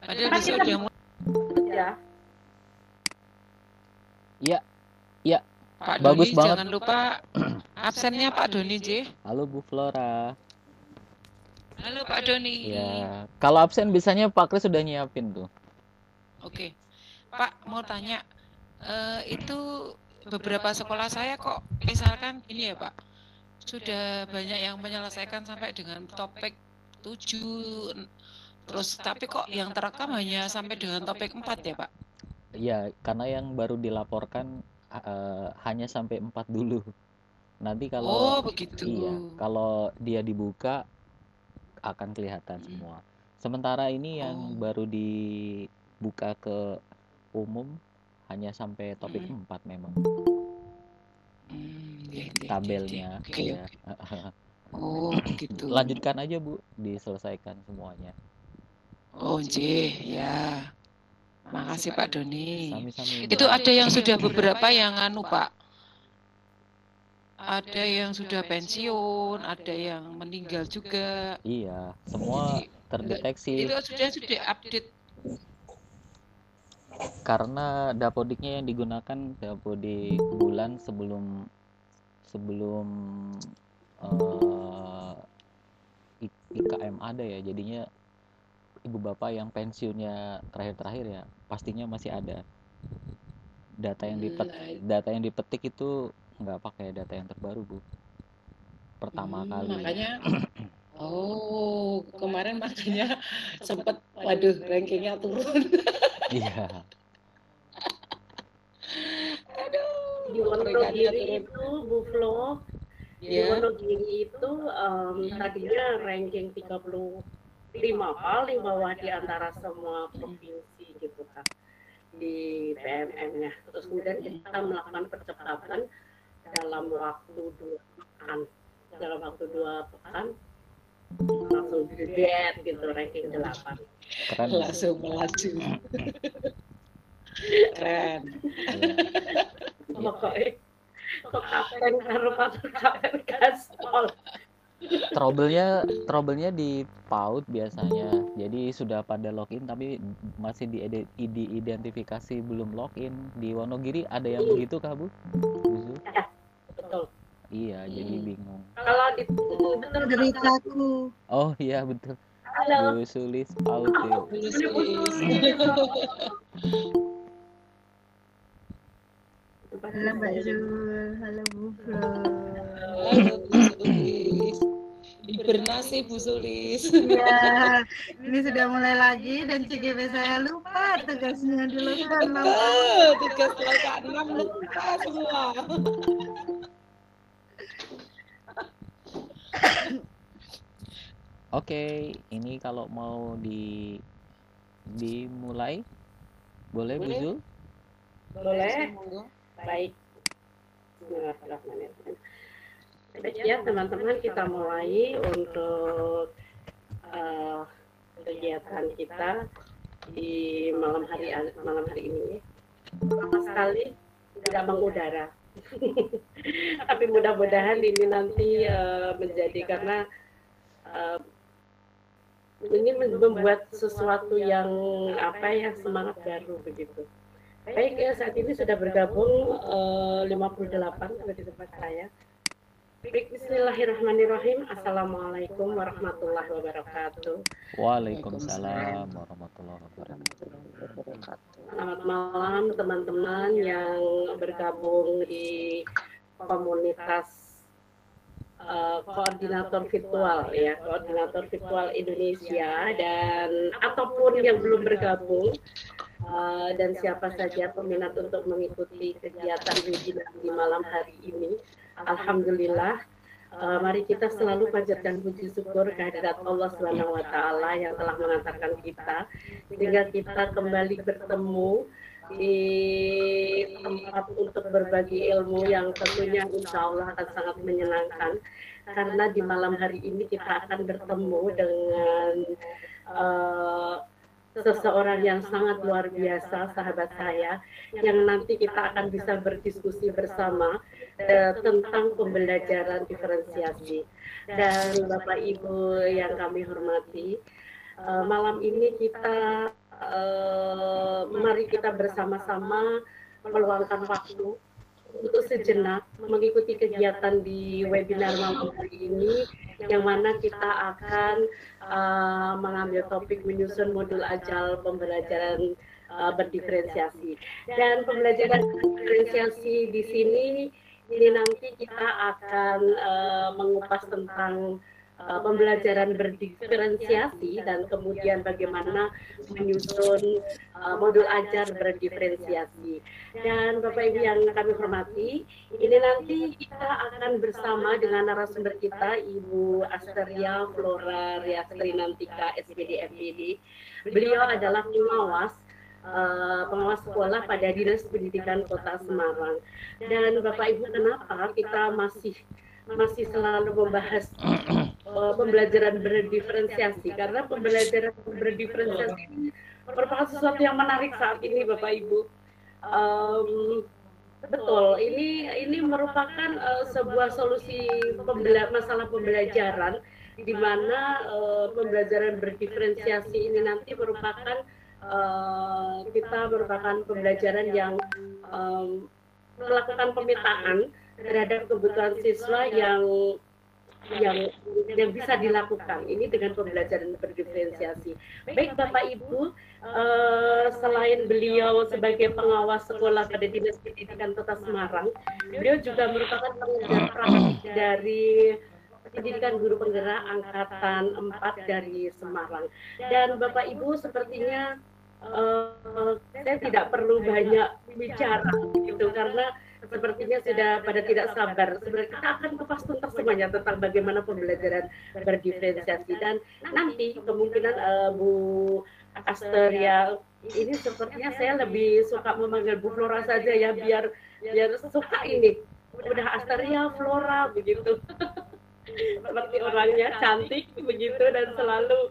Padahal Pak, besok kita udah mulai. ya. Iya, iya, Pak bagus Doni, banget. jangan lupa absennya Pak Doni, J. Halo Bu Flora. Halo Pak Doni. Ya, kalau absen biasanya Pak Kris sudah nyiapin tuh. Oke. Pak, mau tanya, itu beberapa sekolah saya kok misalkan ini ya Pak, sudah banyak yang menyelesaikan sampai dengan topik 7, terus tapi kok yang terekam hanya sampai dengan topik 4 ya Pak? Iya, karena yang baru dilaporkan hanya sampai 4 dulu. Nanti kalau Oh begitu. iya, kalau dia dibuka akan kelihatan semua. Sementara ini yang baru dibuka ke umum hanya sampai topik 4 memang. Tabelnya. Oke. Iya. Oh begitu. Lanjutkan aja Bu, diselesaikan semuanya. Oh J, ya. Makasih Pak Doni. Sami-sami. Itu ada yang sudah beberapa yang anu Pak. Ada yang sudah pensiun, ada yang meninggal juga. Iya, semua terdeteksi. Itu sudah update. Karena dapodiknya yang digunakan dapodik bulan sebelum IKM ada ya, jadinya ibu bapak yang pensiunnya terakhir ya pastinya masih ada. Data yang dipetik itu nggak pakai data yang terbaru Bu, pertama kali. Makanya kemarin makanya sempat waduh rankingnya turun. Di Iya. Wonogiri itu Bu Flo, di Wonogiri itu tadinya ranking 35 paling bawah di antara semua provinsi gitu kan di PMM-nya. Terus kemudian kita melakukan percepatan dalam waktu 2 pekan langsung gede gitu ranking 8. Keren. Langsung melaju. Keren. Pokoknya kok kapten karo kapten gaspol. Trouble-nya di PAUD biasanya. Jadi sudah pada login tapi masih diidentifikasi belum login. Di Wonogiri ada yang begitu kah Bu? Ya, betul. Iya, jadi bingung. Kalau di betul ceritaku. Oh iya betul. Halo. Bu Sulis PAUD ya. Bu Sulis. Halo Mbak Zul, halo Bu Flo. Halo Bu Sulis. Hibernasi Bu Sulis. Ya, ini sudah mulai lagi dan CGP saya lupa tugasnya dulu kan. Tugas kelas 6 lupa semua. Oke, ini kalau mau dimulai boleh Bu Zul? Boleh. Baik. Ya teman-teman, kita mulai untuk kegiatan kita di malam hari ini. Sama sekali tidak mengudara. Tapi mudah-mudahan ini nanti menjadi karena ini membuat sesuatu yang semangat baru begitu. Baik, ya saat ini sudah bergabung 58 di tempat saya. Baik, bismillahirrahmanirrahim. Assalamualaikum warahmatullahi wabarakatuh. Waalaikumsalam warahmatullahi wabarakatuh. Selamat malam teman-teman yang bergabung di komunitas koordinator virtual ya, koordinator virtual Indonesia, dan ataupun yang belum bergabung dan siapa saja peminat untuk mengikuti kegiatan webinar di malam hari ini. Alhamdulillah, mari kita selalu panjatkan puji syukur kehadirat Allah Subhanahu wa taala yang telah mengantarkan kita sehingga kita kembali bertemu di tempat untuk berbagi ilmu yang tentunya insya Allah akan sangat menyenangkan, karena di malam hari ini kita akan bertemu dengan seseorang yang sangat luar biasa, sahabat saya, yang nanti kita akan bisa berdiskusi bersama tentang pembelajaran diferensiasi. Dan Bapak Ibu yang kami hormati, malam ini kita mari kita bersama-sama meluangkan waktu untuk sejenak mengikuti kegiatan di webinar malam hari ini, yang mana kita akan mengambil topik menyusun modul ajal pembelajaran berdiferensiasi. Dan pembelajaran berdiferensiasi di sini ini nanti kita akan mengupas tentang pembelajaran berdiferensiasi dan kemudian bagaimana menyusun modul ajar berdiferensiasi. Dan Bapak Ibu yang kami hormati, ini nanti kita akan bersama dengan narasumber kita, Ibu Asteria Flora Riastri Nantika, SPD FPD. Beliau adalah pengawas sekolah pada Dinas Pendidikan Kota Semarang. Dan Bapak Ibu, kenapa kita masih selalu membahas pembelajaran berdiferensiasi? Karena pembelajaran berdiferensiasi ini merupakan sesuatu yang menarik saat ini, Bapak Ibu. Betul, ini merupakan sebuah solusi masalah pembelajaran, di mana pembelajaran berdiferensiasi ini nanti merupakan pembelajaran yang melakukan pemetaan terhadap kebutuhan siswa yang bisa dilakukan ini dengan pembelajaran berdiferensiasi. Baik Bapak Ibu, selain beliau sebagai pengawas sekolah pada Dinas Pendidikan Kota Semarang, beliau juga merupakan pengajar praktik dari Pendidikan Guru Penggerak Angkatan 4 dari Semarang. Dan Bapak Ibu, sepertinya saya tidak perlu banyak bicara gitu, karena sepertinya sudah pada tidak sabar. Sebenarnya kita akan kupas tuntas semuanya tentang bagaimana pembelajaran berdiferensiasi. Dan nanti kemungkinan Bu Asteria, ini sepertinya saya lebih suka memanggil Bu Flora saja ya, biar suka ini. Udah Asteria Flora begitu. Seperti orangnya cantik begitu dan selalu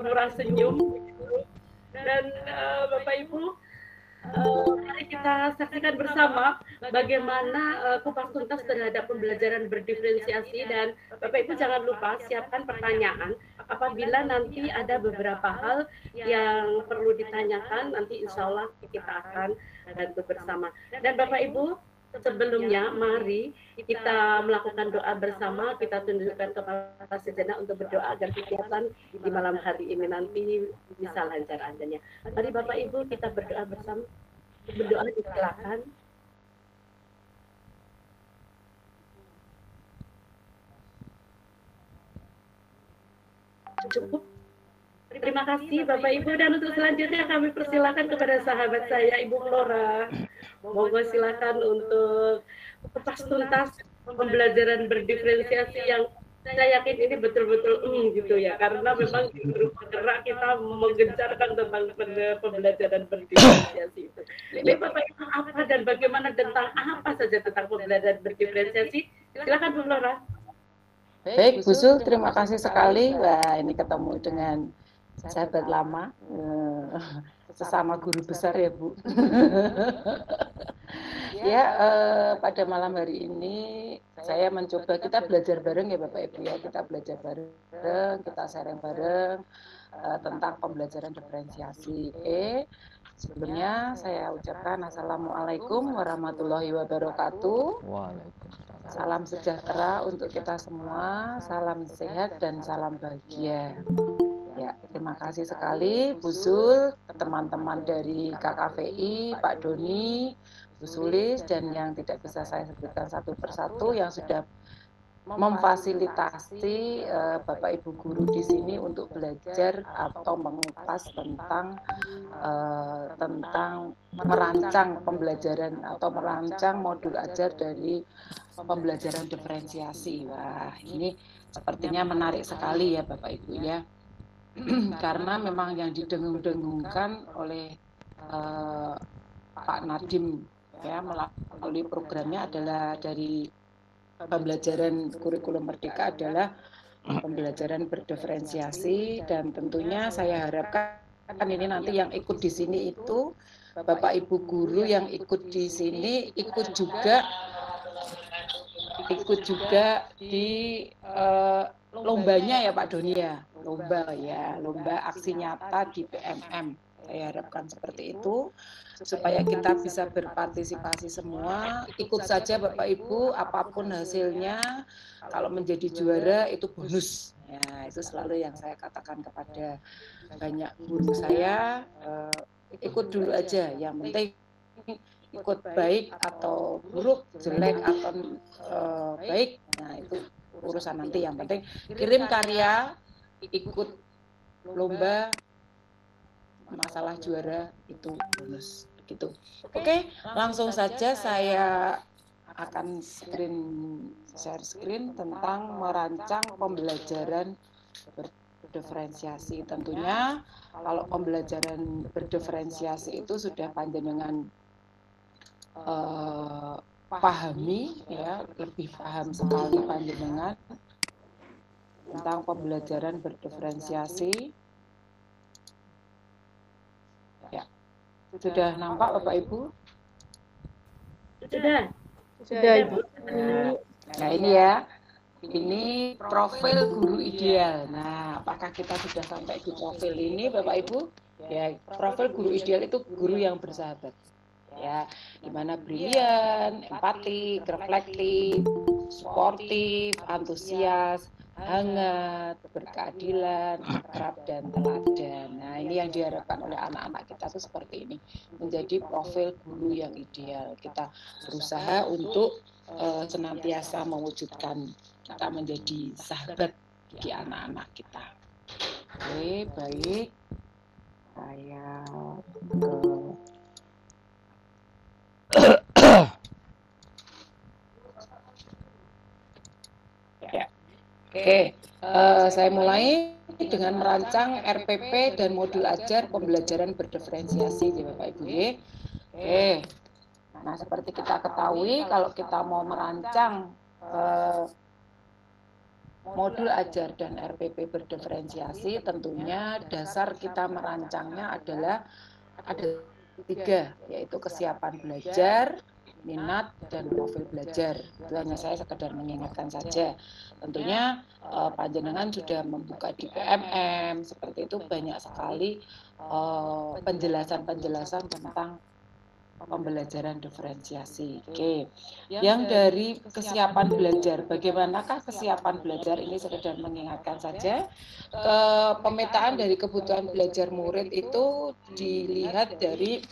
murah senyum begitu. Dan Bapak Ibu, mari kita saksikan bersama bagaimana kupas tuntas terhadap pembelajaran berdiferensiasi. Dan Bapak Ibu jangan lupa siapkan pertanyaan. Apabila nanti ada beberapa hal yang perlu ditanyakan, nanti insya Allah kita akan bantu bersama. Dan Bapak Ibu, sebelumnya mari kita melakukan doa bersama. Kita tundukkan kepala sejenak untuk berdoa agar kegiatan di malam hari ini nanti bisa lancar adanya. Mari Bapak Ibu kita berdoa bersama. Berdoa disilakan. Cukup. Terima kasih Bapak Ibu, dan untuk selanjutnya kami persilakan kepada sahabat saya Ibu Flora. Monggo silakan untuk kupas tuntas pembelajaran berdiferensiasi yang saya yakin ini betul-betul gitu ya, karena memang di grup penggerak kita menggencarkan tentang pembelajaran berdiferensiasi itu. Jadi Bapak Ibu, apa dan bagaimana tentang apa saja tentang pembelajaran berdiferensiasi? Silakan Bu Flora. Baik Bu Sul, terima kasih sekali. Wah, ini ketemu dengan sahabat lama, sesama guru besar ya Bu. Ya, pada malam hari ini saya mencoba, kita belajar bareng ya Bapak Ibu ya, kita belajar bareng, kita sharing bareng tentang pembelajaran diferensiasi. Sebelumnya saya ucapkan Assalamualaikum warahmatullahi wabarakatuh. Waalaikumsalam. Salam sejahtera untuk kita semua, salam sehat dan salam bahagia. Ya, terima kasih sekali Bu Sul, teman-teman dari KKVI, Pak Doni, Bu Sulis, dan yang tidak bisa saya sebutkan satu persatu yang sudah memfasilitasi Bapak Ibu guru di sini untuk belajar atau mengupas tentang merancang pembelajaran atau merancang modul ajar dari pembelajaran diferensiasi. Wah, ini sepertinya menarik sekali ya Bapak Ibu ya. Karena memang yang didengung-dengungkan oleh Pak Nadiem ya melalui programnya adalah dari pembelajaran kurikulum merdeka adalah pembelajaran berdiferensiasi, dan tentunya saya harapkan ini nanti yang ikut di sini itu Bapak Ibu guru yang ikut di sini ikut juga di lombanya ya Pak Doni ya, lomba aksi nyata di PMM Saya harapkan seperti itu, supaya kita bisa berpartisipasi semua. Ikut saja Bapak Ibu, apapun hasilnya, kalau menjadi juara itu bonus. Ya, itu selalu yang saya katakan kepada banyak guru saya, ikut dulu aja, yang penting ikut baik atau buruk, jelek atau baik, nah itu urusan nanti. Yang penting kirim karya, ikut lomba, masalah juara itu bonus gitu. Oke, langsung saja saya akan share screen tentang merancang pembelajaran berdiferensiasi. Tentunya kalau pembelajaran berdiferensiasi itu sudah panjenengan pahami, ya, lebih paham sekali panjenengan tentang pembelajaran berdiferensiasi. Ya, sudah nampak Bapak Ibu? Sudah Ibu. Nah ini ya, ini profil guru ideal. Nah, apakah kita sudah sampai di profil ini Bapak Ibu? Ya, profil guru ideal itu guru yang bersahabat. Ya, dimana brilian, empatik, reflektif, suportif, antusias, hangat, berkeadilan, akrab, dan teladan. Nah, ini yang diharapkan oleh anak-anak kita tuh seperti ini, menjadi profil guru yang ideal. Kita berusaha untuk senantiasa mewujudkan kita menjadi sahabat bagi anak-anak kita. Oke, baik. Saya ya. Oke, saya mulai dengan merancang RPP dan modul ajar pembelajaran berdiferensiasi ya Bapak Ibu ya. Oke, nah seperti kita ketahui kalau kita mau merancang modul ajar dan RPP berdiferensiasi, tentunya dasar kita merancangnya adalah ada 3, yaitu kesiapan belajar, minat, dan profil belajar. Itu hanya saya sekedar mengingatkan saja. Tentunya panjenengan sudah membuka di PMM, seperti itu banyak sekali penjelasan-penjelasan tentang pembelajaran diferensiasi. Oke. Yang dari kesiapan belajar, bagaimanakah kesiapan belajar ini sekedar mengingatkan saja. Pemetaan dari kebutuhan belajar murid itu dilihat dari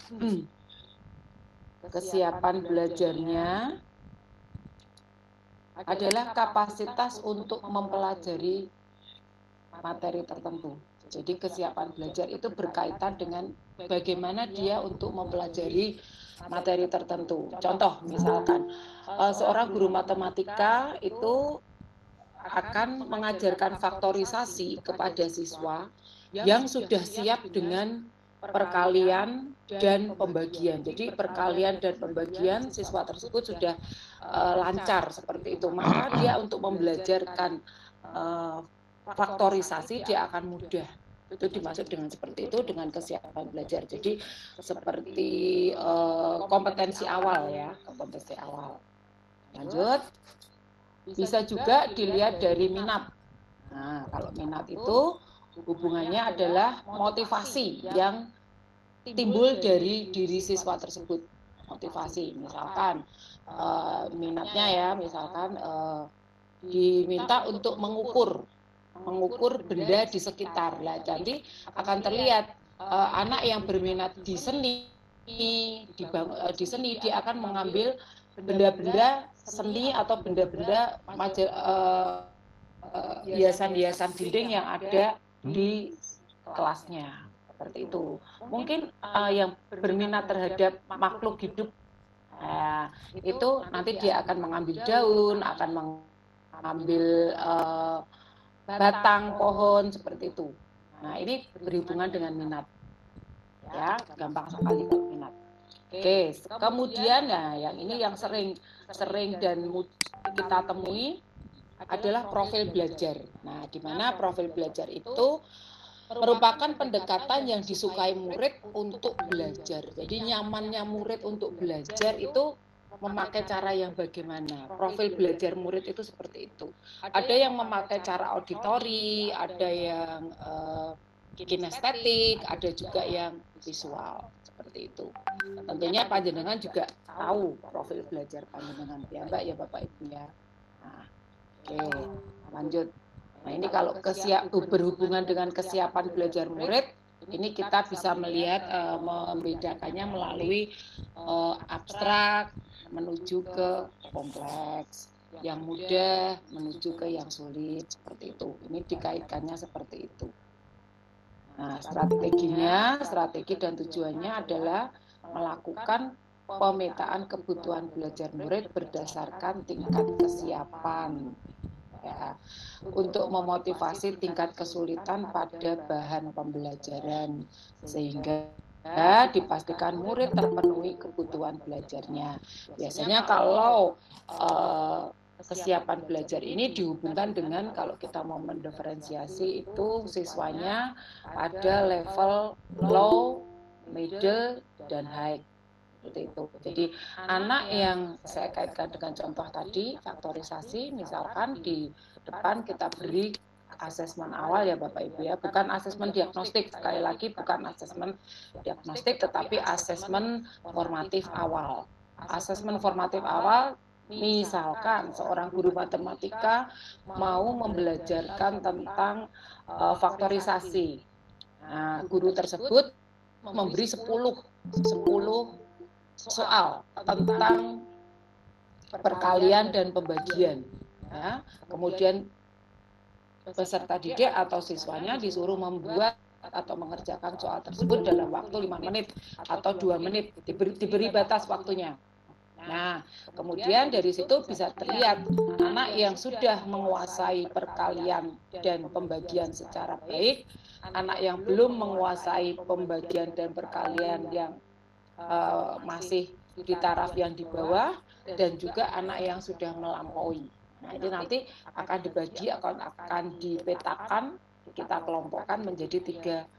kesiapan belajarnya adalah kapasitas untuk mempelajari materi tertentu. Jadi kesiapan belajar itu berkaitan dengan bagaimana dia untuk mempelajari materi tertentu. Contoh misalkan seorang guru matematika itu akan mengajarkan faktorisasi kepada siswa yang sudah siap dengan perkalian dan pembagian. Jadi perkalian dan pembagian siswa tersebut sudah lancar seperti itu. Maka dia untuk membelajarkan faktorisasi dia akan mudah. Itu dimaksud dengan seperti itu, dengan kesiapan belajar. Jadi seperti kompetensi awal ya, kompetensi awal. Lanjut, bisa juga dilihat dari minat. Nah, kalau minat itu hubungannya adalah motivasi yang timbul dari diri siswa tersebut. Motivasi, misalkan minatnya ya, misalkan diminta untuk mengukur benda di sekitar. Lah, jadi akan terlihat anak yang berminat di seni, di seni dia akan mengambil benda-benda seni atau benda-benda hiasan-hiasan dinding yang ada di kelasnya. Seperti itu. Mungkin yang berminat terhadap makhluk hidup, itu nanti dia akan mengambil daun, akan mengambil batang pohon seperti itu. Nah, ini berhubungan dengan minat. Ya, gampang sekali kalau minat. Oke, kemudian nah yang ini yang sering dan kita temui adalah profil belajar. Nah, di mana profil belajar itu merupakan pendekatan yang disukai murid untuk belajar. Jadi nyamannya murid untuk belajar itu memakai cara yang bagaimana? Profil belajar murid itu seperti itu. Ada yang memakai cara auditori, ada yang kinestetik, ada juga yang visual, seperti itu. Tentunya panjenengan juga tahu profil belajar panjenengan ya Mbak ya Bapak Ibu ya. Nah, oke, lanjut. Nah, ini kalau berhubungan dengan kesiapan belajar murid, ini kita bisa melihat membedakannya melalui abstrak menuju ke kompleks, yang mudah menuju ke yang sulit, seperti itu. Ini dikaitkannya seperti itu. Nah, strategi dan tujuannya adalah melakukan pemetaan kebutuhan belajar murid berdasarkan tingkat kesiapan. Ya, untuk memotivasi tingkat kesulitan pada bahan pembelajaran sehingga dipastikan murid terpenuhi kebutuhan belajarnya. Biasanya kalau kesiapan belajar ini dihubungkan dengan kalau kita mau mendiferensiasi itu siswanya pada level low, middle, dan high. Seperti itu. Jadi anak yang saya kaitkan dengan contoh tadi, faktorisasi, misalkan di depan kita beri asesmen awal ya Bapak Ibu ya, bukan asesmen diagnostik, sekali lagi bukan asesmen diagnostik, tetapi asesmen formatif awal. Asesmen formatif awal, misalkan seorang guru matematika mau membelajarkan tentang faktorisasi. Nah, guru tersebut memberi 10 soal tentang perkalian dan pembagian. Ya. Kemudian peserta didik atau siswanya disuruh membuat atau mengerjakan soal tersebut dalam waktu 5 menit atau 2 menit, diberi batas waktunya. Nah, kemudian dari situ bisa terlihat anak yang sudah menguasai perkalian dan pembagian secara baik, anak yang belum menguasai pembagian dan perkalian yang masih di taraf yang di bawah, dan juga anak yang sudah melampaui. Nah, ini nanti akan dibagi, akan dipetakan, kita kelompokkan menjadi tiga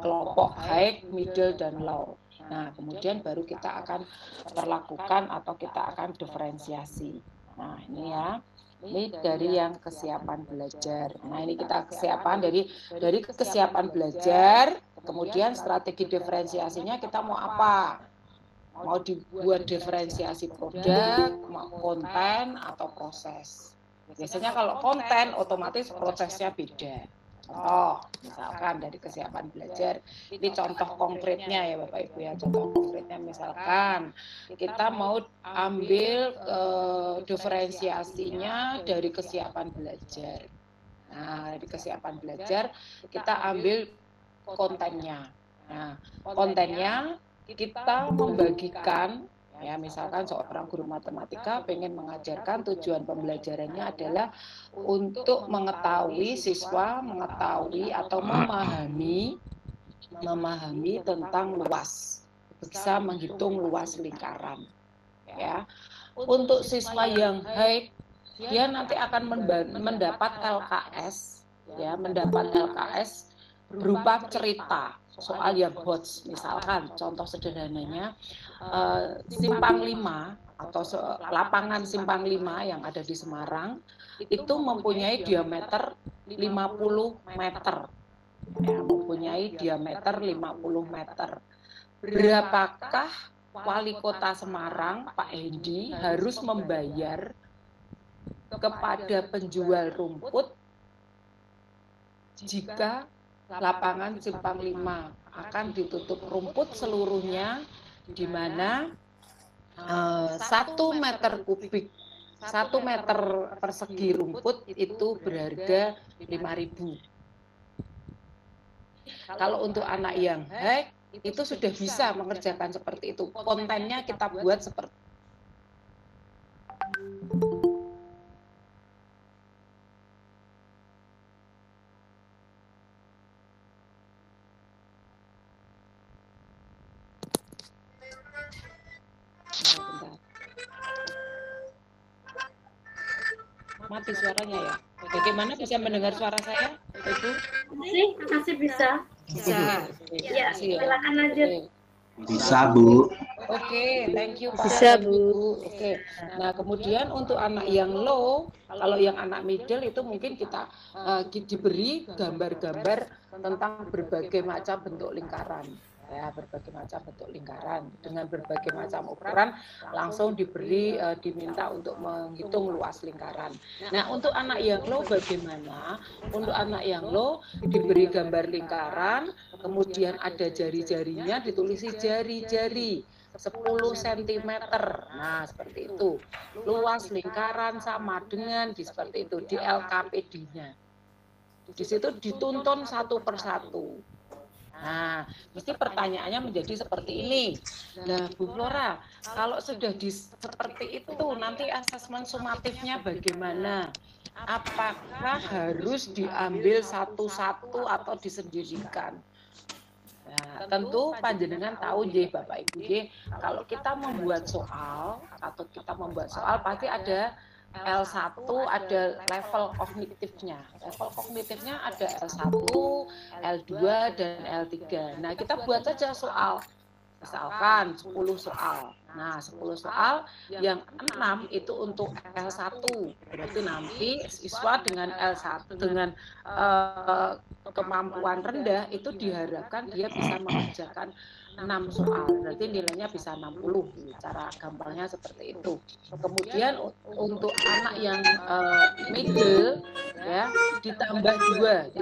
kelompok, high, middle, dan low. Nah, kemudian baru kita akan perlakukan atau kita akan diferensiasi. Nah, ini ya. Ini dari yang kesiapan belajar. Nah, ini kita kesiapan dari kesiapan belajar, kemudian strategi diferensiasinya kita mau apa? Mau dibuat diferensiasi produk, mau konten, atau proses. Biasanya kalau konten otomatis prosesnya beda. Contoh, misalkan dari kesiapan belajar, ini contoh konkretnya ya Bapak Ibu ya, contoh konkretnya misalkan kita mau ambil diferensiasinya dari kesiapan belajar. Nah, dari kesiapan belajar kita ambil kontennya. Nah, kontennya kita membagikan, ya misalkan seorang guru matematika pengen mengajarkan, tujuan pembelajarannya adalah untuk mengetahui siswa mengetahui atau memahami tentang luas, bisa menghitung luas lingkaran. Ya, untuk siswa yang high, dia nanti akan mendapat LKS, ya mendapat LKS berupa cerita soal yang HOTS. Misalkan contoh sederhananya Simpang 5 atau lapangan Simpang 5 yang ada di Semarang itu mempunyai diameter 50 meter. Ya, mempunyai diameter 50 meter. Berapakah Wali Kota Semarang, Pak Hendi, harus membayar kepada penjual rumput jika lapangan Simpang 5 akan ditutup rumput seluruhnya, di mana 1 meter kubik, 1 meter persegi rumput itu berharga 5.000. Kalau untuk anak yang high itu sudah bisa mengerjakan seperti itu. Kontennya kita buat seperti mati suaranya ya. Bagaimana bisa mendengar suara saya, Ibu? Masih bisa. Bisa. Ya, silakan lanjut. Bisa, Bu. Oke, thank you Pak. Bisa, Thank Bu. you, Bu. Oke. Nah, kemudian untuk anak yang low, kalau yang anak middle itu mungkin kita diberi gambar-gambar tentang berbagai macam bentuk lingkaran. Ya, berbagai macam bentuk lingkaran dengan berbagai macam ukuran, langsung diminta untuk menghitung luas lingkaran. Nah, untuk anak yang low bagaimana? Untuk anak yang low diberi gambar lingkaran, kemudian ada jari-jarinya, ditulisi jari-jari 10 cm. Nah, seperti itu. Luas lingkaran sama dengan seperti itu di LKPD-nya. Di situ dituntun satu persatu. Nah, mesti pertanyaannya menjadi seperti ini. Nah, Bu Flora, kalau sudah seperti itu, nanti asesmen sumatifnya bagaimana? Apakah harus diambil satu-satu atau disendirikan? Nah, tentu panjenengan tahu J Bapak Ibu J, kalau kita membuat soal pasti ada L1 ada level kognitifnya. Level kognitifnya ada L1, L2 dan L3. Nah, kita buat saja soal. Misalkan 10 soal. Nah, 10 soal yang 6 itu untuk L1. Berarti nanti siswa dengan L1 dengan kemampuan rendah itu diharapkan dia bisa mengerjakan 6 soal. Berarti nilainya bisa 60. Cara gampangnya seperti itu. Kemudian untuk anak yang middle ya ditambah 2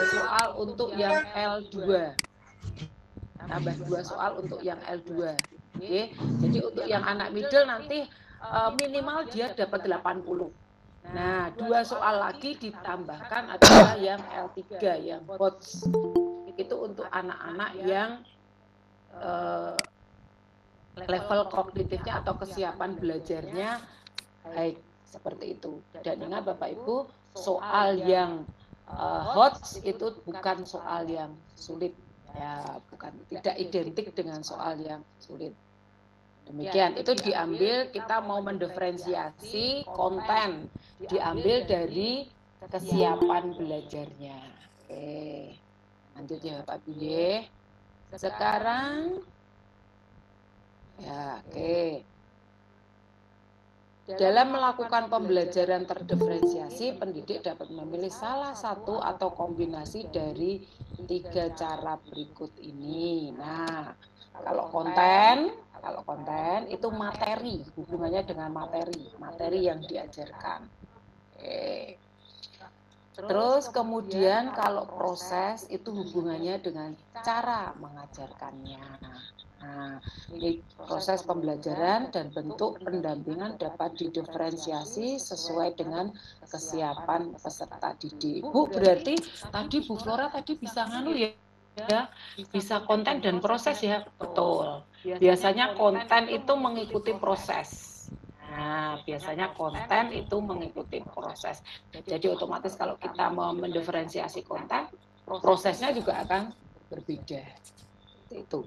soal untuk yang L2. Tambah 2 soal untuk yang L2. Oke. Jadi untuk yang anak middle nanti minimal dia dapat 80. Nah, 2 soal lagi ditambahkan adalah yang L3 yang HOTS. Itu untuk anak-anak yang level kognitifnya atau kesiapan belajarnya baik seperti itu. Dan ingat Bapak Ibu, soal yang HOTS itu bukan soal yang sulit. Ya, tidak identik dengan soal yang sulit. Demikian, itu diambil, kita mau mendiferensiasi konten, diambil dari kesiapan belajarnya. Oke, lanjut ya Pak Ibu. Sekarang, ya oke. Dalam melakukan pembelajaran terdiferensiasi, pendidik dapat memilih salah satu atau kombinasi dari 3 cara berikut ini. Nah, kalau konten itu materi, hubungannya dengan materi yang diajarkan. Oke. Terus kemudian kalau proses itu hubungannya dengan cara mengajarkannya. Nah, ini proses pembelajaran dan bentuk pendampingan dapat didiferensiasi sesuai dengan kesiapan peserta didik. Bu, berarti tadi Bu Flora tadi bisa nganu ya, bisa konten dan proses ya? Betul. Biasanya konten itu mengikuti proses. Nah, biasanya konten itu mengikuti proses. Jadi otomatis kalau kita mau mendiferensiasi konten, prosesnya juga akan berbeda. Itu.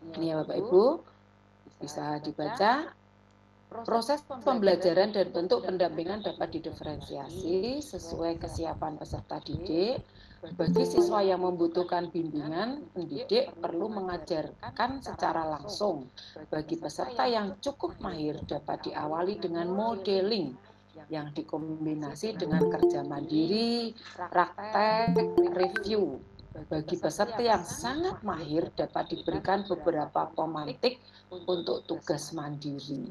Ini ya Bapak Ibu, bisa dibaca. Proses pembelajaran dan bentuk pendampingan dapat didiferensiasi sesuai kesiapan peserta didik. Bagi siswa yang membutuhkan bimbingan, pendidik perlu mengajarkan secara langsung. Bagi peserta yang cukup mahir dapat diawali dengan modeling yang dikombinasi dengan kerja mandiri, praktek, review. Bagi peserta yang sangat mahir dapat diberikan beberapa pemantik untuk tugas mandiri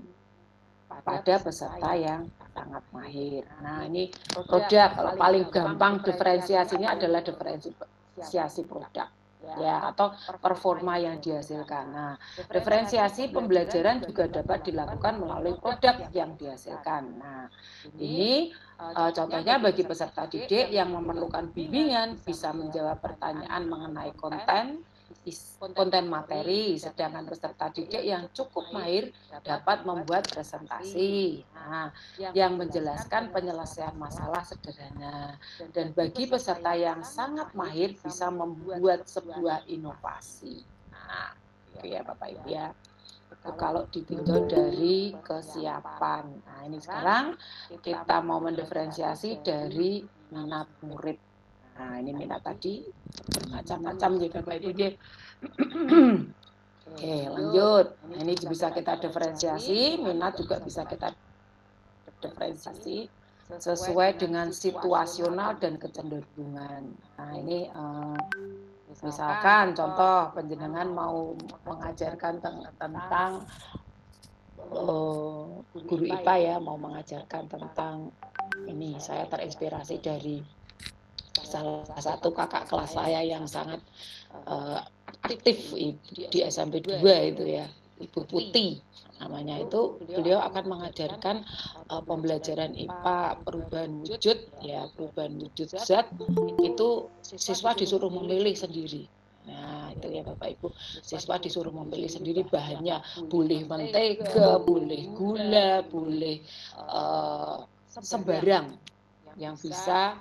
pada peserta yang sangat mahir. Nah, ini produk, kalau paling gampang diferensiasinya adalah diferensiasi produk ya, atau performa yang dihasilkan. Nah, diferensiasi pembelajaran juga dapat dilakukan melalui produk yang dihasilkan. Nah, ini contohnya bagi peserta didik yang memerlukan bimbingan bisa menjawab pertanyaan mengenai konten materi, sedangkan peserta didik yang cukup mahir dapat membuat presentasi yang menjelaskan penyelesaian masalah sederhana. Dan bagi peserta yang sangat mahir bisa membuat sebuah inovasi. Nah, itu ya Bapak Ibu ya. Itu kalau ditinjau dari kesiapan. Nah, ini sekarang kita mau mendiferensiasi dari minat murid. Nah, ini minat tadi macam-macam ya Bapak Ibu ya. Oke, lanjut. Nah, ini bisa kita diferensiasi, minat juga bisa kita diferensiasi sesuai dengan situasional dan kecenderungan. Nah, ini misalkan contoh penjenengan mau mengajarkan tentang guru IPA ya, mau mengajarkan tentang ini, saya terinspirasi dari salah satu kakak kelas saya yang sangat aktif di SMP 2 itu ya, Ibu Putih namanya. Itu beliau akan mengajarkan pembelajaran IPA perubahan wujud ya, perubahan wujud zat. Itu siswa disuruh memilih sendiri. Nah, itu ya Bapak Ibu, siswa disuruh memilih sendiri bahannya, boleh mentega, boleh gula, boleh sembarang yang bisa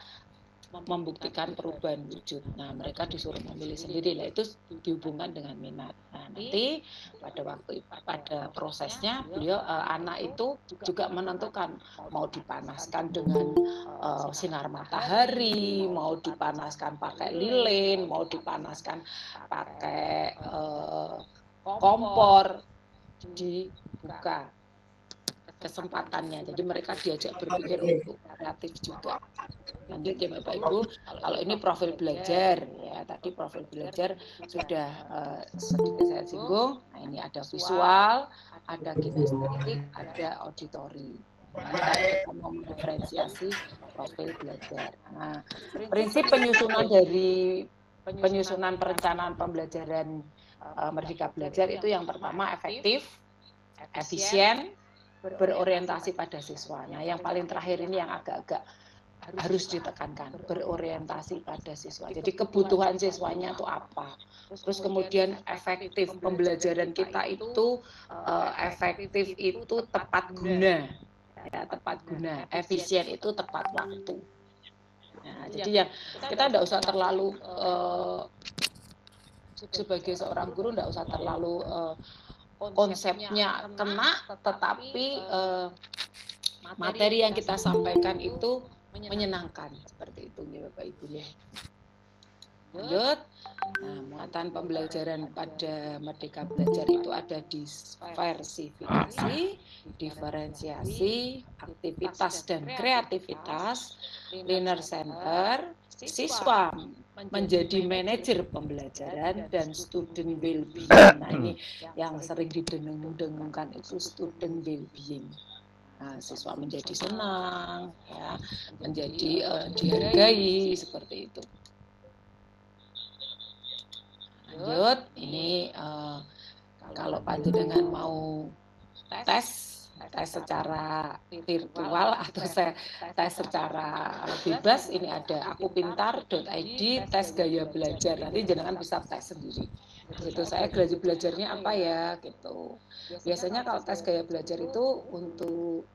membuktikan perubahan wujud. Nah, mereka disuruh memilih sendiri. Nah, itu dihubungkan dengan minat. Nah, nanti pada prosesnya beliau anak itu juga menentukan mau dipanaskan dengan sinar matahari, mau dipanaskan pakai lilin, mau dipanaskan pakai kompor, dibuka kesempatannya. Jadi mereka diajak berpikir untuk kreatif juga. Lanjut ya Bapak Ibu, kalau ini profil belajar ya, tadi profil belajar sudah sedikit saya singgung. Nah, ini ada visual, ada kinestetik, ada auditory. Nah, kita mau mendiferensiasi profil belajar. Nah, prinsip penyusunan dari penyusunan perencanaan pembelajaran Merdeka Belajar itu yang pertama efektif, efisien, berorientasi pada siswa. Nah, yang paling terakhir ini yang agak-agak harus ditekankan, berorientasi pada siswa. Jadi kebutuhan siswanya itu apa? Terus kemudian efektif, pembelajaran kita itu efektif itu tepat guna, ya, tepat guna. Efisien itu tepat waktu. Nah, jadi yang kita tidak usah terlalu sebagai seorang guru tidak usah terlalu konsepnya kena, tetapi materi yang kita sampaikan itu menyenangkan, seperti itu ya Bapak Ibu ya. Lanjut. Nah, muatan pembelajaran pada Merdeka Belajar itu ada diversifikasi, diferensiasi, aktivitas dan kreativitas, learner center, siswa menjadi manajer pembelajaran, dan student well-being. Nah, ini yang sering didengung-dengungkan itu student well-being. Nah, siswa menjadi senang, ya, menjadi dihargai, seperti itu. Lanjut, ini kalau panjenengan mau tes secara virtual atau tes secara bebas, ini ada akupintar.id tes gaya belajar. Nanti jenengan bisa tes sendiri. Gitu, saya gaya belajarnya apa ya gitu. Biasanya kalau tes gaya belajar itu untuk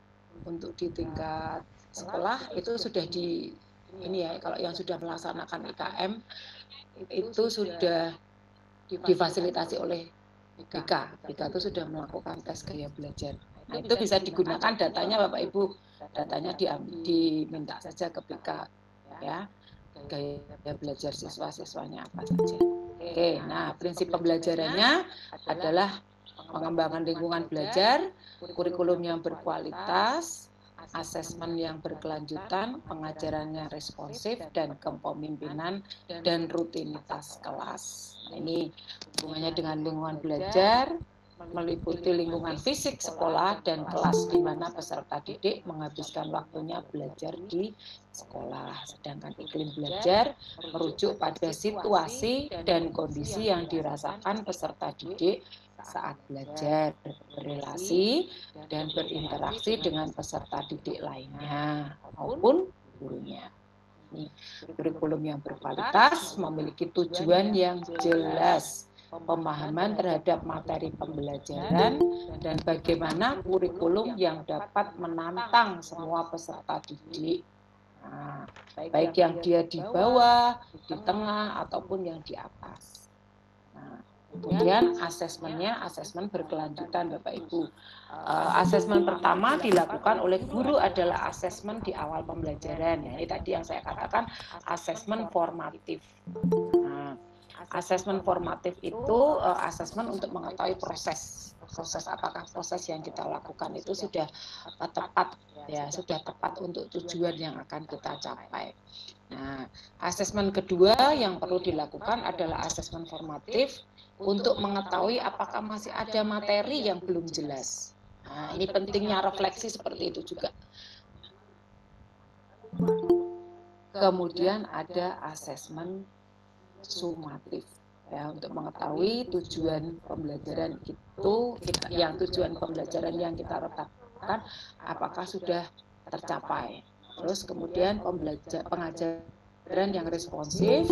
di tingkat sekolah itu sudah ini ya, kalau yang sudah melaksanakan IKM itu sudah difasilitasi oleh BK. BK itu sudah melakukan tes gaya belajar. Nah, itu bisa digunakan datanya Bapak Ibu. Datanya diminta saja ke BK ya. Gaya belajar siswa-siswanya apa saja. Oke, nah prinsip pembelajarannya adalah pengembangan lingkungan belajar, kurikulum yang berkualitas, asesmen yang berkelanjutan, pengajarannya responsif, dan kepemimpinan dan rutinitas kelas. Nah, ini hubungannya dengan lingkungan belajar, meliputi lingkungan fisik sekolah dan kelas di mana peserta didik menghabiskan waktunya belajar di sekolah. Sedangkan iklim belajar merujuk pada situasi dan kondisi yang dirasakan peserta didik saat belajar, berrelasi dan berinteraksi dengan peserta didik lainnya maupun gurunya. Ini kurikulum yang berkualitas memiliki tujuan yang jelas, pemahaman terhadap materi pembelajaran, dan bagaimana kurikulum yang dapat menantang semua peserta didik. Nah, baik yang dia di bawah, di tengah, ataupun yang di atas. Nah, Kemudian asesmennya, asesmen berkelanjutan Bapak Ibu. Asesmen pertama dilakukan oleh guru adalah asesmen di awal pembelajaran. Ini tadi yang saya katakan asesmen formatif. Nah, asesmen formatif itu asesmen untuk mengetahui proses apakah proses yang kita lakukan itu sudah tepat ya, sudah tepat untuk tujuan yang akan kita capai. Nah, asesmen kedua yang perlu dilakukan adalah asesmen formatif untuk mengetahui apakah masih ada materi yang belum jelas. Nah, ini pentingnya refleksi seperti itu juga. Kemudian ada asesmen sumatif ya, untuk mengetahui tujuan pembelajaran tujuan pembelajaran yang kita tetapkan apakah sudah tercapai. Terus kemudian pengajaran yang responsif,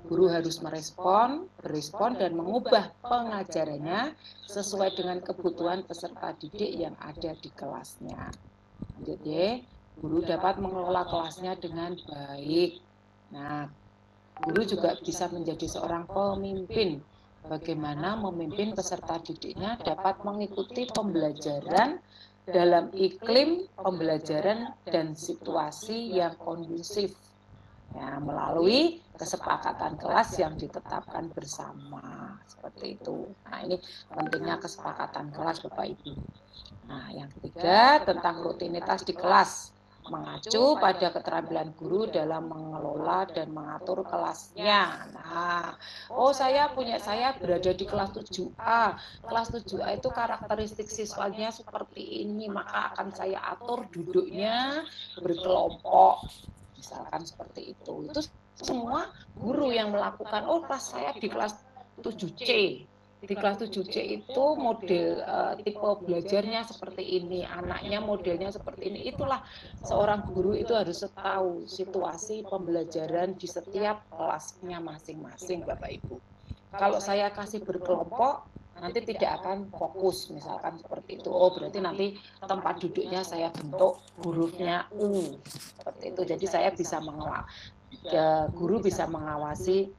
guru harus berespon dan mengubah pengajarannya sesuai dengan kebutuhan peserta didik yang ada di kelasnya. Jadi, guru dapat mengelola kelasnya dengan baik. Nah, guru juga bisa menjadi seorang pemimpin. Bagaimana memimpin peserta didiknya dapat mengikuti pembelajaran dalam iklim pembelajaran dan situasi yang kondusif. Ya, melalui kesepakatan kelas yang ditetapkan bersama. Seperti itu. Nah, ini pentingnya kesepakatan kelas Bapak Ibu. Nah, yang ketiga tentang rutinitas di kelas. Mengacu pada keterampilan guru dalam mengelola dan mengatur kelasnya. Nah, saya berada di kelas 7A. Kelas 7A itu karakteristik siswanya seperti ini, maka akan saya atur duduknya berkelompok. Misalkan seperti itu. Itu semua guru yang melakukan, kelas saya di kelas 7C. Di kelas 7C itu model tipe belajarnya seperti ini, anaknya modelnya seperti ini. Itulah seorang guru itu harus tahu situasi pembelajaran di setiap kelasnya masing-masing Bapak Ibu. Kalau saya kasih berkelompok, nanti tidak akan fokus, misalkan seperti itu. Berarti nanti tempat duduknya saya bentuk hurufnya U. Seperti itu. Jadi saya bisa guru bisa mengawasi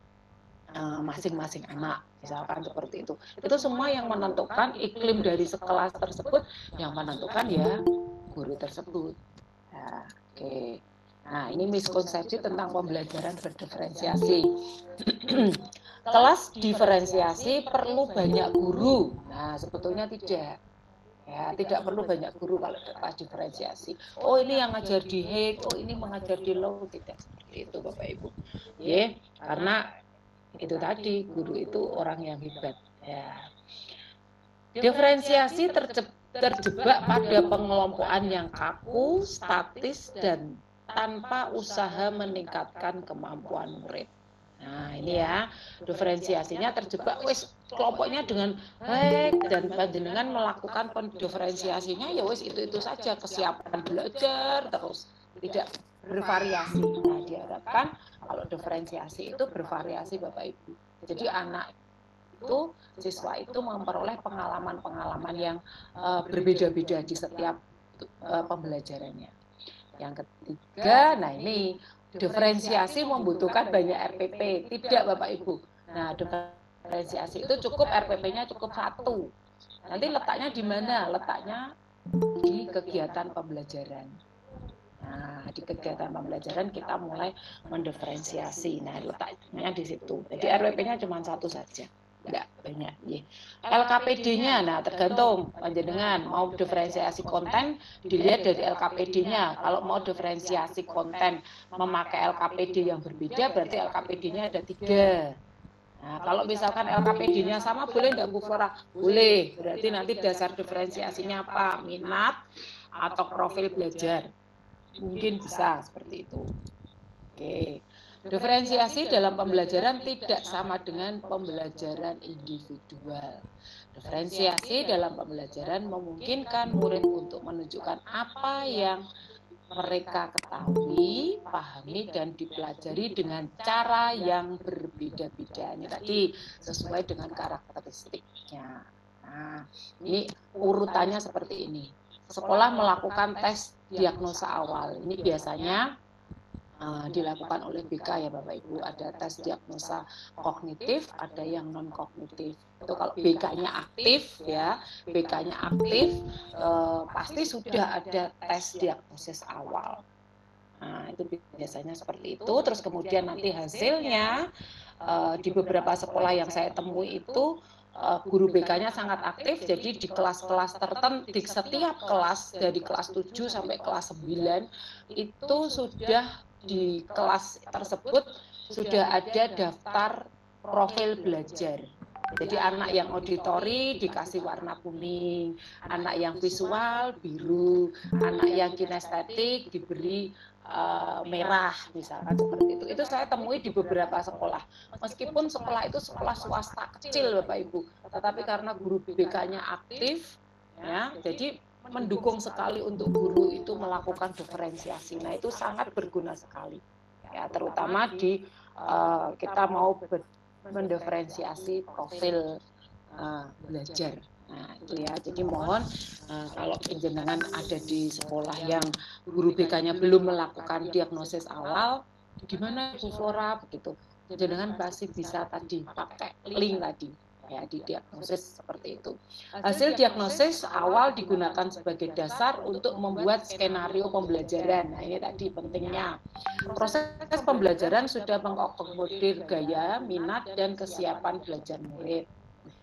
masing-masing anak. Misalkan seperti itu. Itu semua yang menentukan iklim dari sekelas tersebut, yang menentukan ya guru tersebut. Nah, oke. Nah, ini miskonsepsi tentang pembelajaran berdiferensiasi. Kelas diferensiasi perlu banyak guru. Nah, sebetulnya tidak. Ya, tidak perlu banyak guru kalau kelas diferensiasi. Ini yang ngajar di HEK, ini mengajar di LAW, tidak seperti itu Bapak Ibu. Ya, karena itu tadi guru itu orang yang hebat ya. Diferensiasi terjebak pada pengelompokan yang kaku, statis dan tanpa usaha meningkatkan kemampuan murid. Nah, ini ya, diferensiasinya terjebak kelompoknya dengan baik dan panjenengan melakukan pendiferensiasinya ya itu saja, kesiapan belajar terus tidak bervariasi. Nah, diharapkan kalau diferensiasi itu bervariasi Bapak Ibu. Jadi anak itu, siswa itu memperoleh pengalaman-pengalaman yang berbeda-beda di setiap pembelajarannya. Yang ketiga, nah ini diferensiasi membutuhkan banyak RPP. Tidak Bapak Ibu. Nah, diferensiasi itu cukup RPP-nya cukup 1. Nanti letaknya di mana? Letaknya di kegiatan pembelajaran. Nah, di kegiatan pembelajaran kita mulai mendiferensiasi. Nah, letaknya di situ. Jadi RPP-nya cuma 1 saja. Enggak banyak. LKPD-nya, nah tergantung panjenengan mau diferensiasi konten dilihat dari LKPD-nya. Kalau mau diferensiasi konten memakai LKPD yang berbeda, berarti LKPD-nya ada 3. Nah, kalau misalkan LKPD-nya sama, boleh enggak Bu Flora? Boleh. Berarti nanti dasar diferensiasinya apa? Minat atau profil belajar. Mungkin bisa seperti itu. Oke. Diferensiasi dalam pembelajaran tidak sama dengan pembelajaran individual. Diferensiasi dalam pembelajaran memungkinkan murid untuk menunjukkan apa yang mereka ketahui, pahami, dan dipelajari dengan cara yang berbeda-beda. Ini tadi sesuai dengan karakteristiknya. Nah, ini urutannya seperti ini. Sekolah melakukan tes diagnosa awal. Ini biasanya dilakukan oleh BK ya Bapak Ibu. Ada tes diagnosa kognitif, ada yang non kognitif. Itu kalau BK-nya aktif ya, BK-nya aktif pasti sudah ada tes diagnosis awal. Nah, itu biasanya seperti itu. Terus kemudian nanti hasilnya di beberapa sekolah yang saya temui itu guru BK-nya sangat aktif, jadi di kelas-kelas tertentu, di setiap kelas dari kelas 7 sampai kelas 9 itu sudah di kelas tersebut sudah ada daftar profil belajar. Jadi anak yang auditori dikasih warna kuning, anak yang visual biru, anak yang kinestetik diberi merah misalkan seperti itu. Itu saya temui di beberapa sekolah. Meskipun sekolah itu sekolah swasta kecil Bapak Ibu, tetapi karena guru BK-nya aktif ya, jadi mendukung sekali untuk guru itu melakukan diferensiasi. Nah, itu sangat berguna sekali. Ya, terutama di kita mau mendiferensiasi profil belajar. Nah, itu ya. Jadi mohon kalau penjenengan ada di sekolah yang guru BK-nya belum melakukan diagnosis awal, gimana Bu Flora begitu. Penjenengan pasti bisa tadi pakai link tadi ya di diagnosis seperti itu. Hasil diagnosis awal digunakan sebagai dasar untuk membuat skenario pembelajaran. Nah, ini tadi pentingnya. Proses pembelajaran sudah mengakomodir gaya, minat, dan kesiapan belajar murid.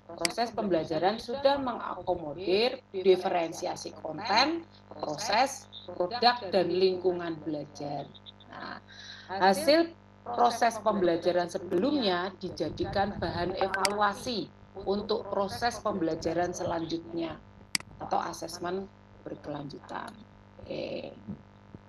Proses pembelajaran sudah mengakomodir diferensiasi konten, proses, produk, dan lingkungan belajar. Nah, hasil proses pembelajaran sebelumnya dijadikan bahan evaluasi untuk proses pembelajaran selanjutnya atau asesmen berkelanjutan. Oke.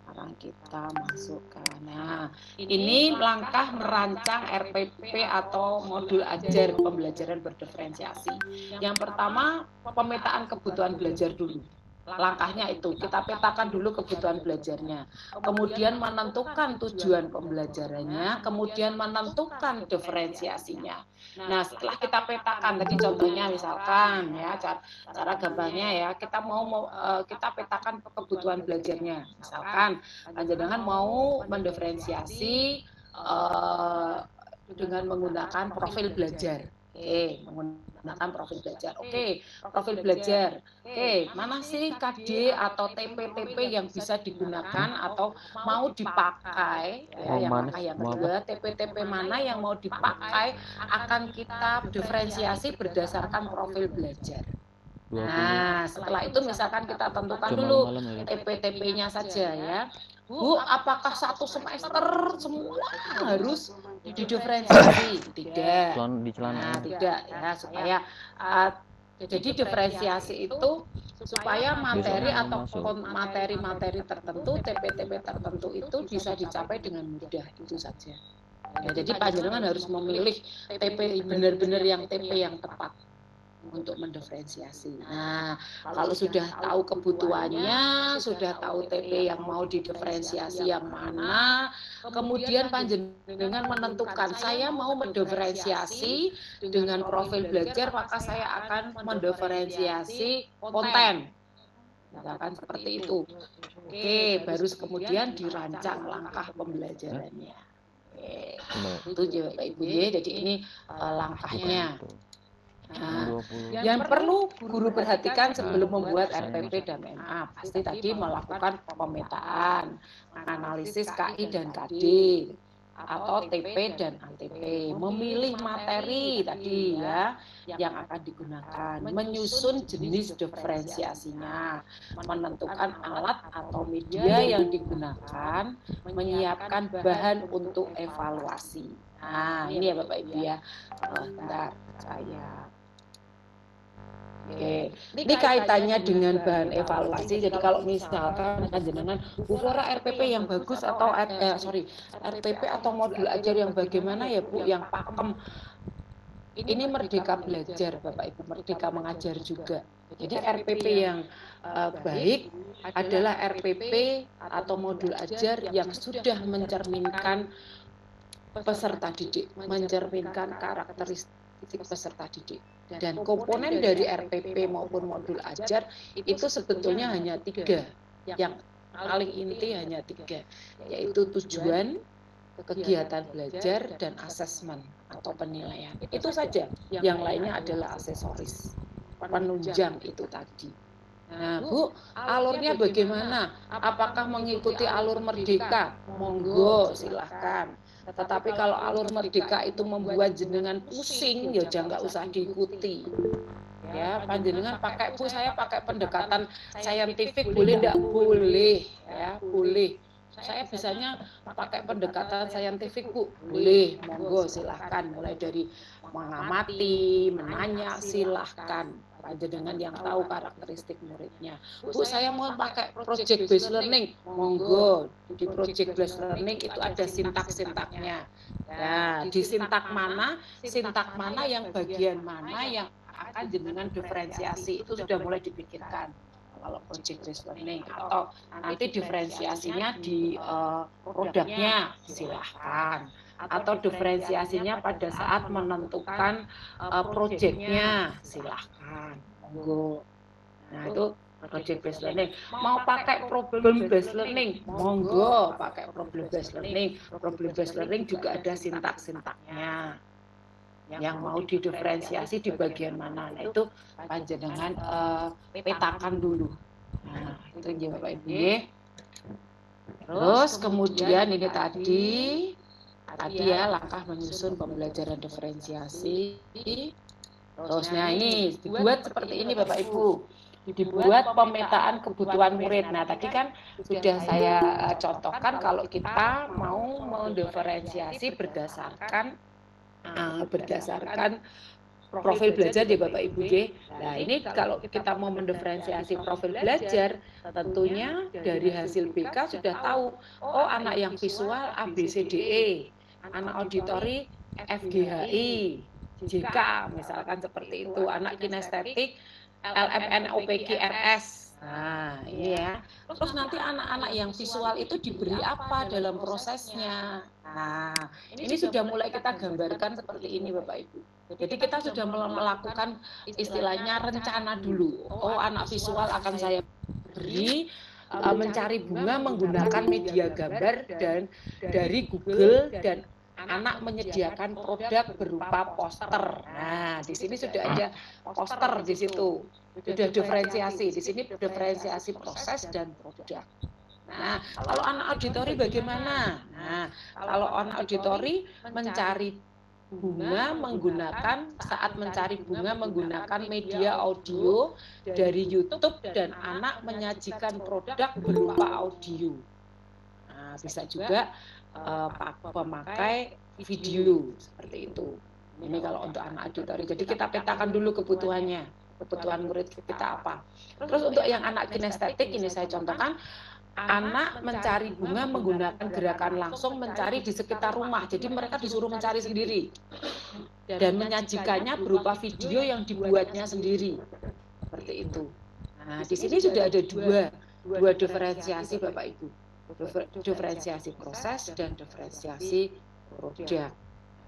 Sekarang kita masukkan. Nah, ini langkah merancang RPP atau modul ajar pembelajaran berdiferensiasi. Yang pertama, pemetaan kebutuhan belajar dulu. Langkahnya itu, kita petakan dulu kebutuhan belajarnya. Kemudian menentukan tujuan pembelajarannya, kemudian menentukan diferensiasinya. Nah, setelah kita petakan, tadi contohnya misalkan ya, cara gampangnya ya, kita petakan kebutuhan belajarnya. Misalkan, panjenengan mau mendiferensiasi dengan menggunakan profil belajar. Oke, menggunakan profil belajar. Oke, profil belajar. Oke, mana sih KD atau TP-TP yang bisa digunakan atau mau dipakai? Ya, yang kedua, TP-TP mana yang mau dipakai akan kita diferensiasi berdasarkan profil belajar. Nah, setelah itu misalkan kita tentukan dulu TP-TP-nya saja ya. Bu, apakah satu semester semua harus didiferensiasi? Tidak. Nah, tidak ya, supaya jadi diferensiasi itu supaya materi atau materi-materi tertentu, TP-TP tertentu itu bisa dicapai dengan mudah, itu saja. Ya, jadi panjenengan harus memilih TP benar-benar yang TP yang tepat untuk mendiferensiasi. Nah, kalau sudah tahu kebutuhannya, sudah tahu TP yang mau didiferensiasi yang mana, kemudian panjenengan menentukan saya mau mendiferensiasi dengan profil belajar, maka saya akan mendiferensiasi konten. Misalkan seperti itu. Oke, baru kemudian dirancang langkah pembelajarannya. Oke, itu Bapak Ibu ya. Jadi ini langkahnya. Nah, yang perlu guru perhatikan sebelum membuat RPP dan MA, pasti tadi melakukan pemetaan, analisis KI dan KD, atau TP dan ATP, memilih materi tadi ya yang akan digunakan, menyusun jenis diferensiasinya, menentukan alat atau media yang digunakan, menyiapkan bahan untuk evaluasi. Nah, ini ya Bapak Ibu ya. Bentar, saya. Oke, ini kaitannya dengan bahan evaluasi. Jadi kalau misalkan panjenengan Bu Flora RPP yang bagus atau RPP atau modul ajar yang bagaimana ya Bu, yang pakem. Ini Merdeka Belajar Bapak Ibu, Merdeka Mengajar juga. Jadi RPP yang baik adalah RPP atau modul ajar yang sudah mencerminkan peserta didik, mencerminkan karakteristik peserta didik. Dan komponen dari RPP maupun modul ajar itu sebetulnya hanya 3 yang paling inti hanya 3, yaitu tujuan, kegiatan belajar, dan asesmen atau penilaian. Itu saja, yang lainnya adalah aksesoris, penunjang itu tadi. Nah, Bu, alurnya bagaimana? Apakah mengikuti alur Merdeka? Monggo, silahkan. Tetapi kalau alur Merdeka itu membuat jenengan pusing, ya jangan nggak usah diikuti. Ya, panjenengan pakai, Bu, saya pakai pendekatan saintifik, boleh enggak? Boleh, ya, boleh. Saya biasanya pakai pendekatan saintifik, Bu. Boleh, monggo, silahkan. Mulai dari mengamati, menanya, silahkan. Panjenengan yang tahu karakteristik muridnya. Bu, saya mau pakai project based learning, monggo. Di project based learning itu ada sintak-sintaknya. Nah, di sintak mana yang bagian mana yang akan jenengan diferensiasi itu sudah mulai dipikirkan. Kalau project based learning atau nanti diferensiasinya di produknya, silahkan. Atau diferensiasinya pada saat menentukan proyeknya, silahkan, monggo. Nah, itu project based learning. Mau pakai problem based learning, monggo pakai problem based learning. Problem based learning juga ada sintak-sintaknya. Yang mau didiferensiasi di bagian mana, nah itu panjenengan petakan dulu. Nah, itu ya Bapak Ibu ya. Terus kemudian ini tadi ya langkah menyusun pembelajaran diferensiasi. Terusnya ini dibuat seperti ini Bapak Ibu. Dibuat pemetaan kebutuhan murid. Nah, tadi kan sudah saya contohkan kalau kita mau mendiferensiasi berdasarkan profil belajar ya Bapak Ibu ya. Nah, ini kalau kita mau mendiferensiasi profil belajar, tentunya dari hasil BK sudah tahu, oh anak yang visual ABCDE, anak auditori FGHI, JK misalkan seperti itu, anak kinestetik LMN OPG RS. Nah, ini ya. Terus nanti anak-anak yang visual itu diberi apa dalam prosesnya. Nah, ini sudah mulai kita gambarkan seperti ini Bapak Ibu. Jadi kita sudah melakukan istilahnya rencana dulu. Oh, anak visual akan saya beri mencari bunga menggunakan media gambar dan dari Google, dan anak menyediakan produk berupa poster. Nah, di sini sudah ada poster di situ. Sudah diferensiasi. Di sini diferensiasi proses dan produk. Nah, kalau anak auditori bagaimana? Nah, kalau anak auditori mencari bunga menggunakan media audio dari YouTube dan anak menyajikan produk berupa audio. Nah, bisa juga pemakai video seperti itu. Ini kalau untuk anak auditori. Jadi kita petakan dulu kebutuhan murid kita apa. Terus untuk yang anak kinestetik ini saya contohkan, anak mencari bunga menggunakan gerakan langsung mencari di sekitar rumah. Jadi mereka disuruh mencari sendiri dan menyajikannya berupa video yang dibuatnya sendiri. Seperti itu. Nah, di sini sudah ada dua diferensiasi Bapak Ibu. Diferensiasi proses dan diferensiasi produk.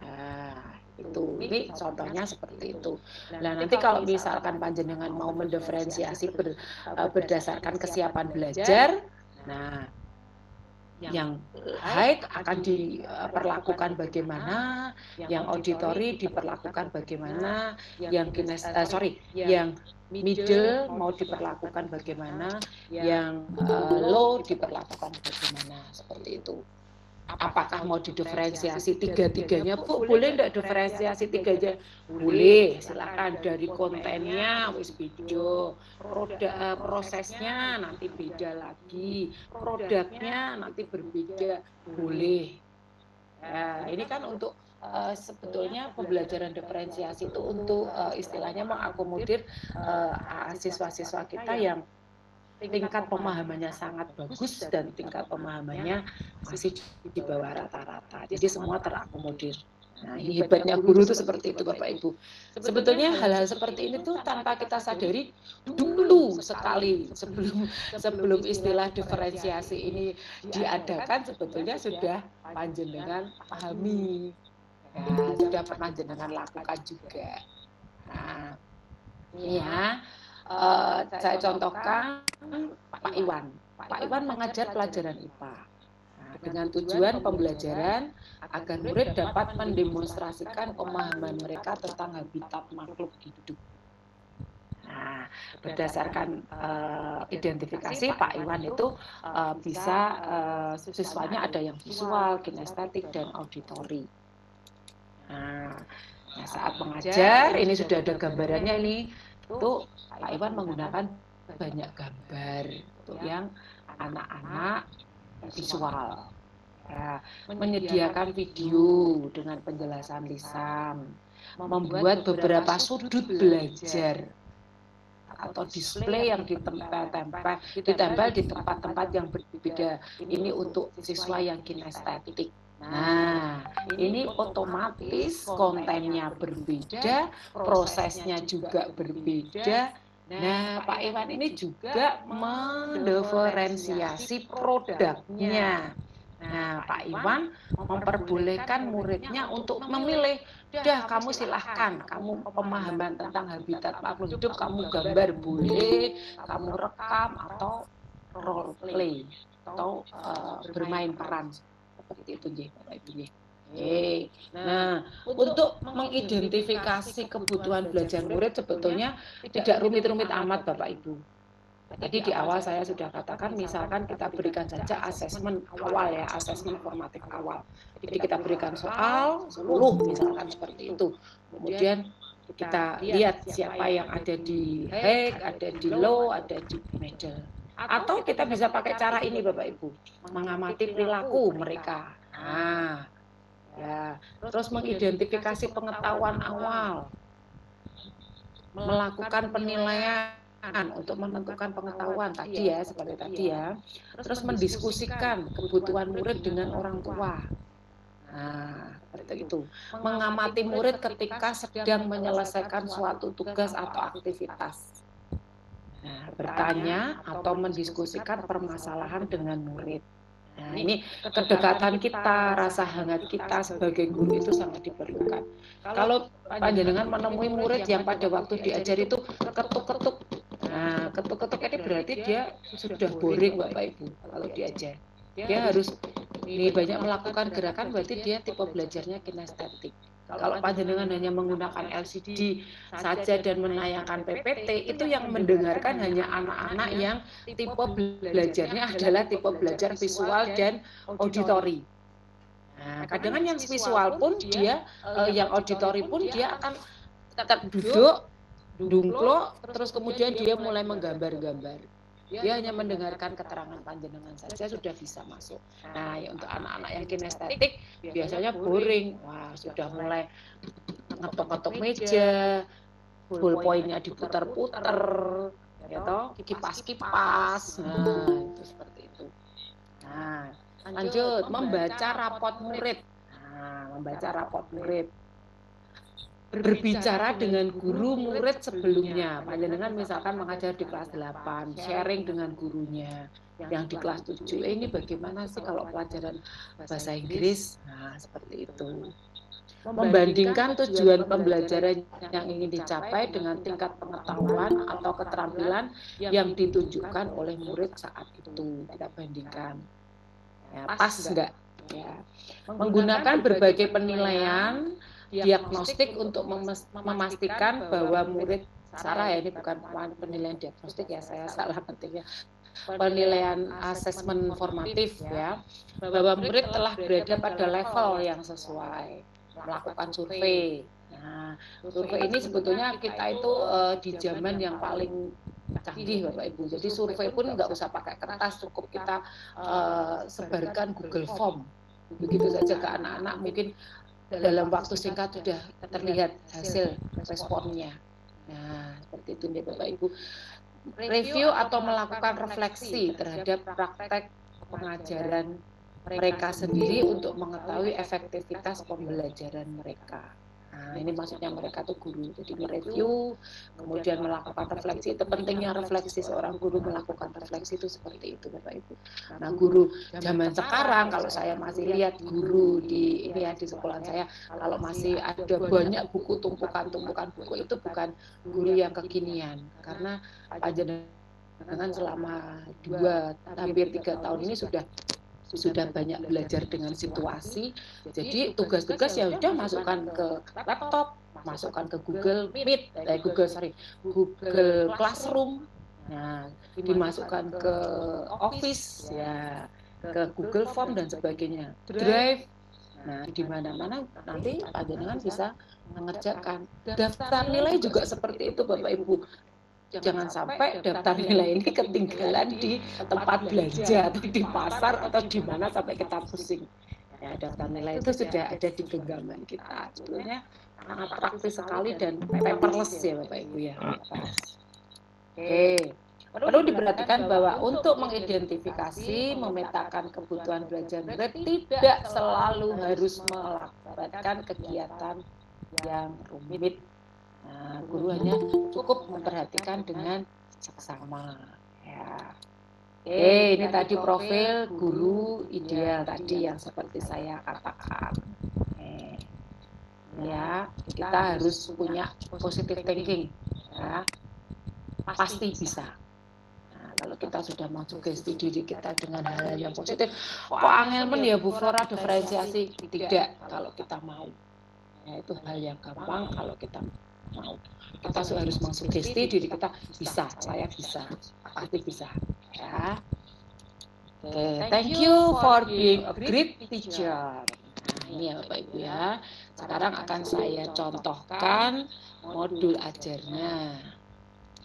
Nah, itu ini contohnya seperti itu. Nah, nanti kalau misalkan panjenengan mau mendiferensiasi berdasarkan kesiapan belajar, nah yang light akan diperlakukan bagaimana, yang auditori diperlakukan bagaimana, yang yang middle mau diperlakukan bagaimana, yang low diperlakukan bagaimana, seperti itu. Apakah mau didiferensiasi tiga-tiganya, Bu? Boleh enggak diferensiasi tiganya? Boleh, silakan. Dari kontennya wis beda, prosesnya nanti beda lagi, produknya nanti berbeda, boleh. Nah, ini kan untuk sebetulnya pembelajaran diferensiasi itu untuk istilahnya mengakomodir siswa-siswa kita yang tingkat pemahamannya sangat bagus dan tingkat pemahamannya masih di bawah rata-rata. Jadi semua terakomodir. Nah, ini hebatnya guru itu seperti itu Bapak Ibu. Sebetulnya hal-hal seperti ini tuh tanpa kita sadari dulu sekali sebelum istilah diferensiasi ini diadakan, sebetulnya sudah panjenengan pahami. Ya, sudah pernah jenengan lakukan juga. Nah, ini ya. Saya contohkan Pak Iwan. Pak Iwan mengajar pelajaran IPA. Nah, dengan tujuan pembelajaran agar murid dapat mendemonstrasikan pemahaman mereka tentang habitat makhluk hidup. Nah, berdasarkan identifikasi Pak Iwan itu bisa siswanya ada yang visual, kinestetik, dan auditori. Nah, saat mengajar ini sudah ada gambarannya ini, tuh Pak Iwan menggunakan banyak gambar untuk yang anak-anak visual. Ya, menyediakan video dengan penjelasan lisan, membuat beberapa sudut belajar atau display yang ditempel di tempat-tempat yang berbeda. Ini untuk siswa yang kinestetik. Nah, ini otomatis kontennya berbeda, prosesnya juga berbeda. Nah, Pak Iwan ini juga mendiferensiasi produknya. Nah, Pak Iwan memperbolehkan muridnya untuk memilih, dah kamu silahkan, kamu pemahaman tentang habitat makhluk hidup, kamu gambar boleh, kamu rekam atau role play, atau bermain peran. Seperti itu, Bapak Ibu. Nah, untuk mengidentifikasi kebutuhan belajar murid sebetulnya tidak rumit-rumit amat, Bapak Ibu. Tadi di awal saya sudah katakan, misalkan kita berikan saja asesmen awal ya, asesmen formatif awal. Jadi kita berikan soal 10 misalkan seperti itu. Kemudian kita lihat siapa yang ada di high, ada di low, ada di middle. Atau kita bisa pakai cara ini Bapak Ibu, mengamati perilaku mereka. Nah, ya, terus mengidentifikasi pengetahuan awal, melakukan penilaian untuk menentukan pengetahuan tadi ya, seperti tadi ya. Terus mendiskusikan kebutuhan murid dengan orang tua. Nah, seperti itu. Mengamati murid ketika sedang menyelesaikan suatu tugas atau aktivitas. Nah, bertanya atau mendiskusikan permasalahan dengan murid. Nah, ini kedekatan kita, rasa hangat kita sebagai guru itu sangat diperlukan. Kalau panjenengan menemui murid yang pada waktu diajar itu ketuk-ketuk, nah ketuk-ketuk ini berarti dia sudah boring Bapak Ibu kalau diajar. Dia harus banyak melakukan gerakan, berarti dia tipe belajarnya kinestetik. Kalau panjenengan hanya menggunakan LCD saja dan menayangkan PPT, itu yang mendengarkan hanya anak-anak yang tipe belajarnya adalah tipe belajar visual dan auditori. Nah, kadang yang visual pun dia, yang auditori pun dia akan tetap duduk, dungklok, terus kemudian dia mulai menggambar-gambar. Dia hanya mendengarkan keterangan panjenengan saja sudah bisa masuk. Nah, ya untuk anak-anak yang kinestetik biasanya boring. Wah, sudah mulai ngetok-ngetok meja, ballpoint-nya diputar-putar, ya toh, kipas-kipas. Nah, itu seperti itu. Nah, lanjut membaca rapot murid. Nah, membaca rapot murid. Berbicara dengan guru murid sebelumnya. Panjenengan misalkan mengajar di kelas 8, sharing dengan gurunya yang di kelas 7. Ini bagaimana sih kalau pelajaran bahasa Inggris? Nah, seperti itu. Membandingkan tujuan pembelajaran yang ingin dicapai dengan tingkat pengetahuan atau keterampilan yang ditunjukkan oleh murid saat itu. Kita bandingkan. Ya, pas enggak? Ya. Menggunakan berbagai penilaian diagnostik untuk memastikan bahwa murid Sarah ya, ini bukan penilaian diagnostik ya, saya salah ketiknya, penilaian asesmen formatif ya, bahwa murid telah berada pada level yang sesuai, melakukan survei. Nah, survei ini sebetulnya kita itu di zaman yang paling canggih Bapak Ibu, jadi survei pun nggak usah pakai kertas, cukup kita sebarkan Google Form, begitu saja ke anak-anak, mungkin dalam waktu singkat sudah terlihat hasil responnya. Nah, seperti itu nih Bapak Ibu. Review atau melakukan refleksi terhadap praktek pengajaran mereka sendiri untuk mengetahui efektivitas pembelajaran mereka. Nah, ini maksudnya mereka tuh guru. Jadi mereview, kemudian melakukan refleksi. Itu pentingnya refleksi, seorang guru melakukan refleksi itu seperti itu Bapak Ibu. Nah, guru zaman sekarang kalau saya masih lihat guru di ini ya, di sekolah saya, kalau masih ada banyak buku, tumpukan buku, itu bukan guru yang kekinian, karena panjenengan Dengan selama hampir 3 tahun ini sudah banyak belajar dengan situasi. Jadi tugas-tugas ya udah masukkan ke laptop, masukkan ke Google Meet, Google Classroom, nah dimasukkan ke Office ya, ke Google Form dan sebagainya, Drive. Nah di mana-mana nanti panjenengan bisa mengerjakan. Daftar nilai juga seperti itu Bapak Ibu. Jangan sampai daftar nilai ini ketinggalan di tempat belanja atau di pasar atau di mana sampai kita pusing. Ya, daftar nilai itu sudah ada di genggaman kita. Sebetulnya sangat praktis sekali dan paperless ya Bapak Ibu ya. Oke. Perlu diperhatikan bahwa untuk mengidentifikasi, memetakan kebutuhan belajar murid tidak selalu harus melakukan kegiatan yang rumit. Nah, guru hanya cukup memperhatikan dengan seksama. Ya. Oke, ini tadi profil guru ideal tadi yang seperti saya katakan. Ya, kita harus punya positive thinking. Ya, pasti bisa. Nah, kalau kita sudah mensugesti diri kita dengan hal yang positif, kok angel men ya Bu Flora diferensiasi? Tidak, kalau kita mau. Ya, itu hal yang gampang kalau kita mau. Kita harus mensugesti diri kita, bisa, saya bisa, pasti bisa. Ya. Oke, thank you for being a great teacher. Nah, ini ya Bapak Ibu ya. Sekarang akan saya contohkan modul ajarnya.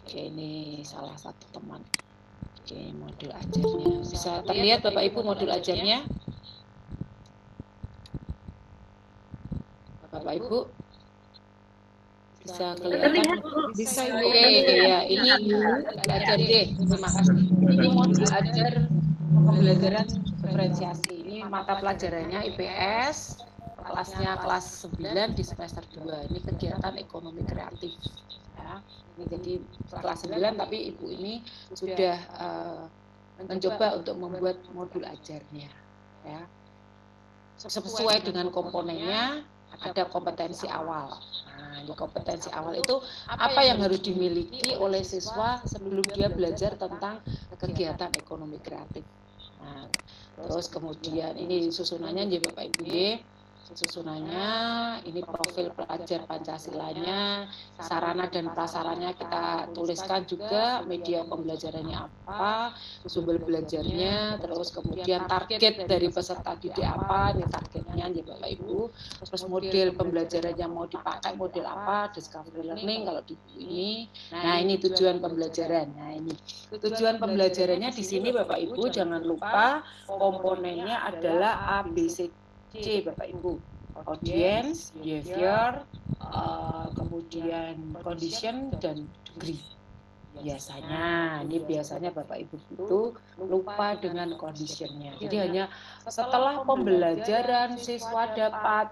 Oke, ini salah satu teman. Oke, modul ajarnya. Bisa terlihat Bapak Ibu modul ajarnya? Bapak Ibu? Bisa kelihatan? Bisa Oke, ya ini ajar deh. Terima kasih. Ini modul ajar pembelajaran diferensiasi. Ini mata pelajarannya IPS, kelasnya kelas 9 di semester 2. Ini kegiatan ekonomi kreatif. Ya. Ini jadi kelas 9 tapi Ibu ini sudah mencoba untuk membuat modul ajarnya. Ya. Sesuai dengan komponennya, ada kompetensi awal. Nah, di kompetensi awal itu apa yang harus dimiliki oleh siswa sebelum dia belajar tentang kegiatan ekonomi kreatif. Nah, terus kemudian ini susunannya ya Bapak Ibu ya. Susunannya ini profil pelajar Pancasilanya, sarana dan prasarannya kita tuliskan juga, media pembelajarannya apa, sumber belajarnya, terus kemudian target dari peserta didik apa, ini targetnya ya Bapak Ibu, terus model pembelajaran yang mau dipakai, model apa, discovery learning kalau di buku ini. Nah ini tujuan pembelajaran. Nah ini tujuan pembelajarannya di sini Bapak Ibu jangan lupa komponennya adalah ABCD. Bapak Ibu, audience, behavior, kemudian condition dan degree. Biasanya Bapak Ibu itu lupa dengan conditionnya. Jadi hanya setelah pembelajaran siswa dapat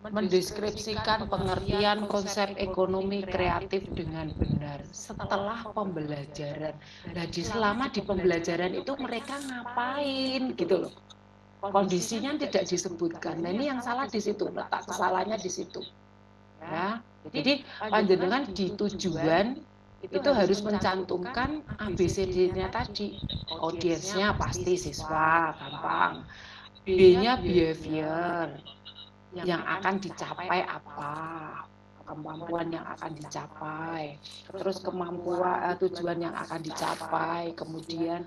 mendeskripsikan pengertian konsep ekonomi kreatif dengan benar setelah pembelajaran. Nah, selama di pembelajaran itu mereka ngapain gitu loh. Kondisinya tidak disebutkan. Nah, ini yang salah di situ, letak kesalahannya di situ. Ya. Jadi panjenengan di tujuan itu harus mencantumkan ABCD-nya tadi. Audiensnya pasti siswa, gampang. B-nya behavior. Yang akan dicapai apa, kemampuan yang akan dicapai, terus kemampuan tujuan yang akan dicapai, kemudian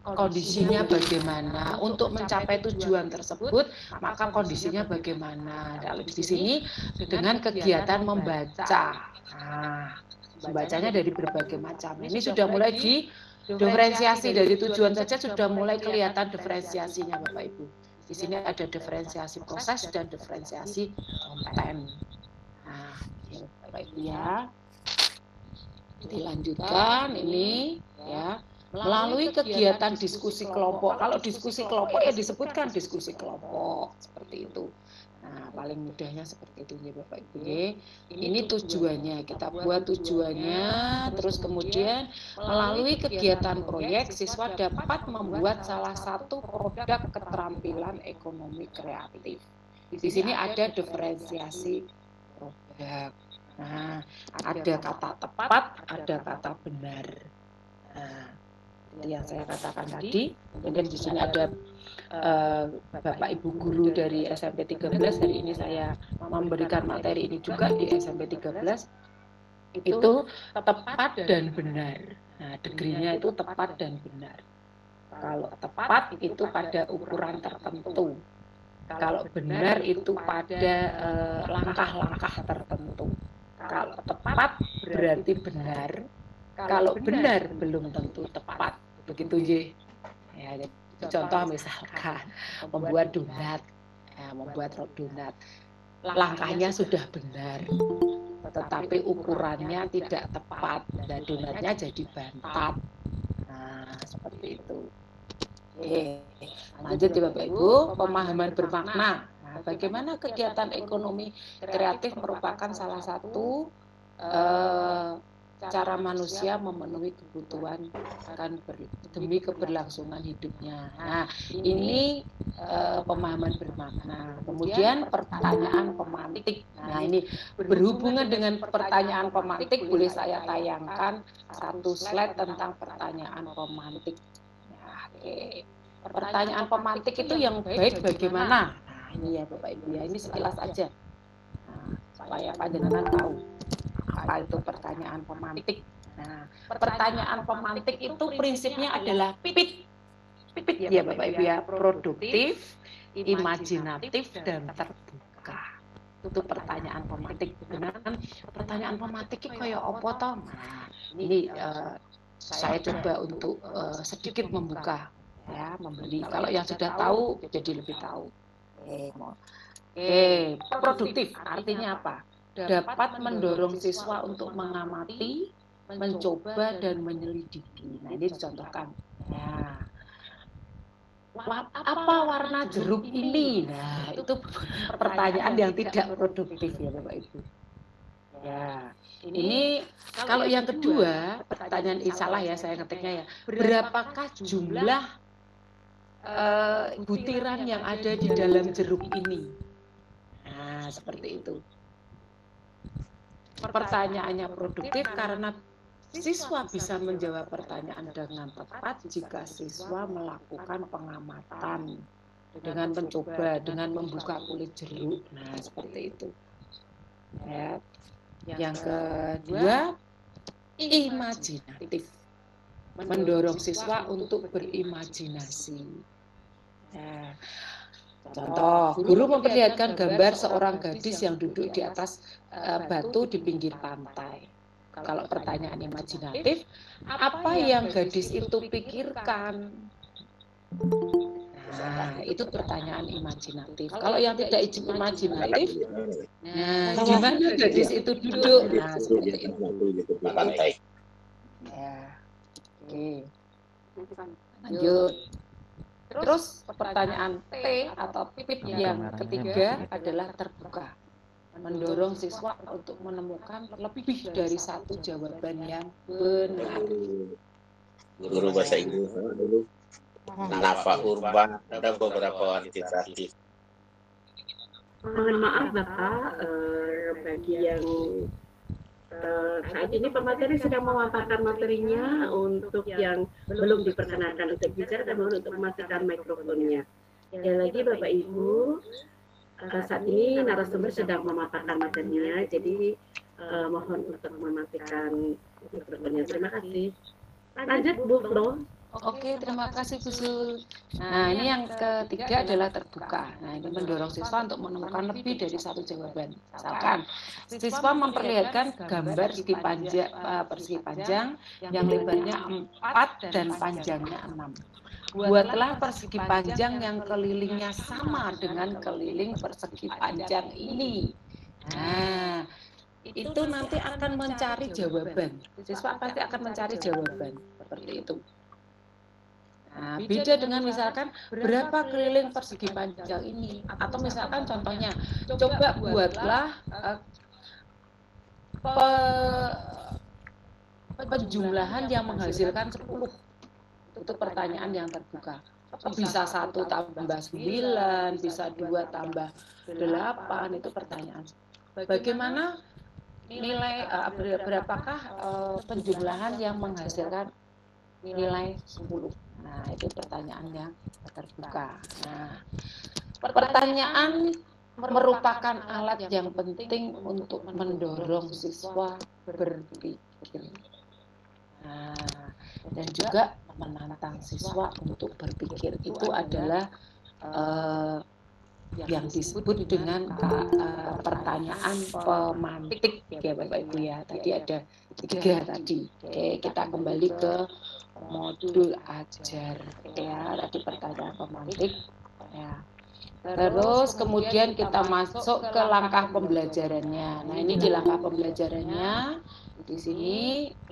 kondisinya bagaimana untuk mencapai tujuan tersebut, maka kondisinya bagaimana. Kalau di sini dengan kegiatan membaca, nah, membacanya dari berbagai macam. Ini sudah mulai diferensiasi dari tujuan saja sudah mulai kelihatan diferensiasinya Bapak Ibu. Di sini ada diferensiasi proses dan diferensiasi konten. Nah, ya, Bapak Ibu ya. Dilanjutkan ini ya, melalui kegiatan diskusi kelompok. Kalau diskusi kelompok ya disebutkan diskusi kelompok seperti itu. Nah, paling mudahnya seperti itu ya Bapak Ibu ya. Ini tujuannya, kita buat tujuannya, terus kemudian melalui kegiatan proyek siswa dapat membuat salah satu produk keterampilan ekonomi kreatif. Di sini ada diferensiasi produk. Nah, ada kata tepat, ada kata benar. Nah, yang saya katakan tadi, mungkin di sini ada Bapak Ibu guru dari SMP 13, hari ini saya memberikan materi ini juga di SMP 13, itu tepat dan benar. Nah, degree-nya itu tepat dan benar. Kalau tepat itu pada ukuran tertentu. Kalau benar itu pada langkah-langkah tertentu. Kalau tepat berarti benar. Kalau benar belum tentu tepat. Begitu ya. Jadi, contoh misalkan membuat donat, membuat donat, langkahnya sudah benar, tetapi ukurannya tidak tepat, dan donatnya jadi bantat. Nah, seperti itu. Oke, lanjut ya Bapak Ibu, pemahaman bermakna. Nah, bagaimana kegiatan ekonomi kreatif merupakan salah satu cara manusia memenuhi kebutuhan demi keberlangsungan hidupnya. Nah, ini pemahaman bermakna. Kemudian pertanyaan pemantik. Nah, ini berhubungan dengan pertanyaan pemantik, boleh saya tayangkan satu slide tentang pertanyaan pemantik. Nah, oke. Pertanyaan pemantik itu yang baik bagaimana? Nah, ini ya Bapak Ibu ya, ini sekilas aja. Nah, supaya panjenengan tahu apa itu pertanyaan pemantik. Nah, pertanyaan pemantik itu prinsipnya adalah PIT ya Bapak Ibu ya, produktif, imajinatif, dan terbuka. Itu pertanyaan pemantik. Dengan pertanyaan pemantik itu kayak apa toh? Nah, ini saya coba untuk sedikit membuka, ya, memberi. Kalau yang sudah tahu jadi lebih tahu. Produktif artinya apa? Dapat mendorong siswa untuk mengamati, mencoba, dan menyelidiki. Nah, ini dicontohkan. Nah, apa warna jeruk ini? Nah, itu pertanyaan yang tidak produktif ya Bapak Ibu. Ya, ini kalau yang kedua, pertanyaan salah ya saya ngetiknya ya. Berapakah jumlah butiran yang ada di dalam jeruk ini? Nah, seperti itu. Pertanyaannya produktif karena siswa bisa menjawab pertanyaan dengan tepat jika siswa melakukan pengamatan dengan mencoba, dengan membuka kulit jeruk. Nah, seperti itu. Ya. Yang kedua, imajinatif. Mendorong siswa untuk berimajinasi. Nah, contoh, guru memperlihatkan gambar seorang gadis yang duduk di atas batu di pinggir pantai. Kalau pertanyaan imajinatif, apa yang gadis itu pikirkan? Nah, itu pertanyaan imajinatif. Kalau yang tidak imajinatif, nah, gimana gadis itu duduk? Nah, seperti itu. Ya, oke. Lanjut. Terus pertanyaan T atau PIT yang ketiga adalah terbuka. Mendorong siswa untuk menemukan lebih dari satu jawaban yang benar. Guru bahasa Inggris dulu. Nafa urban, ada beberapa kuantitatif. Mohon maaf Bapak, bagi yang saat ini pemateri sedang memaparkan materinya. Untuk yang belum diperkenalkan untuk bicara dan mohon untuk mematikan mikrofonnya. Sekali lagi Bapak Ibu, saat ini narasumber sedang memaparkan materinya, jadi mohon untuk mematikan mikrofonnya. Terima kasih. Lanjut Bu Flo. Oke, terima kasih Bu Sul. Nah, ini yang ketiga adalah terbuka. Nah, ini mendorong siswa untuk menemukan lebih dari satu jawaban. Misalkan, siswa memperlihatkan gambar persegi panjang yang lebarnya 4 dan panjangnya 6. Buatlah persegi panjang yang kelilingnya sama dengan keliling persegi panjang ini. Nah, itu nanti akan mencari jawaban. Siswa pasti akan mencari jawaban. Seperti itu. Nah, beda dengan misalkan berapa keliling persegi panjang ini, atau misalkan contohnya coba buatlah penjumlahan yang menghasilkan 10. Itu pertanyaan yang terbuka. Bisa 1 tambah 9, bisa 2 tambah 8, itu pertanyaan. Bagaimana nilai berapakah penjumlahan yang menghasilkan nilai 10. Nah, itu pertanyaan yang terbuka. Nah, pertanyaan merupakan alat yang penting untuk mendorong siswa berpikir. Nah, dan juga menantang siswa untuk berpikir. Itu adalah yang disebut dengan pertanyaan pemantik ya Bapak Ibu ya. Tadi ada 3 tadi. Oke, kita kembali ke modul ajar ya. Tadi pertanyaan pemantik ya. Terus kemudian kita masuk ke langkah pembelajarannya. Nah, ini di langkah pembelajarannya di sini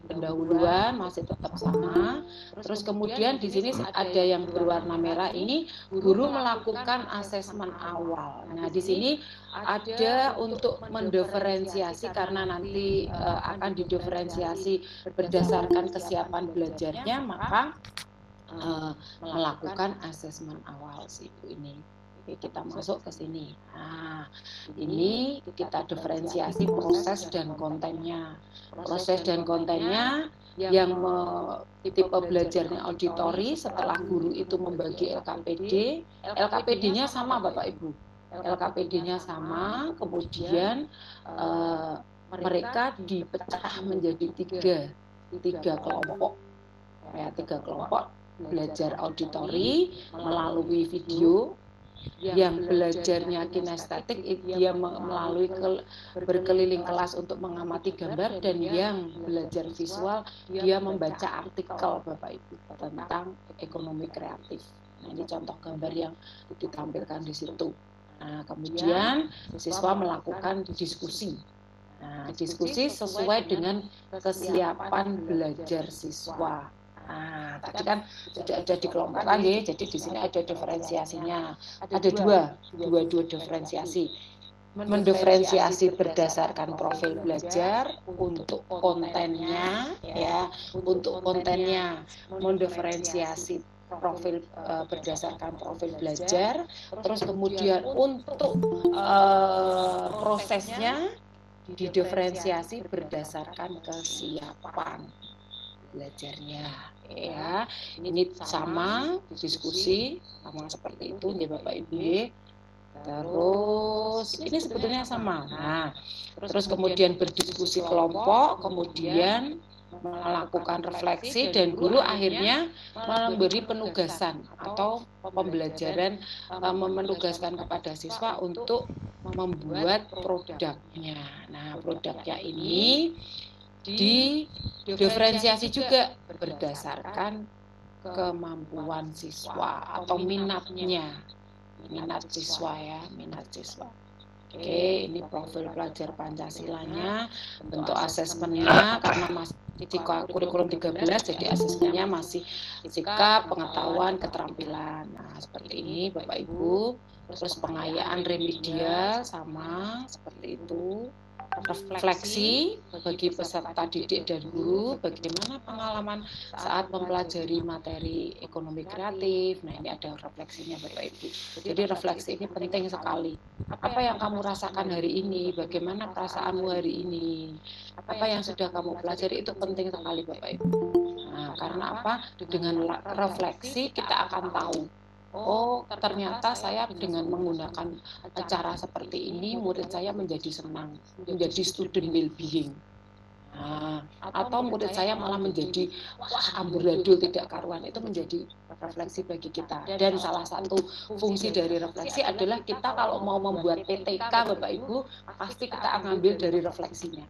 pendahuluan masih tetap sama. Terus kemudian di sini ada yang berwarna merah, ini guru melakukan asesmen awal. Nah, di sini ada untuk mendiferensiasi karena nanti akan didiferensiasi berdasarkan kesiapan belajarnya, maka melakukan asesmen awal sih ini. Oke, kita masuk ke sini. Nah, ini kita diferensiasi proses dan kontennya. Proses dan kontennya yang tipe belajarnya auditori setelah guru itu membagi LKPD. LKPD-nya sama Bapak Ibu. LKPD-nya sama, kemudian mereka dipecah menjadi tiga kelompok. Ya, 3 kelompok belajar auditori melalui video. Yang belajarnya kinestetik dia melalui berkeliling kelas untuk mengamati gambar, dan yang belajar visual dia membaca artikel Bapak Ibu tentang ekonomi kreatif. Nah, ini contoh gambar yang ditampilkan di situ. Nah, kemudian siswa melakukan diskusi. Nah, diskusi sesuai dengan kesiapan belajar siswa. Nah, tadi kan sudah ada dikelompokkan ya, jadi di sini ada diferensiasinya. Ada dua diferensiasi. Mendiferensiasi berdasarkan profil belajar untuk kontennya, ya, untuk kontennya. Mendiferensiasi profil berdasarkan profil belajar, terus kemudian untuk prosesnya didiferensiasi berdasarkan kesiapan belajarnya ya. Ini sama diskusi sama seperti itu ya Bapak Ibu. Terus ini sebetulnya sama. Nah, terus kemudian berdiskusi kelompok, kemudian melakukan refleksi, dan guru akhirnya memberi penugasan atau pembelajaran, menugaskan kepada siswa untuk membuat produknya. Nah, produknya ini didiferensiasi juga berdasarkan kemampuan siswa atau minat siswa ya, minat siswa. Oke, ini profil pelajar Pancasilanya, bentuk asesmennya karena masih kurikulum 13, jadi asesmennya masih sikap, pengetahuan, keterampilan. Nah, seperti ini Bapak Ibu. Terus pengayaan remedial sama seperti itu. Refleksi bagi peserta didik dan guru, bagaimana pengalaman saat mempelajari materi ekonomi kreatif. Nah, ini ada refleksinya Bapak Ibu. Jadi refleksi ini penting sekali. Apa yang kamu rasakan hari ini? Bagaimana perasaanmu hari ini? Apa yang sudah kamu pelajari itu penting sekali Bapak Ibu. Nah, karena apa? Dengan refleksi kita akan tahu, oh ternyata saya dengan menggunakan cara seperti ini murid saya menjadi senang, menjadi student well-being. Nah, atau murid saya malah menjadi amburadul tidak karuan. Itu menjadi refleksi bagi kita. Dan salah satu fungsi dari refleksi adalah kita kalau mau membuat PTK Bapak Ibu pasti kita akan ambil dari refleksinya.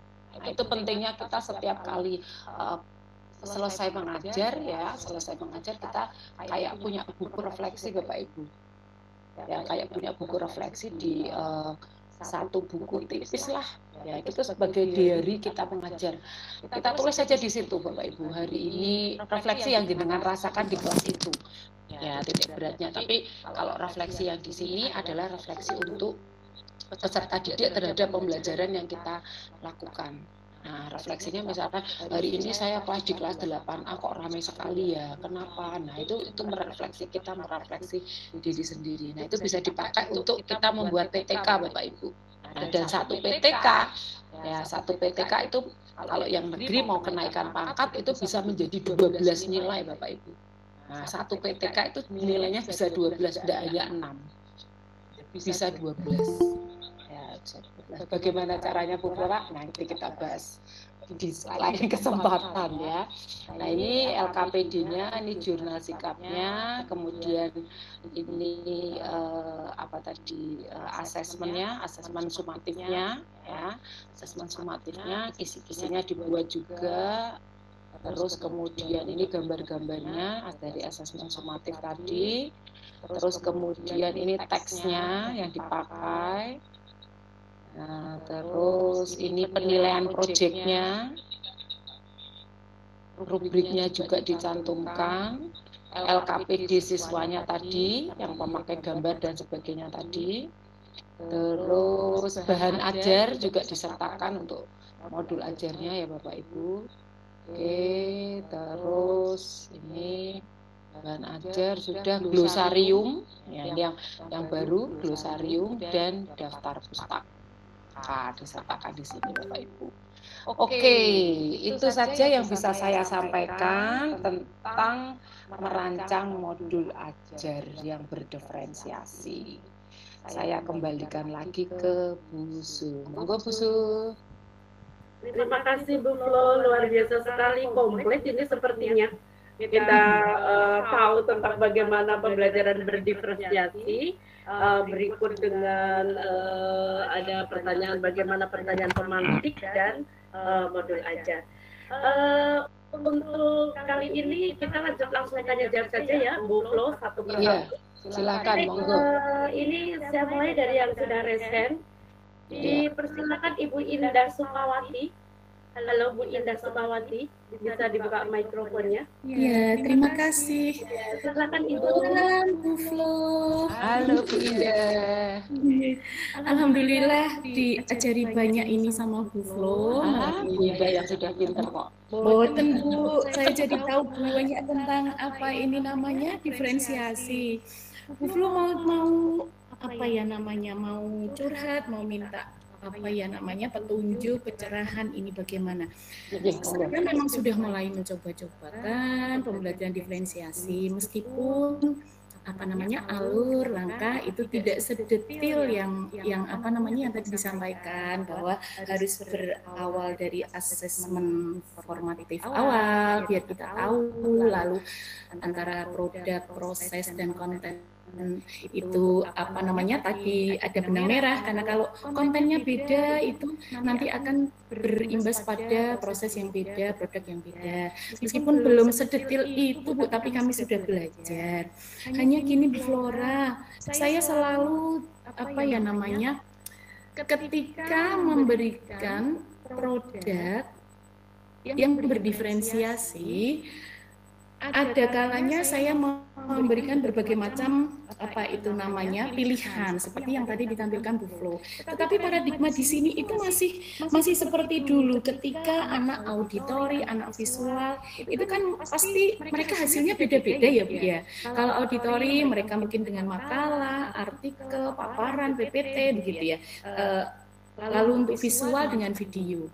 Itu pentingnya kita setiap kali selesai mengajar kita kayak punya buku refleksi Bapak Ibu ya, kayak punya buku refleksi di satu buku tipis lah ya, itu sebagai diary kita mengajar. Kita tulis saja di situ Bapak Ibu, hari ini refleksi yang jenengan rasakan di kelas itu ya, titik beratnya. Tapi kalau refleksi yang di sini adalah refleksi untuk peserta didik terhadap pembelajaran yang kita lakukan. Nah, refleksinya misalkan hari ini saya kelas di kelas 8, kok ramai sekali ya, kenapa? Nah, itu merefleksi, kita merefleksi diri sendiri. Nah, itu bisa dipakai untuk kita membuat PTK Bapak Ibu. Nah, dan satu PTK, ya satu PTK itu kalau yang negeri mau kenaikan pangkat itu bisa menjadi 12 nilai Bapak Ibu. Nah, satu PTK itu nilainya bisa 12, tidak hanya 6. Bisa 12. Ya, bisa 12. Bagaimana caranya Bu Flora? Nanti kita bahas di lain kesempatan ya. Nah, ini LKPD-nya, ini jurnal sikapnya, kemudian ini apa tadi asesmennya, asesmen sumatifnya ya. Asesmen sumatifnya, kisi-kisinya dibuat juga. Terus kemudian ini gambar-gambarnya dari asesmen sumatif tadi. Terus kemudian ini teksnya yang dipakai. Nah, terus ini penilaian proyeknya, rubriknya juga dicantumkan, LKPD siswanya tadi, yang memakai gambar dan sebagainya tadi. Terus bahan ajar juga disertakan untuk modul ajarnya ya Bapak Ibu. Oke, terus ini bahan ajar sudah glosarium, ya, ini yang baru glosarium dan daftar pustaka disertakan di sini Bapak Ibu. Oke, itu saja yang bisa saya sampaikan tentang merancang modul ajar yang berdiferensiasi. Saya kembalikan lagi ke Bu Su. Monggo Bu Su. Terima kasih Bu Flo, luar biasa sekali, komplit ini sepertinya. Kita tahu tentang bagaimana pembelajaran berdiferensiasi. Berikut dengan ada pertanyaan bagaimana pertanyaan pemantik dan modul ajar. Untuk kali ini kita lanjut langsung tanya jawab saja ya Bu Flo, satu persatu. Iya, silakan monggo. Ini saya mulai dari yang sudah resen. Dipersilakan Ibu Indah Sukmawati. Halo Bu Indah Sukmawati, bisa dibuka mikrofonnya? Ya, terima kasih. Silakan Ibu. Salam Bu Flo. Halo Bu Indah. Alhamdulillah diajari banyak ini sama Bu Flo. Bu Indah yang sudah pintar kok. Boten Bu, saya jadi tahu banyak tentang apa ini namanya diferensiasi. Bu Flo mau apa ya namanya, mau curhat, mau minta apa ya namanya petunjuk, pencerahan ini bagaimana. Saya memang sudah mulai mencoba-coba kan pembelajaran diferensiasi, meskipun apa namanya alur langkah itu tidak sedetil yang apa namanya yang tadi disampaikan, bahwa harus berawal dari asesmen formatif awal biar kita tahu, lalu antara produk, proses dan konten itu apa namanya tadi ada benang merah, karena kalau kontennya beda itu nanti akan berimbas pada proses yang beda, produk yang beda. Meskipun belum sedetil itu Bu, tapi kami sudah belajar. Hanya gini Bu Flora, saya selalu apa ya namanya ketika memberikan produk yang berdiferensiasi, ada kalanya saya memberikan berbagai macam apa itu namanya pilihan seperti yang tadi ditampilkan Bu Flo. Tetapi paradigma di sini itu masih seperti dulu ketika anak auditori, anak visual itu kan pasti mereka hasilnya beda-beda ya Bu ya. Kalau auditori mereka mungkin dengan makalah, artikel, paparan, PPT begitu ya. Lalu untuk visual dengan video.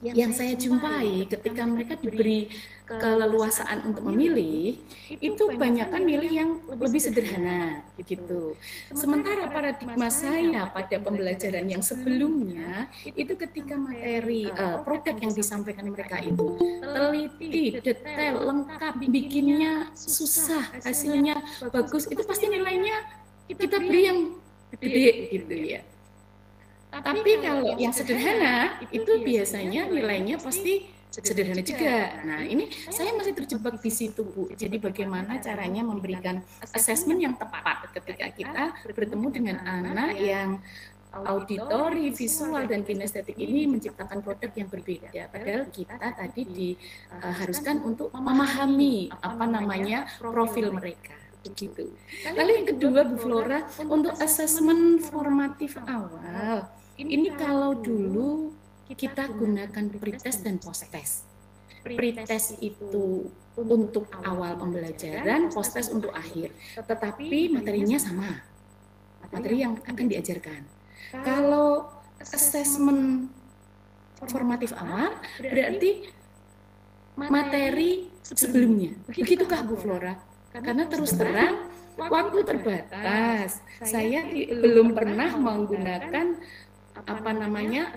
Yang saya jumpai ketika mereka diberi keleluasaan untuk memilih, itu banyakkan milih yang lebih sederhana gitu. Sementara paradigma saya pada pembelajaran yang sebelumnya itu ketika materi produk yang disampaikan mereka itu teliti, detail, lengkap, bikinnya susah, hasilnya bagus, itu pasti nilainya kita beri yang gede gitu ya. Tapi kalau yang sederhana itu biasanya nilainya pasti sederhana juga. Nah, ini saya masih terjebak di situ, Bu. Jadi bagaimana caranya memberikan assessment yang tepat ketika kita bertemu dengan anak yang auditori, visual, dan kinestetik ini menciptakan produk yang berbeda. Padahal kita tadi diharuskan untuk memahami apa namanya profil mereka. Begitu. Lalu yang kedua, Bu Flora, untuk assessment formatif awal, ini kalau dulu kita gunakan pretest dan post-test. Pretest itu untuk awal pembelajaran, post-test untuk akhir. Tetapi materinya sama, materi yang akan diajarkan. Kalau asesmen formatif awal berarti materi sebelumnya. Begitukah Bu Flora? Karena terus terang waktu terbatas. Saya belum pernah menggunakan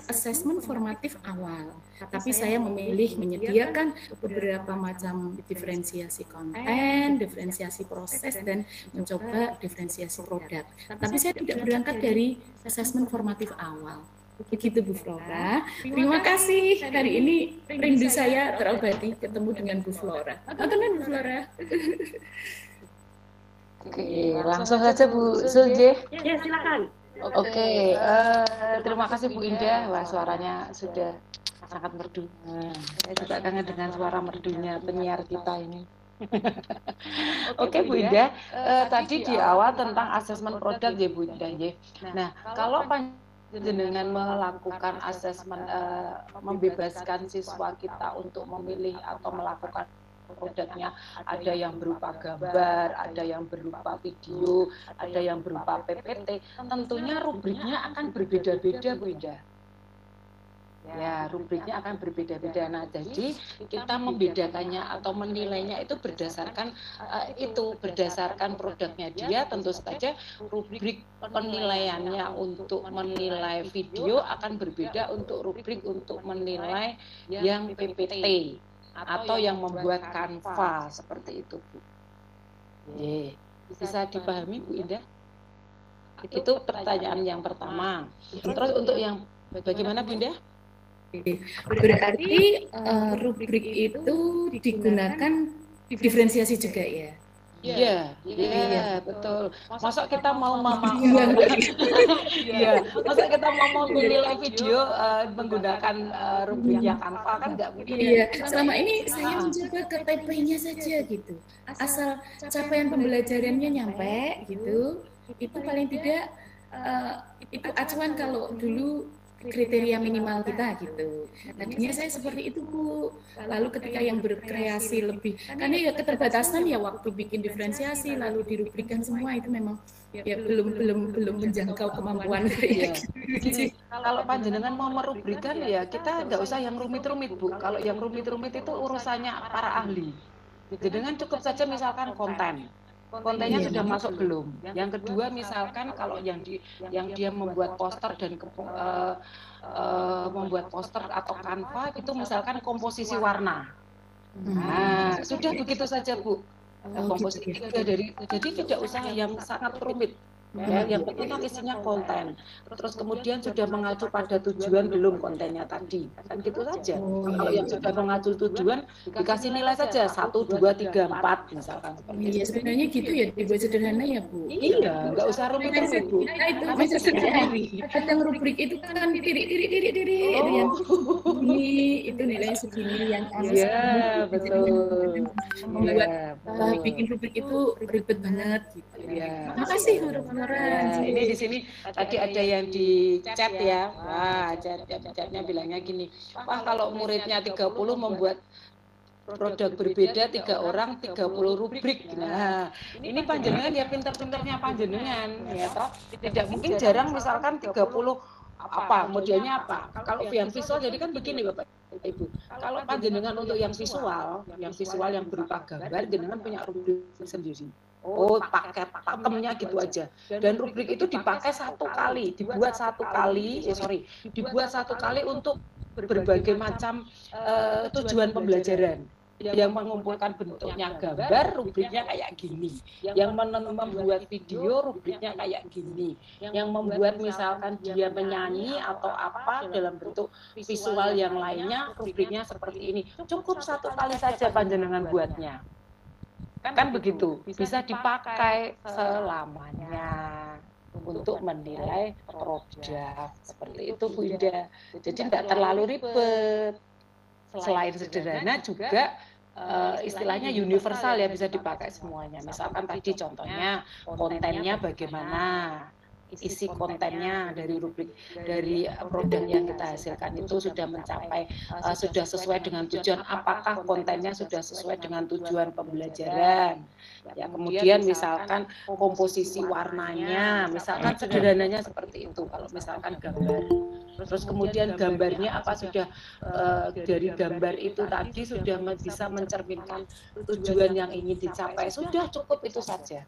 asesmen formatif awal. Tapi saya memilih menyediakan beberapa macam diferensiasi konten, diferensiasi proses, dan mencoba diferensiasi produk. Tapi saya tidak berangkat dari asesmen formatif awal. Begitu Bu Flora. Terima kasih. Hari ini rindu saya terobati ketemu dengan Bu Flora. Bu Flora. Oke, langsung saja Bu Sulje. Ya, silakan. Oke, terima kasih Bu Indah. Wah, suaranya sudah sangat merdu. Saya juga kangen dengan suara merdunya penyiar kita ini. Oke Bu Indah, tadi di awal tentang asesmen produk ya Bu Indah ya. Nah, kalau panjenengan melakukan asesmen, membebaskan siswa kita untuk memilih atau melakukan produknya, ada yang berupa gambar, ada yang berupa video, ada yang berupa PPT, tentunya rubriknya akan berbeda-beda Bu Indah. Ya, rubriknya akan berbeda-beda. Nah, jadi kita membedakannya atau menilainya itu berdasarkan berdasarkan produknya dia. Tentu saja rubrik penilaiannya untuk menilai video akan berbeda untuk rubrik untuk menilai yang PPT atau yang membuat Canva seperti itu Bu. Bisa dipahami Bu Indah? Itu pertanyaan yang pertama. Terus untuk yang bagaimana Bu Indah? Berarti rubrik itu digunakan diferensiasi juga ya? Iya, betul. Masa kita mau masa kita mau menilai video menggunakan rubrik yang Canva kan nggak mungkin. Iya, selama ini saya mencoba ke TP-nya saja gitu. Asal capaian pembelajarannya nyampe gitu, itu paling tidak itu acuan kalau dulu kriteria minimal kita gitu. Tadinya saya seperti itu Bu. Lalu ketika yang berkreasi lebih, karena ya keterbatasan ya waktu bikin diferensiasi lalu dirubrikan semua itu memang ya belum menjangkau kemampuan saya. Jadi kalau panjenengan mau merubrikan ya kita nggak usah yang rumit-rumit Bu. Kalau yang rumit-rumit itu urusannya para ahli. Jadi cukup saja misalkan kontennya sudah masuk belum. Yang kedua misalkan kalau yang dia membuat poster dan membuat poster atau Canva itu misalkan komposisi warna. Nah, sudah begitu saja Bu. Komposisi jadi tidak usah yang sangat rumit. Ya, yang penting kan isinya konten. Terus kemudian sudah mengacu pada tujuan belum kontennya tadi. Kan gitu saja. Kalau yang sudah mengacu tujuan dikasih nilai saja 1, 2, 3, 4 misalkan seperti itu. Iya, sebenarnya gitu ya, dibuat sederhana ya Bu. Iya, nggak usah rumit-rumit Bu. Itu masih sederhana. Kadang rubrik itu kan diri yang ini itu nilainya segini yang iya, betul. Membuat bikin rubrik itu ribet banget gitu. Iya. Makasih Ya, ini di sini tadi ada yang di chat ya. Wah, chatnya bilangnya gini. Wah, kalau muridnya 30 membuat produk berbeda 3 orang 30 rubrik. Nah, ini panjenengan ya pinter-pinternya panjenengan ya toh. Tidak mungkin jarang misalkan 30 modelnya apa. Kalau yang visual jadi kan begini Bapak Ibu. Kalau panjenengan untuk yang visual yang berupa gambar, jenengan punya rubrik sendiri. Oh, pakai pakemnya gitu aja. Dan rubrik itu dipakai dibuat satu kali untuk berbagai macam tujuan pembelajaran. Yang mengumpulkan bentuknya gambar, rubriknya kayak gini. Yang membuat video, rubriknya kayak gini. Yang membuat misalkan dia menyanyi atau apa dalam bentuk visual yang lainnya, rubriknya seperti ini. Cukup satu kali saja panjenengan buatnya. Kan begitu, bisa dipakai selamanya untuk menilai produk. Seperti itu Bu Indah. Jadi tidak terlalu ribet. Selain sederhana juga istilahnya universal ya, bisa dipakai semuanya. Misalkan tadi contohnya kontennya bagaimana. isi kontennya dari rubrik dari produk yang kita hasilkan itu sudah mencapai sudah sesuai dengan tujuan, apakah kontennya sudah sesuai dengan tujuan pembelajaran. Ya, kemudian misalkan komposisi warnanya, misalkan sederhananya seperti itu kalau misalkan gambar. Terus kemudian gambarnya apa sudah dari gambar itu tadi sudah bisa mencerminkan tujuan yang ingin dicapai, sudah cukup itu saja.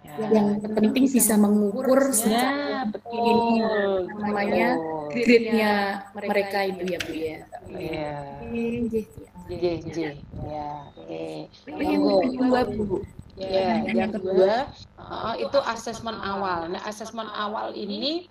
Yang penting bisa mengukur secara ini namanya grade-nya mereka itu ya Bu ya. Iya. Ya, oke. Yang kedua Bu. Ya, yang kedua itu asesmen awal. Nah, asesmen awal ini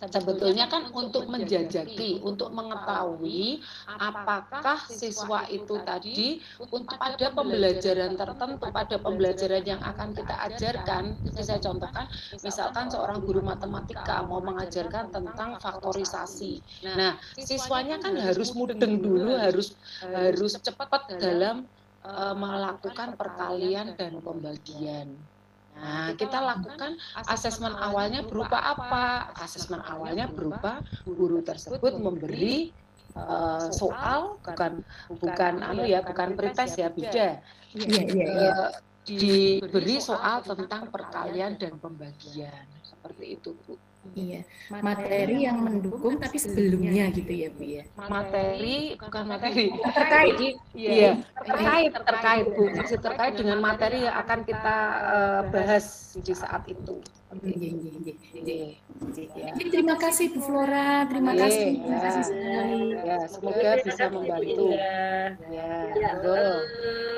sebetulnya kan untuk menjajaki, untuk mengetahui apakah siswa itu tadi untuk pada pembelajaran tertentu, pada pembelajaran yang akan kita ajarkan. Jadi saya contohkan, misalkan seorang guru matematika mau mengajarkan tentang faktorisasi. Nah, siswanya kan harus mudeng dulu, harus cepat dalam melakukan perkalian dan pembagian. Nah, kita lakukan asesmen awalnya berupa apa? Asesmen awalnya berupa guru tersebut memberi soal, bukan pretest ya, beda. Diberi soal tentang perkalian dan pembagian. Seperti itu, Bu. Iya, materi yang mendukung tapi sebelumnya gitu ya Bu ya. Materi bukan materi. Terkait. Iya, terkait Bu. Masih terkait dengan materi yang akan kita bahas di saat itu. Terima kasih Bu Flora, terima kasih. Ya, semoga bisa membantu.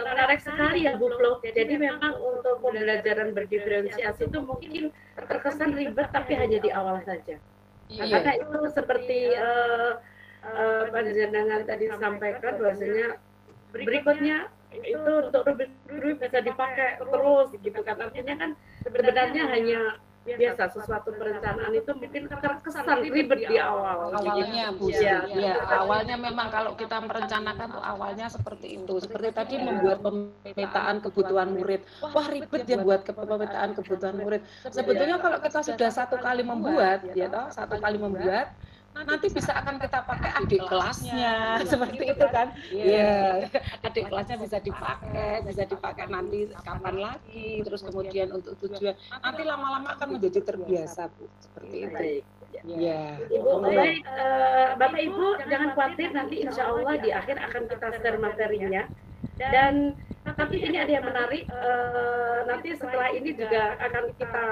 Menarik sekali ya Bu Flo. Jadi memang untuk pembelajaran berdiferensiasi itu mungkin terkesan ribet tapi hanya di awal saja. Karena itu seperti panjenengan tadi sampaikan bahwasanya berikutnya itu untuk rubrik bisa dipakai terus gitu kan. Artinya kan sebenarnya hanya biasa sesuatu perencanaan itu mungkin terkesan ribet di awal. Awalnya Bu, ya, awalnya memang kalau kita merencanakan tuh awalnya seperti itu. Seperti tadi membuat pemetaan kebutuhan murid. Wah, ribet ya buat pemetaan kebutuhan murid. Sebetulnya kalau kita sudah satu kali membuat, nanti bisa akan kita pakai adik kelasnya seperti itu kan. Ya, adik kelasnya bisa dipakai nanti kapan lagi, terus kemudian untuk tujuan nanti lama-lama akan menjadi terbiasa Bu, seperti itu. Ya. Ibu, baik, Bapak Ibu jangan khawatir, nanti insya Allah di akhir akan kita share materinya. Dan tapi ini ada yang menarik, nanti setelah ini juga akan kita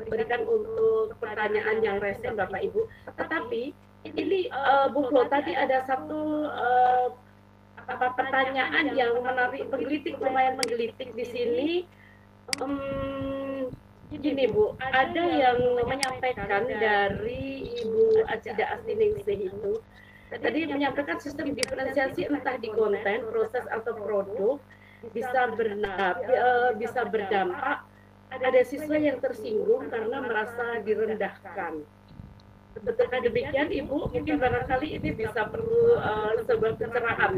berikan untuk pertanyaan yang resen Bapak Ibu. Tetapi ini Bu Flo, tadi ada satu pertanyaan yang menarik, lumayan menggelitik di sini. Gini Bu, ada yang menyampaikan dari Ibu Acida Astiningsih itu, tadi menyampaikan sistem diferensiasi entah di konten, proses atau produk bisa berdampak ada siswa yang tersinggung karena merasa direndahkan. Betulkah demikian Ibu? Mungkin barangkali ini bisa perlu sebuah pencerahan.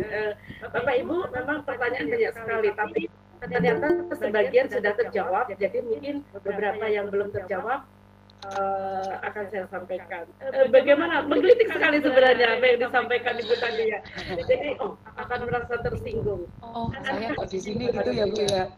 Bapak Ibu, memang pertanyaan banyak sekali, tapi ternyata sebagian sudah terjawab, jadi mungkin beberapa yang belum terjawab akan saya sampaikan. Bagaimana? Menggelitik sekali sebenarnya apa yang disampaikan Ibu tadi ya. Jadi akan merasa tersinggung. Saya kok di sini gitu ya Bu ya.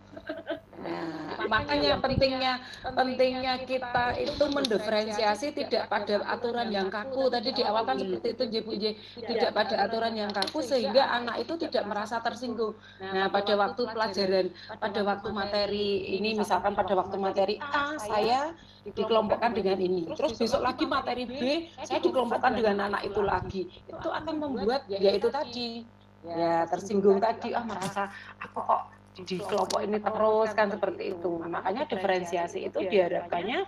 Nah, makanya pentingnya kita itu mendiferensiasi tidak pada aturan yang kaku. Tadi di awal kan seperti itu Bu, tidak pada aturan yang kaku sehingga anak itu tidak merasa tersinggung. Nah, pada waktu pelajaran, pada waktu materi ini, misalkan pada waktu materi A saya dikelompokkan dengan ini, terus besok lagi materi B saya dikelompokkan dengan anak itu lagi, itu akan membuat ya itu tadi ya tersinggung tadi, merasa aku kok di kelompok ini terus kan seperti itu. Makanya diferensiasi itu diharapkannya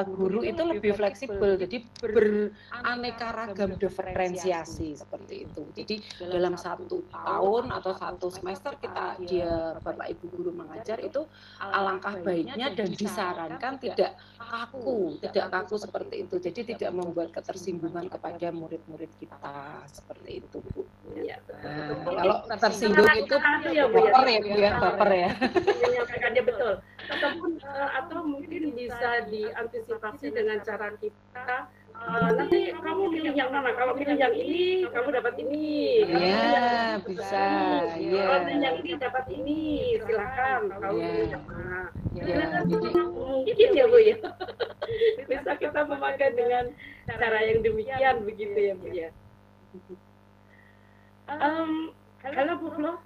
guru itu lebih fleksibel, jadi beraneka ragam diferensiasi seperti itu. Jadi dalam 1 tahun atau 1 semester dia Bapak Ibu guru mengajar itu alangkah baiknya dan disarankan tidak kaku seperti itu. Jadi tidak membuat ketersinggungan kepada murid-murid kita seperti itu Bu. Ya, Kalau tersinggung itu ya Bu ya. baper ya Bu ya, baper ya. Menyampaikannya betul. Ataupun atau mungkin bisa diantisipasi dengan cara kita nanti kamu milih yang mana? Kalau milih yang ini, kamu dapat ini. Iya, bisa. Iya. Kalau milih yang ini dapat ini, silakan. Kalau milih yang mana? Ya, jadi Mungkin ya Bu ya. Bisa kita memakai dengan cara yang demikian begitu ya Bu ya. Halo Bu Flo.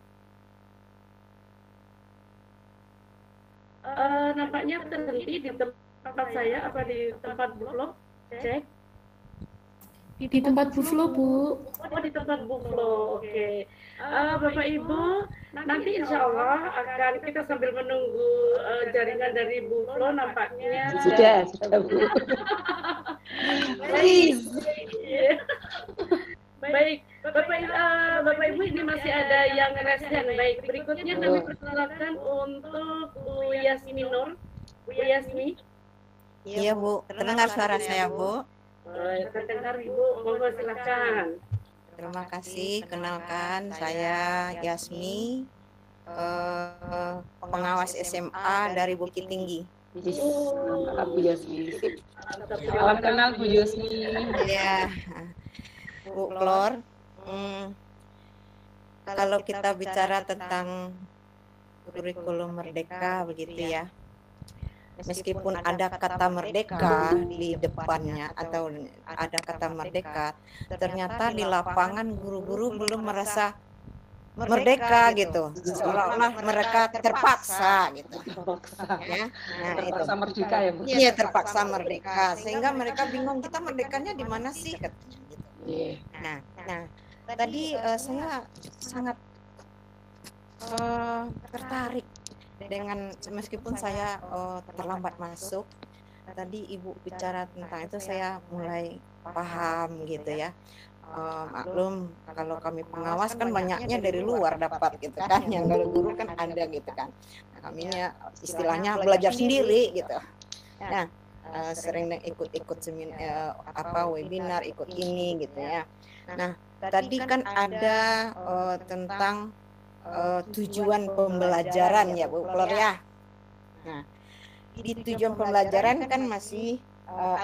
Nampaknya terhenti di tempat saya apa di tempat Bu Flo? Cek. Di tempat Bu Flo, Bu. Oh, di tempat Bu Flo. Oke. Bapak Ibu, nanti insya Allah akan kita sambil menunggu jaringan dari Bu Flo nampaknya. sudah Bu. Please. Baik, Bapak Ibu ini masih ada yang resen. Baik, berikutnya kami persilakan untuk Bu Yasmi Nur. Bu Yasmi. Iya Bu, terdengar suara saya Bu. Terdengar Ibu, monggo silakan. Terima kasih, kenalkan saya Yasmi, pengawas SMA dari Bukit Tinggi. Mantap Bu Yasmi. Salam kenal Bu Yasmi. Iya, Bu Flor. Kalau kita bicara tentang kurikulum merdeka begitu ya, meskipun ada kata merdeka di depannya atau ada kata merdeka, ternyata di lapangan guru-guru belum merasa merdeka gitu, seolah-olah mereka terpaksa gitu. Ya, nah, Terpaksa itu. merdeka ya Bu. Iya, terpaksa merdeka, sehingga mereka bingung kita merdekanya di mana sih katanya gitu. Iya. Nah, tadi saya sangat tertarik dengan, meskipun saya terlambat masuk, tadi Ibu bicara tentang itu saya mulai paham gitu ya. Maklum kalau kami pengawas kan banyaknya dari luar dapat gitu kan, yang kalau guru kan ada gitu kan. Nah, kaminya istilahnya belajar sendiri gitu. Nah, sering ikut webinar, ikut ini gitu ya. Nah, tadi kan ada tentang tujuan pembelajaran ya Bu Flor ya. Nah, di tujuan pembelajaran kan masih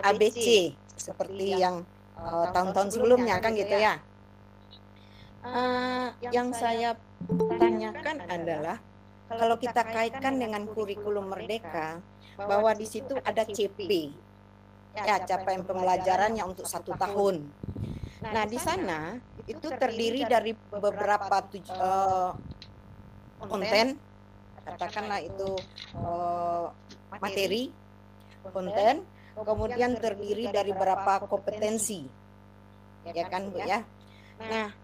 ABC seperti yang tahun-tahun sebelumnya kan gitu ya. Yang saya tanyakan adalah kalau kita kaitkan dengan kurikulum merdeka, bahwa di situ ada CP, ya capaian pembelajarannya untuk 1 tahun. Nah, di sana itu terdiri dari beberapa konten, katakanlah itu materi, konten, kemudian terdiri dari beberapa kompetensi, ya kan Bu ya. Nah,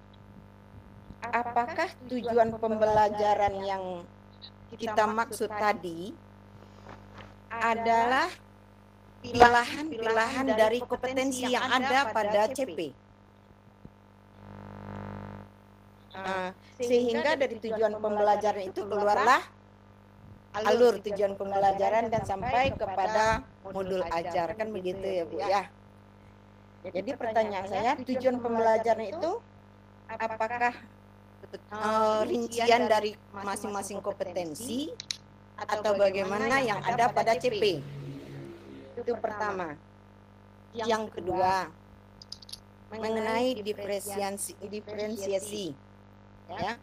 apakah tujuan pembelajaran yang kita maksud tadi adalah pilahan-pilahan dari kompetensi yang ada pada CP? Sehingga dari tujuan pembelajaran itu keluarlah alur tujuan pembelajaran dan sampai kepada modul ajar, kan begitu ya Bu ya. Jadi pertanyaan saya, tujuan pembelajaran itu apakah rincian dari masing-masing kompetensi atau bagaimana yang ada pada CP? Itu pertama. Yang kedua, mengenai diferensiasi ya.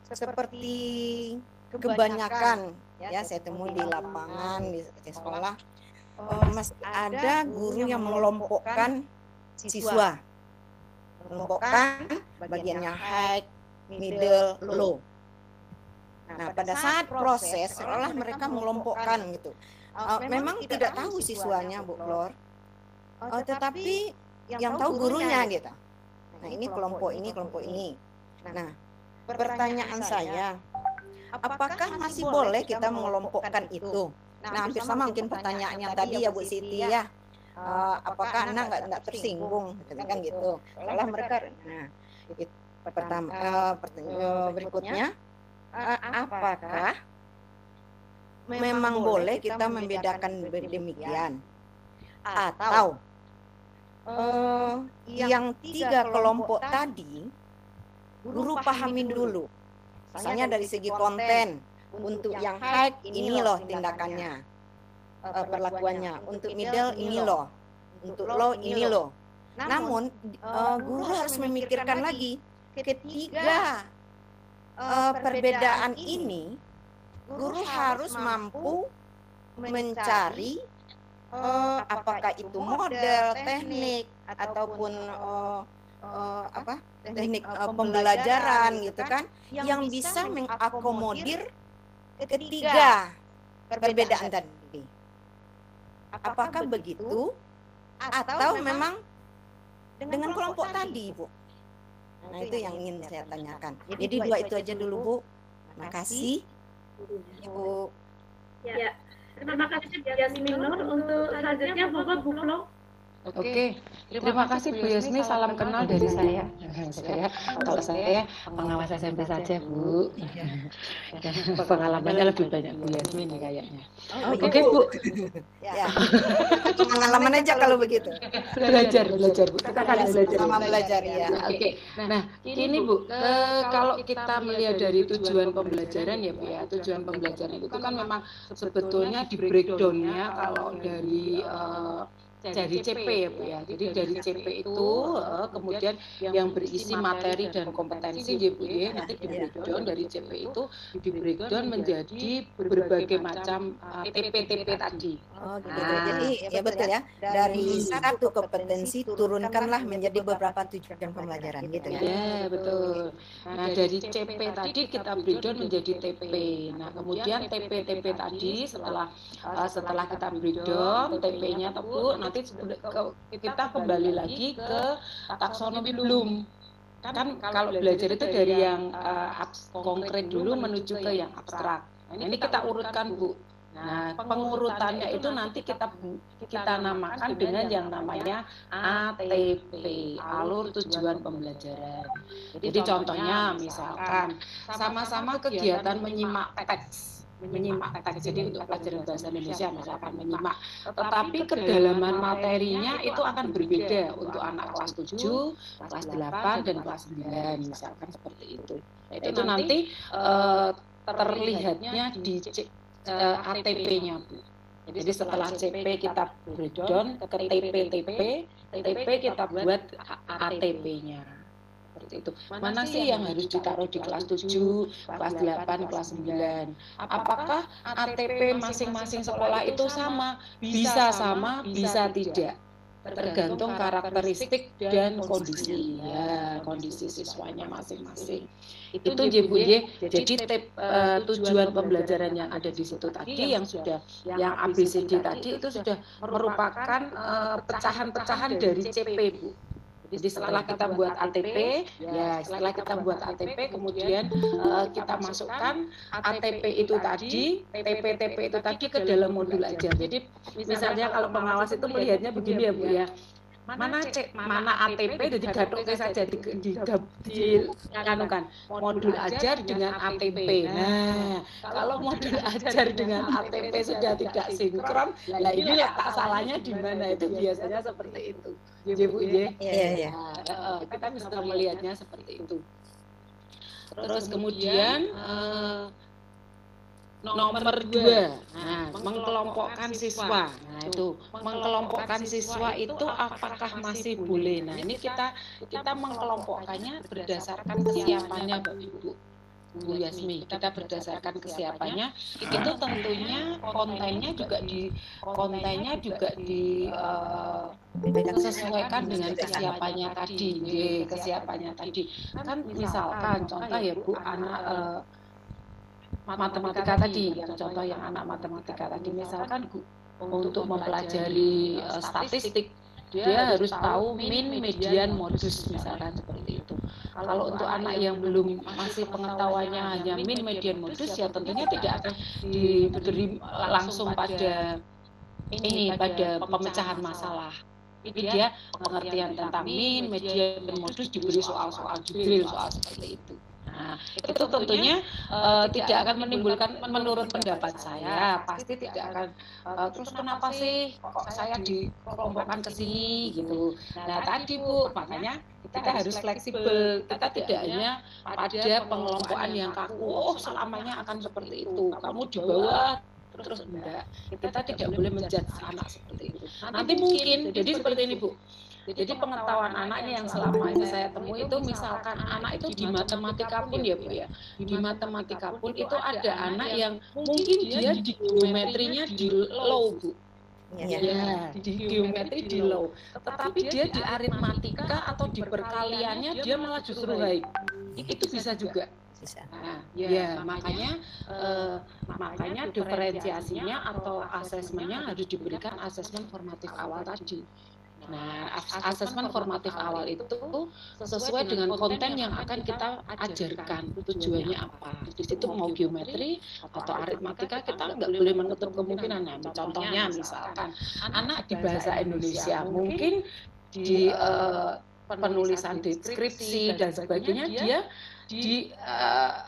Seperti kebanyakan ya saya temui di lapangan, di sekolah, mas ada guru yang mengelompokkan siswa, mengelompokkan bagiannya high, middle, low. Nah, pada saat proses seolah mereka mengelompokkan gitu, memang tidak tahu siswanya Bu Flor, tetapi yang tahu gurunya gitu. Nah, ini kelompok ini, kelompok ini. Nah, pertanyaan saya, apakah masih boleh kita mengelompokkan itu? Nah, hampir sama mungkin pertanyaannya tadi ya Bu Siti ya. Apakah anak nggak tersinggung, kan gitu? Soalnya mereka, nah, pertama, berikutnya, apakah memang boleh kita membedakan demikian? Atau yang 3 kelompok tadi guru pahamin dulu. Misalnya dari segi konten, untuk yang high ini loh tindakannya, perlakuannya, untuk middle ini loh, untuk low ini loh. Namun guru harus memikirkan lagi ketiga perbedaan ini, guru harus mampu mencari apakah itu model, teknik ataupun teknik pembelajaran gitu kan, yang bisa mengakomodir ketiga perbedaan tadi. Apakah begitu atau memang dengan kelompok tadi, Bu? Nah, itu yang ingin saya tanyakan. Jadi 2 itu aja dulu, Bu. Makasih, Ibu. Ya, terima kasih Bu Yasmin Nur. Untuk selanjutnya Bu Flo. Oke, terima kasih Bu Yasmi. Salam kenal dari saya. Kalau saya pengawas SMP saja, Bu. Pengalamannya lebih banyak Bu Yasmi nih kayaknya. Oke, Bu. Ya. Pengalaman aja kalau begitu. Belajar, Bu. Kita kan belajar ya. Oke. Nah, ini Bu, kalau kita melihat dari tujuan pembelajaran ya, Bu ya. Tujuan pembelajaran itu kan memang sebetulnya di breakdown-nya kalau dari CP ya Bu ya. Jadi dari CP itu kemudian yang berisi materi dan kompetensi ya Bu ya, nanti di breakdown dari CP itu di breakdown menjadi berbagai macam TP tadi. Oh gitu. Jadi ya betul ya, dari 1 kompetensi turunkanlah menjadi beberapa tujuan pembelajaran gitu ya. Ya betul. Nah dari CP tadi kita breakdown menjadi TP. Nah kemudian TP tadi setelah kita breakdown TP-nya Bu, nanti kita kembali lagi ke taksonomi Bloom. Kan kalau belajar itu dari yang konkret dulu menuju ke yang abstrak. Nah, ini kita urutkan Bu. Nah pengurutannya itu nanti kita namakan dengan yang namanya ATP, alur tujuan pembelajaran. Jadi contohnya misalkan sama-sama kegiatan menyimak teks. Jadi untuk pelajaran bahasa Indonesia misalkan menyimak, tetapi kedalaman materinya itu akan berbeda untuk anak kelas 7, kelas 8 dan kelas 9 misalkan seperti itu. Itu nanti terlihatnya di ATP-nya Bu. Jadi setelah CP kita breakdown ke TP kita buat ATP-nya. Itu. Mana sih yang harus ditaruh di kelas 7, kelas 8, kelas 9? Apakah ATP masing-masing sekolah itu sama? Bisa sama, bisa tidak. Tergantung karakteristik dan kondisi. Ya, kondisi siswanya masing-masing. Itu Bu ya. Jadi tujuan pembelajaran yang ada di situ tadi yang ABCD tadi itu sudah merupakan pecahan-pecahan dari CP Bu. Jadi setelah kita buat ATP, kemudian kita masukkan ATP itu tadi, TP itu tadi ke dalam modul ajar. Jadi misalnya kalau pengawas itu melihatnya begini ya Bu ya. Mana ATP jadi gathuknya saja dianukan modul ajar dengan ATP. Nah, kalau modul ajar dengan ATP sudah tidak sinkron, nah ini letak salahnya di mana, itu biasanya seperti itu. Ya Bu ya. Iya. Kita bisa melihatnya seperti itu. Terus kemudian nomor 2, nah, mengkelompokkan siswa. Nah itu mengkelompokkan siswa itu apakah masih boleh? Nah ini kita mengkelompokkannya berdasarkan kesiapannya Bapak Ibu. Bu Yasmi, kita berdasarkan kesiapannya itu tentunya kontennya juga disesuaikan dengan kesiapannya tadi. Kan misalkan contoh ya Bu, anak matematika tadi, contoh yang anak matematika tadi misalkan untuk mempelajari statistik dia harus tahu min, median, modus misalkan seperti itu. Kalau untuk anak yang belum masih pengetahuannya hanya min, median, modus ya tentunya tidak akan diberi langsung pada pemecahan masalah. Jadi dia pengertian tentang min, median, dan modus diberi soal-soal drill, soal seperti itu. Nah, itu tentunya tidak akan menimbulkan, menurut pendapat saya, pasti tidak akan terus kenapa sih kok saya dikelompokkan ke sini gitu. Nah, tadi Bu, makanya kita harus fleksibel. Kita tidak hanya pada pengelompokan yang kaku, oh selamanya akan seperti itu. Kamu di bawah terus enggak. Kita tidak boleh menjudge anak seperti itu. Nanti mungkin jadi seperti ini Bu. Jadi pengetahuan anaknya yang selama ini saya temui itu, misalkan anak itu di matematika pun ya Bu ya, di matematika pun itu ada anak yang mungkin dia di geometrinya di low Bu. Ya, di geometri di low. Tetapi dia di aritmatika atau di perkaliannya dia malah justru high. Itu bisa juga. Nah, ya makanya diferensiasinya atau asesmennya harus diberikan asesmen formatif awal tadi. Nah, asesmen formatif awal itu sesuai dengan konten yang akan kita ajarkan, tujuannya apa. Di situ mau geometri atau aritmatika kita nggak boleh menutup kemungkinan. Contohnya misalkan anak di bahasa Indonesia mungkin di penulisan deskripsi dan sebagainya dia di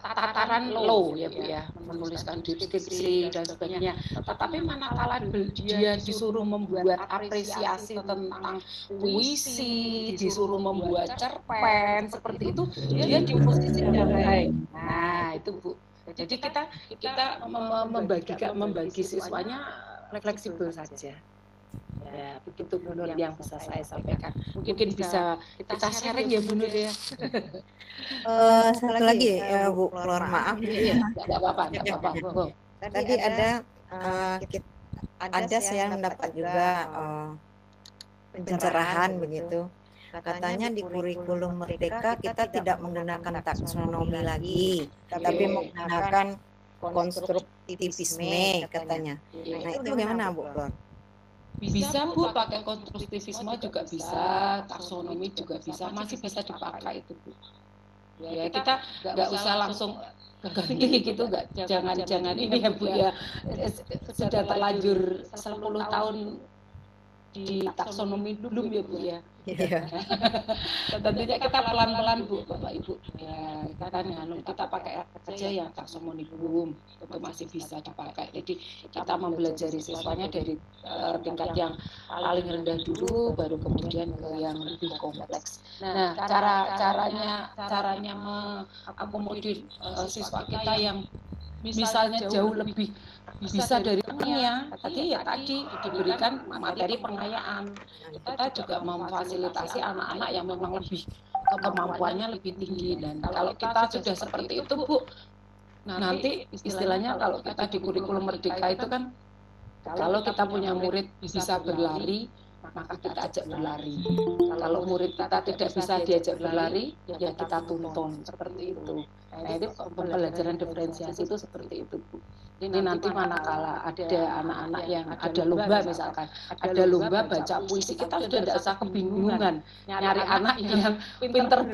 tataran low ya Bu ya, menuliskan deskripsi dan sebagainya. Tetapi manakala dia disuruh membuat apresiasi tentang puisi, disuruh membuat cerpen seperti itu, dia di posisi yang high. Nah, itu Bu. Jadi kita membagi siswanya fleksibel saja. Ya, begitu Bu Nur yang bisa saya sampaikan. Mungkin bisa kita sharing ya Bu Nur ya. Satu lagi ya Bu, keluar maaf. Enggak apa-apa. Tadi ada saya mendapat juga pencerahan begitu. Katanya di kurikulum Merdeka kita tidak menggunakan taksonomi lagi, tapi menggunakan konstruktivisme katanya. Nah, itu bagaimana Bu Flor? Bisa Bu, pakai konstruktivisme juga bisa, taksonomi juga bisa, masih bisa dipakai itu Bu. Ya kita nggak usah langsung ganti gitu, jangan ini ya Bu ya, sudah terlanjur 10 tahun di taksonomi belum ya Bu ya. Iya. Tentunya kita pelan-pelan Bu, Bapak Ibu. Ya, kita pakai aja yang taksonomi belum, itu masih bisa dipakai. Jadi kita mempelajari siswanya dari tingkat yang paling rendah dulu, baru kemudian ke yang lebih kompleks. Nah, caranya mengakomodir siswa kita yang misalnya jauh lebih bisa dari temannya, tadi diberikan materi pengayaan. Kita juga memfasilitasi anak-anak yang memang lebih kemampuannya lebih tinggi. Dan kalau kita sudah seperti itu Bu, nanti istilahnya kalau kita di kurikulum Merdeka itu kan, kalau kita punya murid bisa berlari, maka kita ajak berlari. Kalau murid kita tidak bisa diajak berlari, ya kita tuntun, seperti itu. Nah, itu pembelajaran diferensiasi itu seperti itu Bu. Ini nanti manakala ada anak-anak yang ada lomba misalkan, ada lomba baca puisi, kita sudah tidak usah kebingungan nyari anak yang pintar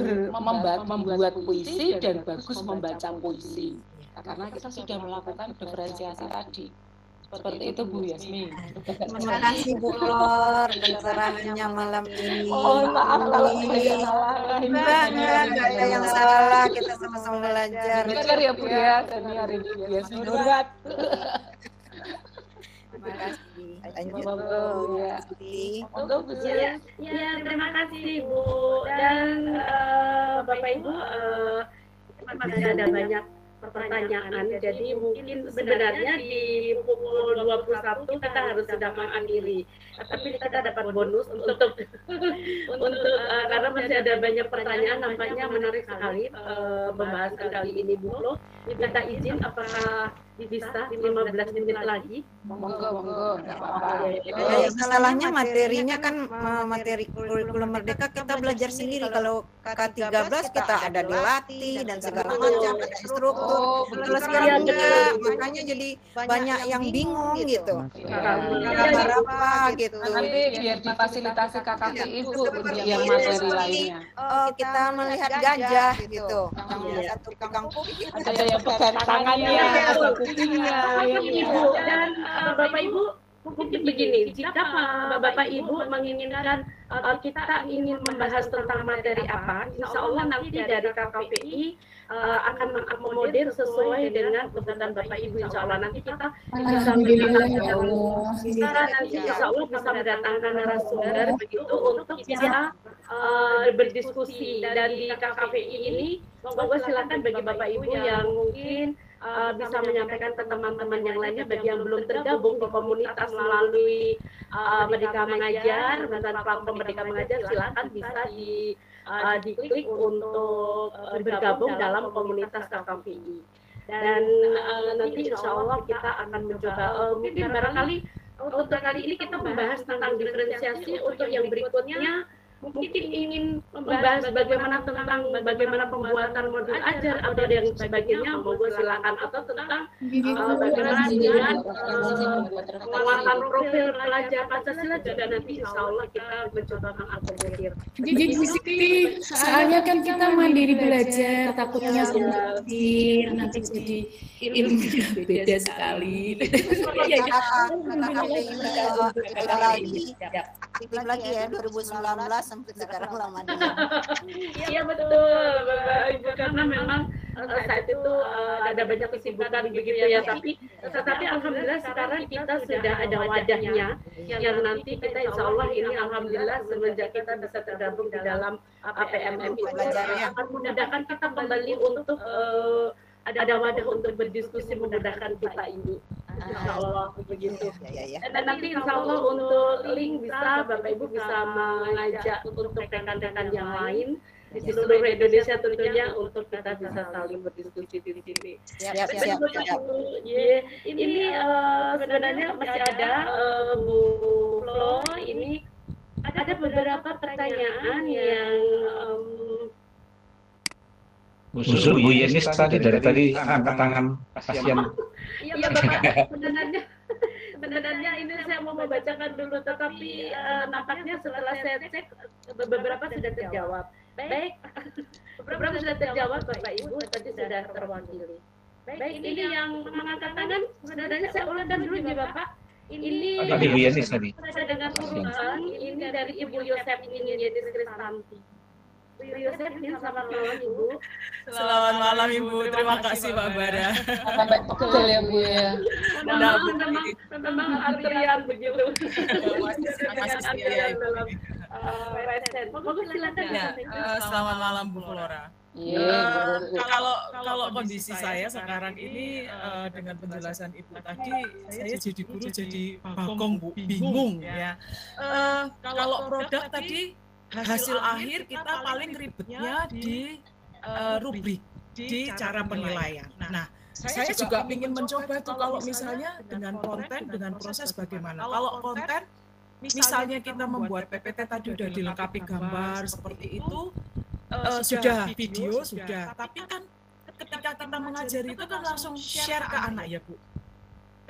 membuat puisi dan bagus membaca puisi. Karena kita sudah melakukan diferensiasi tadi. Seperti itu Bu Yasmin. Terima kasih Bu Flor pencerahannya malam ini. Oh maaf kalau saya salah. Enggak ada yang salah, kita sama-sama belajar. Benar ya Bu ya, dan hari ini Bu Yasmin berat. Terima kasih. Lanjut ya. Ya, terima kasih Bu dan Bapak Ibu. Masih ada banyak pertanyaan, jadi mungkin sebenarnya di pukul 21 kita harus sudah mengakhiri, tapi kita dapat bonus untuk karena masih ada banyak pertanyaan, nampaknya menarik sekali pembahasan kali ini Bu Flo. Kita izin apakah bisa 15 menit lagi? Monggo, enggak apa-apa. Masalahnya materinya kan materi kurikulum Merdeka kita belajar sendiri. Kalau K13 kita ada dilatih dan segala macam, ada instruktur. Kalau sekarang enggak, makanya jadi banyak yang bingung gitu. Apa gitu. Nanti biar difasilitasi KKPI Bu yang materi lainnya. Oh, kita melihat gajah gitu. Satu tukang kopi. Ada yang pegang tangannya, Ibu dan Bapak Ibu, Mungkin begini, jika Bapak Ibu menginginkan kita ingin membahas tentang materi apa, insya Allah nanti dari KKPI akan mengakomodir sesuai dengan kebutuhan Bapak Ibu. Insya Allah nanti kita bisa nanti insya Allah bisa mendatangkan narasumber begitu untuk bisa berdiskusi. Dan di KKPI ini, monggo silakan bagi Bapak Ibu yang mungkin bisa menyampaikan ke teman-teman yang lainnya bagi yang belum tergabung di komunitas melalui Merdeka Mengajar, platform Merdeka Mengajar, silakan bisa diklik untuk bergabung dalam komunitas KKPI. Dan nanti insya Allah kita akan mencoba, mungkin barangkali untuk kali ini kita membahas tentang diferensiasi, untuk yang berikutnya mungkin ingin membahas bagaimana pembuatan modul ajar atau yang sebagainya, monggo silakan, atau tentang bagaimana dengan penguatan profil pelajar Pancasila juga nanti insya Allah kita mencoba mengakomodir. Jadi soalnya kan kita mandiri belajar, takutnya sendiri nanti jadi ilmunya beda sekali. Aktif lagi ya 2019 sampai sekarang lama dia. Iya betul Bapak Ibu, karena memang saat itu ada banyak kesibukan begitu ya, tetapi alhamdulillah sekarang kita sudah ada wadahnya yang nanti kita insya Allah ini alhamdulillah semenjak kita bisa tergabung di dalam APMM itu akan memudahkan kita kembali untuk ada wadah untuk berdiskusi, memudahkan kita ini. Insya Allah begitu. Dan nanti insya Allah untuk link bisa Bapak Ibu bisa mengajak untuk rekan-rekan yang lain di seluruh Indonesia tentunya untuk kita bisa saling berdiskusi di sini. Ini sebenarnya masih ada Bu Flo, ini ada beberapa pertanyaan yang Khusus Bu Yenis dari tadi angkat tangan pasien. Iya Bapak, sebenarnya ini saya mau membacakan dulu, tetapi nampaknya setelah saya cek beberapa sudah terjawab. Baik, beberapa sudah terjawab Bapak Ibu, tadi sudah terwakili. Baik, ini yang mengangkat tangan sebenarnya saya ulangkan dulu ya Bapak. Ini tadi Bu Yenis tadi. Dengan urutan ini dari Ibu Yosef ini Yenis Kristanti. Bu Yosef, selamat malam Ibu. Selamat malam Ibu, terima kasih Mbak Bara. Betul ya Bu ya. Memang antrian begitu. Masih dalam selamat malam Bu Flora. Kalau kondisi saya sekarang ini dengan penjelasan Ibu tadi, saya jadi guru jadi bagong Bu, bingung ya. Kalau produk tadi hasil akhir kita paling ribetnya di rubrik, di cara penilaian. Nah, saya juga ingin mencoba tuh kalau misalnya dengan konten, dengan proses bagaimana. Kalau konten, misalnya kita membuat PPT tadi udah dilengkapi gambar seperti itu, sudah video, sudah. Tapi kan ketika kita mengajari itu kan langsung share ke anak ya Bu.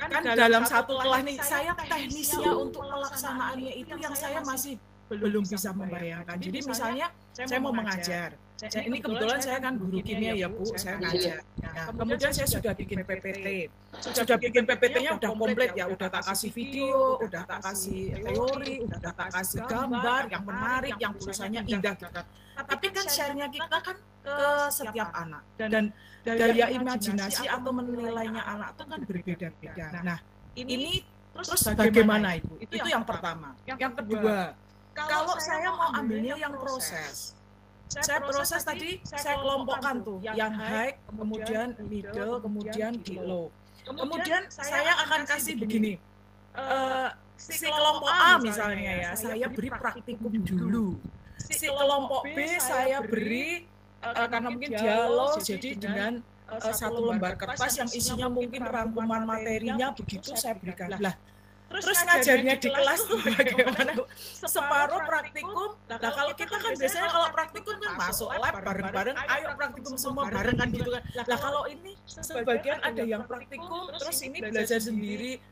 Kan dalam satu kelas nih, saya teknisnya untuk pelaksanaannya itu yang saya masih belum bisa membayangkan. Jadi misalnya saya mau mengajar. Ini kebetulan saya kan guru kimia ya Bu, saya ngajar. Nah, kemudian saya sudah bikin PPT. Sudah bikin PPT-nya udah komplit ya, udah tak kasih video, udah tak kasih teori, udah tak kasih gambar yang menarik, yang tulisannya indah. Tapi kan share-nya kita kan ke setiap anak. Dan daya imajinasi atau menilainya anak itu kan berbeda-beda. Nah, ini terus bagaimana Ibu? Itu yang pertama. Yang kedua, kalau saya mau ambilnya yang proses, saya proses tadi saya kelompokkan tuh, yang high, kemudian middle, kemudian di low. Kemudian saya akan kasih begini, si kelompok A misalnya ya, saya beri praktikum dulu. Si kelompok B saya beri, karena mungkin dialog, jadi dengan satu lembar kertas yang isinya mungkin rangkuman materinya begitu saya berikan. Lah, terus ngajarnya di kelas tuh bagaimana? Separuh praktikum. Nah kalau kita kan biasanya kalau praktikum kan masuk lab bareng-bareng, ayo praktikum semua bareng kan gitu kan. Nah kalau ini sebagian ada yang praktikum, terus ini belajar sendiri.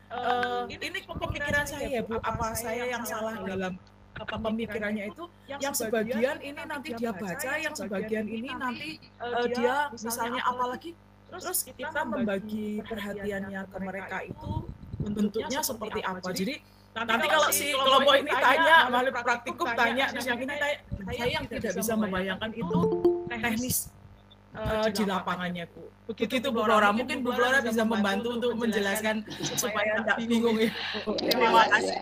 Ini pemikiran saya ya Bu, apa saya yang salah dalam pemikirannya itu? Yang sebagian ini nanti dia baca, yang sebagian ini nanti dia misalnya apalagi. Terus kita membagi perhatiannya ke mereka itu bentuknya seperti apa. Jadi nanti kalau si kelompok ini tanya, malah praktikum tanya, terus yang ini tanya, saya yang tidak bisa membayangkan itu teknis di lapangannya, Bu. Begitu Bu Flora, mungkin Bu Flora bisa membantu untuk menjelaskan supaya tidak bingung ya. Terima kasih.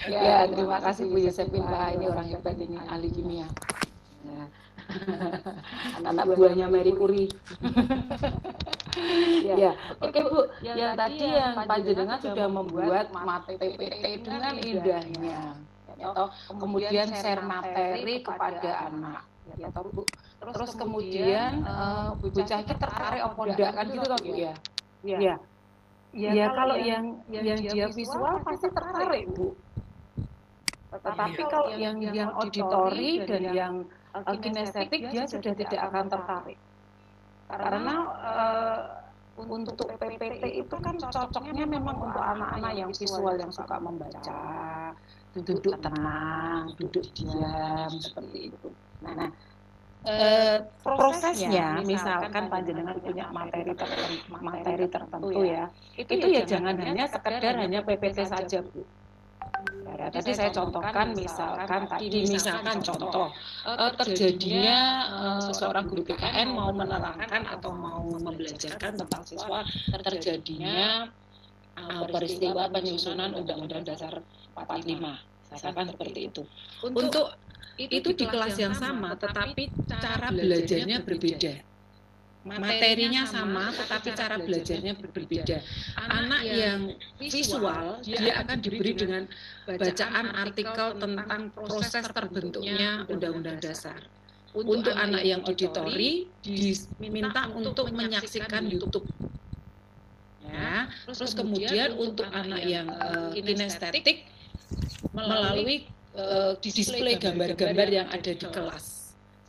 Ya, terima kasih Bu Yosefin. Wah, ini orang hebat ini, ahli kimia. Ya. Anak buahnya Marie Curie. Ya, oke Bu. Yang tadi yang panjenengan sudah membuat PPT dengan indahnya, atau kemudian share materi kepada anak, ya toh Bu. Terus kemudian Bu Cahki tertarik apa enggak kan gitu toh Bu ya? Ya. Ya kalau yang dia visual pasti tertarik Bu. Tetapi kalau yang auditori dan yang kinestetik dia sudah tidak akan tertarik. Karena untuk PPT itu kan cocoknya memang untuk anak-anak yang visual yang suka membaca, duduk tenang, duduk diam seperti itu. Nah, prosesnya misalkan panjenengan punya materi tertentu ya, itu ya jangan hanya sekedar hanya PPT saja Bu. Ya, tadi saya contohkan misalkan contoh terjadinya seorang guru PKN mau menerangkan atau mau membelajarkan tentang siswa terjadinya peristiwa penyusunan Undang-Undang Dasar 45, misalkan seperti itu. Untuk itu di kelas yang sama, tetapi cara belajarnya berbeda. Materinya sama, tetapi cara belajarnya berbeda. Anak yang visual, dia akan diberi dengan bacaan artikel tentang proses terbentuknya Undang-Undang Dasar. Untuk anak yang auditori, diminta untuk menyaksikan YouTube. Ya, terus kemudian untuk anak yang kinestetik, melalui display gambar-gambar yang ada di kelas.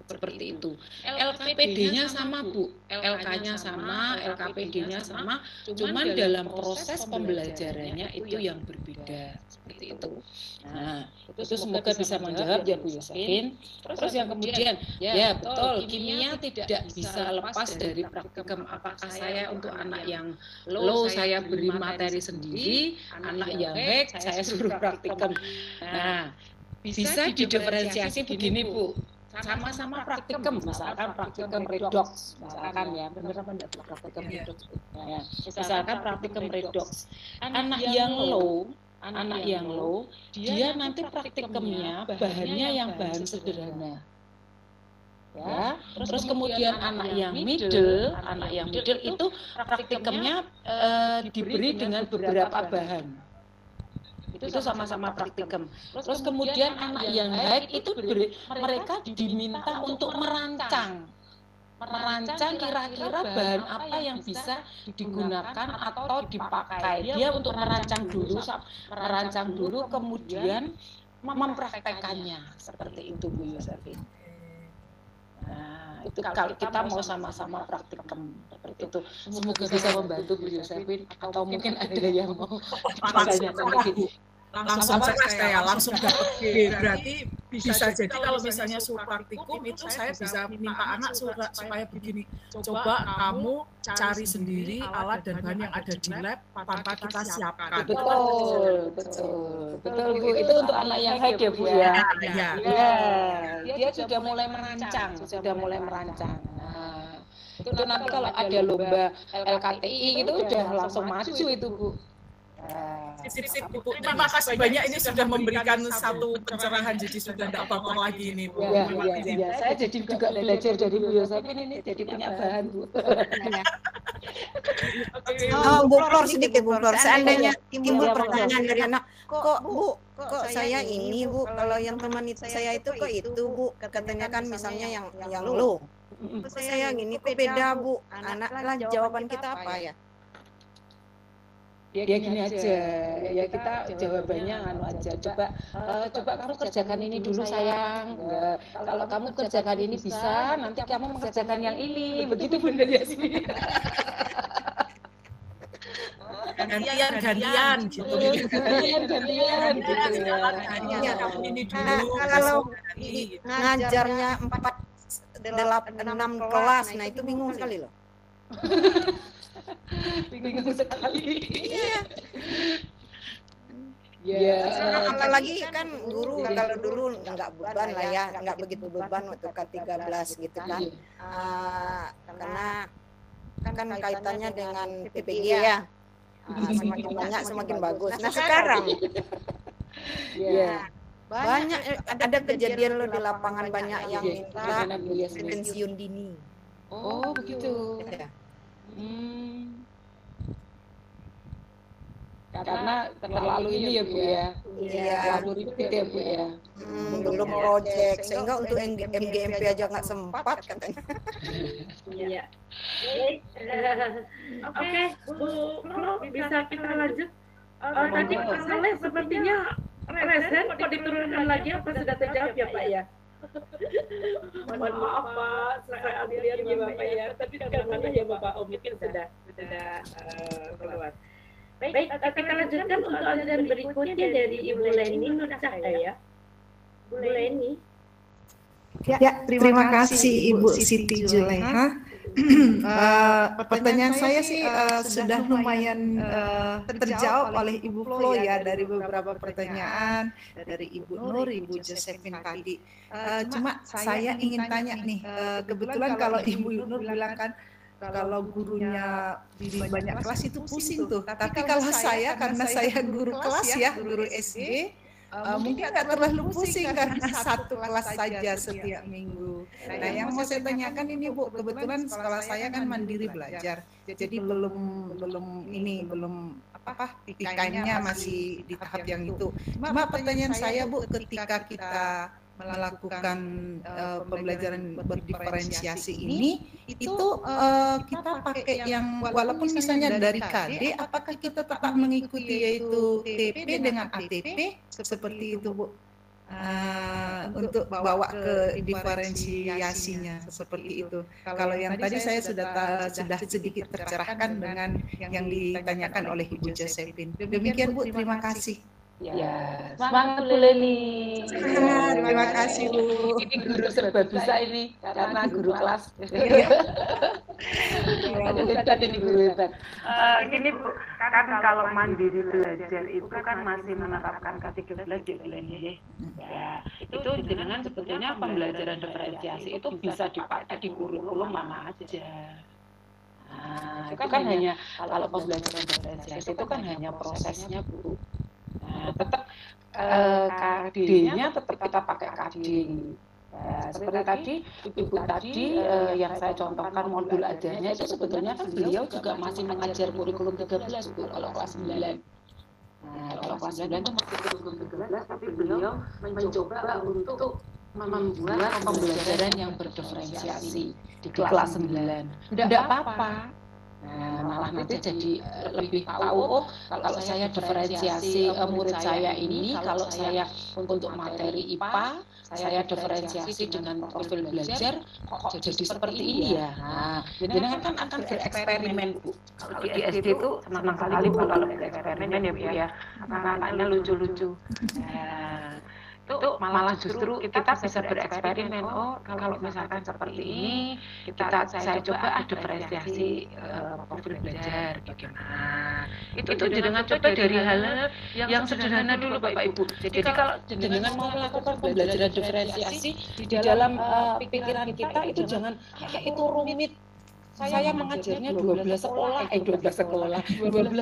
Seperti itu. LKPD-nya sama Bu, LK-nya sama, LKPD-nya sama, cuman dalam proses pembelajarannya itu yang berbeda, seperti itu. Nah, itu semoga bisa menjawab ya Bu Yosefin. Terus yang kemudian, ya betul, kimia tidak bisa lepas dari praktikum. Apakah saya untuk anak yang low saya beri materi sendiri, anak yang high saya suruh praktikum. Nah, bisa didiferensiasi begini Bu. Sama-sama praktikum, misalkan praktikum redox, misalkan ya, benar apa enggak praktikum redox? Ya, misalkan praktikum redox. Anak yang low, dia nanti praktikumnya bahannya yang bahan sederhana. Ya, terus kemudian anak yang middle itu praktikumnya diberi dengan beberapa bahan. Itu sama-sama praktikum. Terus kemudian anak yang high itu mereka diminta untuk merancang kira-kira bahan apa yang bisa digunakan atau dipakai. Dia untuk merancang dulu kemudian mempraktekannya, seperti itu Bu Yosefin. Nah, itu kalau kita mau sama-sama praktikum seperti itu. Semoga bisa membantu Bu Yosefin, atau mungkin ada yang mau ditanyakan lagi. Langsung langsung dapat B. Berarti bisa jadi kalau misalnya suruh praktikum itu saya bisa minta anak supaya begini, coba kamu cari sendiri alat dan bahan yang ada di lab tanpa kita siapkan. Betul Bu, itu untuk anak yang high ya Bu ya. Dia sudah mulai merancang. Nah, itu nanti kalau ada lomba LKTI itu udah langsung maju itu Bu. Sip, Bu. Terima kasih banyak, ini sudah memberikan satu pencerahan, jadi sudah tidak apa-apa lagi ini Bu. Ya. Saya jadi juga belajar dari Bu Yosefin, ini jadi punya bahan Bu. Bu Flor sedikit Bu Flor, seandainya timbul pertanyaan dari anak, kok saya ini Bu, kalau yang teman itu saya itu kok itu Bu, katanya kan misalnya yang low, kok saya gini, kok beda Bu, anak lah jawaban kita apa ya? Dia gini aja, ya kita jawabannya aja, coba kamu kerjakan ini dulu sayang. Kalau kamu kerjakan ini bisa, nanti kamu mengerjakan yang ini, begitu Bunda Yasmin. Gantian gitu. Gantian gitu ya. Kamu ini dulu. Kalau ngajarnya 4, 8, 6 kelas, nah itu bingung sekali loh. Bingung sekali. Iya. Ya. Apalagi kan guru kalau dulu nggak beban lah ya, nggak begitu beban waktu K13 gitu kan. Karena kan kaitannya dengan PPG ya. Semakin banyak semakin bagus. Nah sekarang ya banyak ada kejadian lo di lapangan banyak yang minta pensiun dini. Oh begitu. Ya. Karena terlalu ini ya Bu ya. Iya. Terlalu ribet ya Bu ya. Belum project sehingga untuk MGMP aja nggak sempat katanya. Iya. Oke, Bu Flo, bisa kita lanjut? Tadi Pak Saleh sepertinya resen, kok diturunkan lagi apa sudah terjawab ya Pak ya? Mohon maaf Pak, saya ambil Bapak ya. Tadi karena ya Bapak mungkin sudah keluar. Baik, kita lanjutkan untuk aliran berikutnya dari Ibu Leni Nur Cahaya. Bu Leni. Ya, terima kasih Ibu Siti Juleha. Pertanyaan saya sih sudah lumayan terjawab oleh Ibu Flo ya dari beberapa pertanyaan dari Ibu Nur, Ibu Josephine tadi. Cuma saya ingin tanya nih, kebetulan kalau Ibu Nur bilang kan kalau gurunya di banyak kelas itu pusing tuh. Tapi kalau saya karena saya guru kelas ya, guru SD, mungkin nggak terlalu pusing karena satu kelas saja setiap minggu. Nah, yang mau saya tanyakan ini Bu, kebetulan sekolah saya kan mandiri belajar, jadi belum IKM-nya masih di tahap yang itu. Cuma pertanyaan saya Bu, ketika kita melakukan pembelajaran berdiferensiasi ini, itu kita pakai yang walaupun misalnya dari KD, apakah kita tetap mengikuti yaitu TP dengan ATP seperti itu Bu, untuk bawa ke diferensiasinya seperti itu. Kalau yang tadi saya sudah sedikit tercerahkan dengan yang ditanyakan oleh Ibu Josephine. Demikian Bu, terima kasih. Ya, semangat Bu Leni. Terima kasih Bu. Ini guru serba bisa ini karena guru kelas. Hebat ini guru hebat. Gini Bu, kan kalau mandiri belajar itu kan masih menerapkan K13 ya Bu Leni ya. Itu dengan sebetulnya pembelajaran diferensiasi itu bisa dipakai di kurikulum mana aja. Nah, itu kan hanya kalau pembelajaran diferensiasi itu kan hanya prosesnya Bu. Nah, tetap KD-nya tetap kita pakai KD. Seperti tadi, Ibu tadi yang saya contohkan modul ajarnya itu sebetulnya kan beliau juga masih mengajar kurikulum 13 Bu, kalau kelas 9. Nah, kalau kelas 9 itu masih kurikulum 13, tapi beliau mencoba untuk membuat pembelajaran yang berdiferensiasi di kelas 9. Tidak apa-apa. Nah, malah nanti jadi lebih tahu, oh kalau saya diferensiasi murid saya ini, kalau saya untuk materi IPA, saya diferensiasi dengan profil belajar, kok jadi seperti ini ya. Nah, jadi kan akan bereksperimen Bu. Kalau di SD itu senang sekali Bu kalau bereksperimen ya Bu ya, anak-anaknya lucu-lucu. Nah, itu malah justru kita bisa bereksperimen. Oh kalau misalkan seperti ini saya coba diferensiasi profil belajar bagaimana. Itu dengan coba dari hal yang sederhana dulu Bapak Ibu. Jadi kalau dengan mau melakukan pembelajaran diferensiasi di dalam pikiran kita itu jangan itu rumit. Saya mengajarnya 12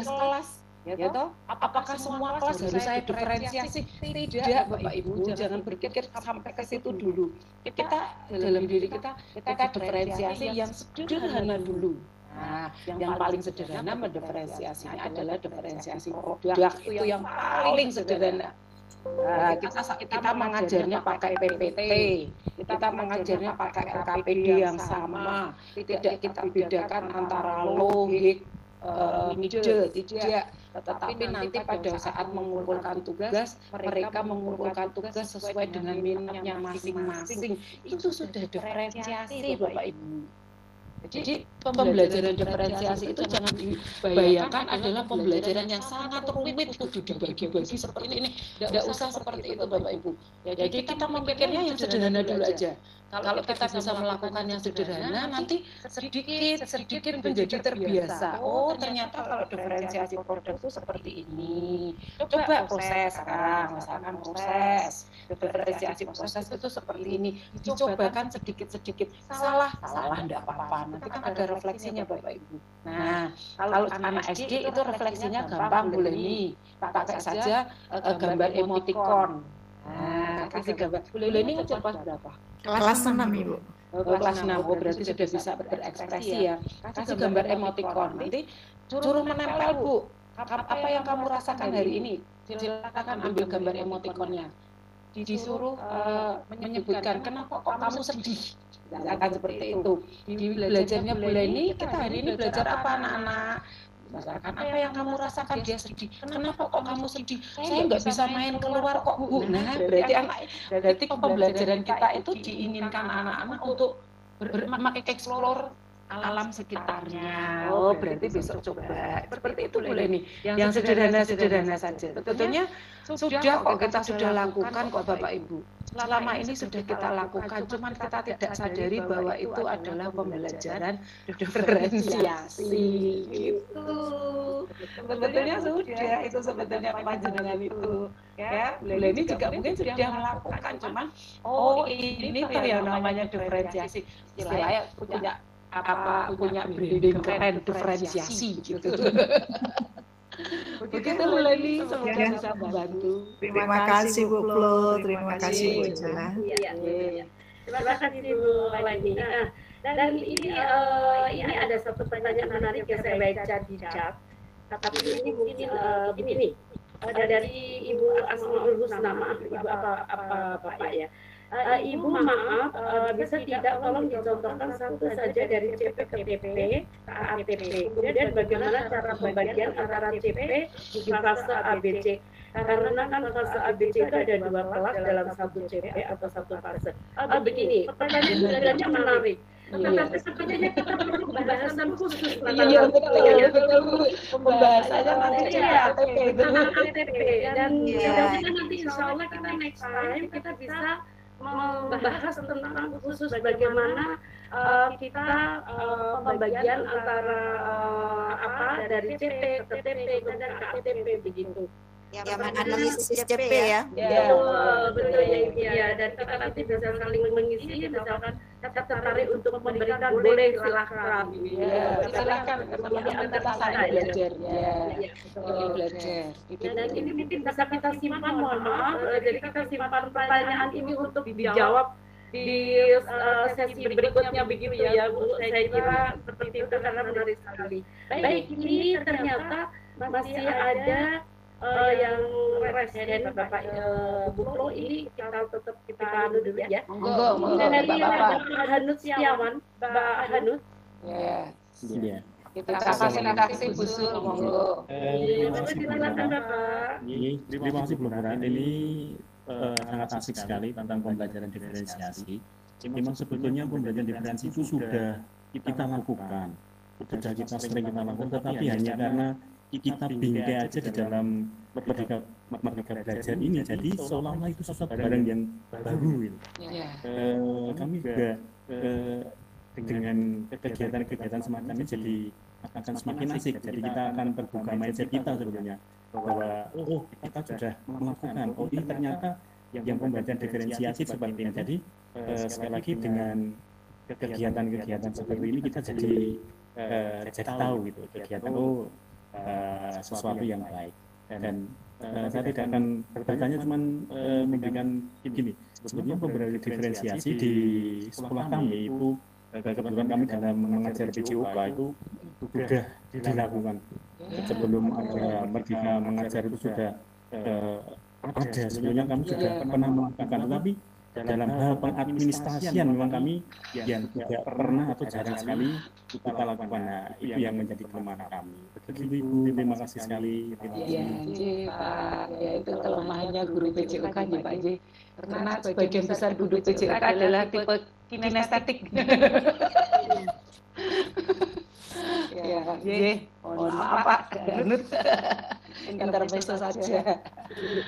kelas. Ya toh, apakah semua kelas harus saya diferensiasi? Tidak, Bapak Ibu, jangan berpikir sampai ke situ dulu. Kita dalam diri kita diferensiasi yang sederhana dulu. Nah, yang paling sederhana mendiferensiasinya adalah diferensiasi produk, itu yang paling sederhana. Nah, kita mengajarnya pakai PPT, kita mengajarnya pakai LKPD yang sama, tidak kita bedakan antara logik, middle, tidak. Tetapi nanti pada saat mengumpulkan tugas, mereka mengumpulkan tugas sesuai dengan minatnya masing-masing. Itu sudah diferensiasi Bapak Ibu. Jadi pembelajaran diferensiasi itu jangan dibayangkan adalah pembelajaran yang sangat rumit, kudu dibagi-bagi seperti ini. Tidak usah seperti itu Bapak Ibu. Ya, jadi kita memikirnya yang sederhana dulu aja. Kalau kita bisa melakukan yang sederhana, nanti sedikit menjadi terbiasa. Oh, ternyata kalau diferensiasi produk itu seperti ini. Coba proses sekarang, misalkan proses. Diferensiasi proses itu seperti ini. Dicobakan sedikit-sedikit. Salah enggak apa-apa. Nanti kan ada refleksinya Bapak Ibu. Nah, kalau anak SD itu refleksinya gampang, boleh nih. Pakai saja gambar emoticon. Nah, kasih gambar. Boleh nih udah pas berapa? Kelas 6 Ibu. Kelas 6, oh berarti sudah bisa berekspresi ya. Kasih gambar emoticon. Nanti suruh menempel Bu. Apa yang kamu rasakan hari ini? Silakan ambil gambar emoticonnya. Disuruh menyebutkan kenapa kok kamu sedih. Akan seperti itu. Di belajarnya bulan ini, kita hari ini belajar apa anak-anak? Misalkan apa yang kamu rasakan dia sedih. Kenapa kok kamu sedih? Saya nggak bisa main keluar kok Bu. Nah, berarti pembelajaran kita itu diinginkan anak-anak untuk explore alam sekitarnya. Oh, berarti besok coba. Seperti itu boleh nih. Yang sederhana-sederhana saja. Tentunya sudah kok kita sudah lakukan kok Bapak Ibu. Selama ini sudah kita lakukan, cuman kita tidak sadari bahwa itu adalah pembelajaran diferensiasi. Gitu. Sebetulnya sudah, itu sebetulnya panjenengan itu. Ya, boleh ini juga mungkin sudah melakukan, cuman ini tuh yang namanya diferensiasi. Istilahnya punya branding keren diferensiasi gitu. Begitu Leli, semoga bisa membantu. Terima kasih Bu Flo, terima kasih Bu Jela. Terima kasih Bu Leli. Dan ini ada satu pertanyaan menarik yang saya baca di chat. Tapi ini mungkin begini. Dari Ibu Asmaul Husna, maaf Ibu apa Bapak ya. Ibu maaf, bisa tidak tolong dicontohkan satu saja dari CP ke TP ke ATP. Kemudian bagaimana cara pembagian antara CP di fase ABC. Karena kan fase ABC itu ada 2 kelas dalam satu CP atau satu fase. Begini, pertanyaan sebenarnya menarik. Tetapi sebenarnya kita perlu pembahasan khusus. Iya betul. Pembahasannya nanti ATP. Dan mudah-mudahan nanti insya Allah kita next time kita bisa membahas tentang khusus bagaimana kita pembagian antara dari CP ke TP dan ke ATP begitu. Ya, menganalisis CP ya. Betul ya. Dan kita nanti bisa saling mengisi, misalkan kita tertarik untuk memberikan, boleh silakan. Silakan, kita saling belajar. Belajar. Dan ini mungkin bisa kita simpan, mohon maaf. Jadi kita simpan pertanyaan ini untuk dijawab di sesi berikutnya begitu ya Bu. Saya kira seperti itu karena menarik sekali. Baik, ini ternyata masih ada yang residen Bapak Bu Flo, ini kita tetap kita dulu ya. Monggo dari Bapak Hanut Setiawan, Mbak Hanut. Ya. Iya. Kita fasilitasi Bu Sul, monggo. Silakan Bapak. Terima kasih Bu Farhan. Ini sangat asik sekali tentang pembelajaran diferensiasi. Memang sebetulnya pembelajaran diferensiasi itu sudah kita lakukan, sudah kita sering kita lakukan, tetapi hanya karena kita bingkai aja di dalam merdeka belajar ini, jadi seolah-olah itu sesuatu barang yang baru gitu. Kami juga dengan kegiatan-kegiatan semacam ini jadi akan semakin asik. Jadi kita akan terbuka mindset kita sebetulnya bahwa kita sudah melakukan, ini ternyata yang pembelajaran diferensiasi seperti ini. Jadi sekali lagi dengan kegiatan-kegiatan seperti ini kita jadi tahu gitu kegiatan sesuatu yang baik. Dan saya tidak akan bertanya, cuman memberikan gini, sebetulnya pembelajaran diferensiasi di sekolah kami itu kebetulan kami dalam mengajar PJOK itu sudah dilakukan sebelum ada Merdeka Mengajar itu sudah ada. Sebelumnya kami sudah pernah melakukan, tetapi dalam hal pengadministrasian memang kami yang tidak pernah atau jarang sekali kita lakukan. Nah, itu yang menjadi kelemahan kami. Begitu Ibu, terima kasih sekali. Iya, Pak. Ya, itu kelemahannya guru PJOK ya Pak J. Karena sebagian besar guru PJOK adalah tipe kinestetik. Ya, mohon maaf Pak Ganut, intermezzo saja.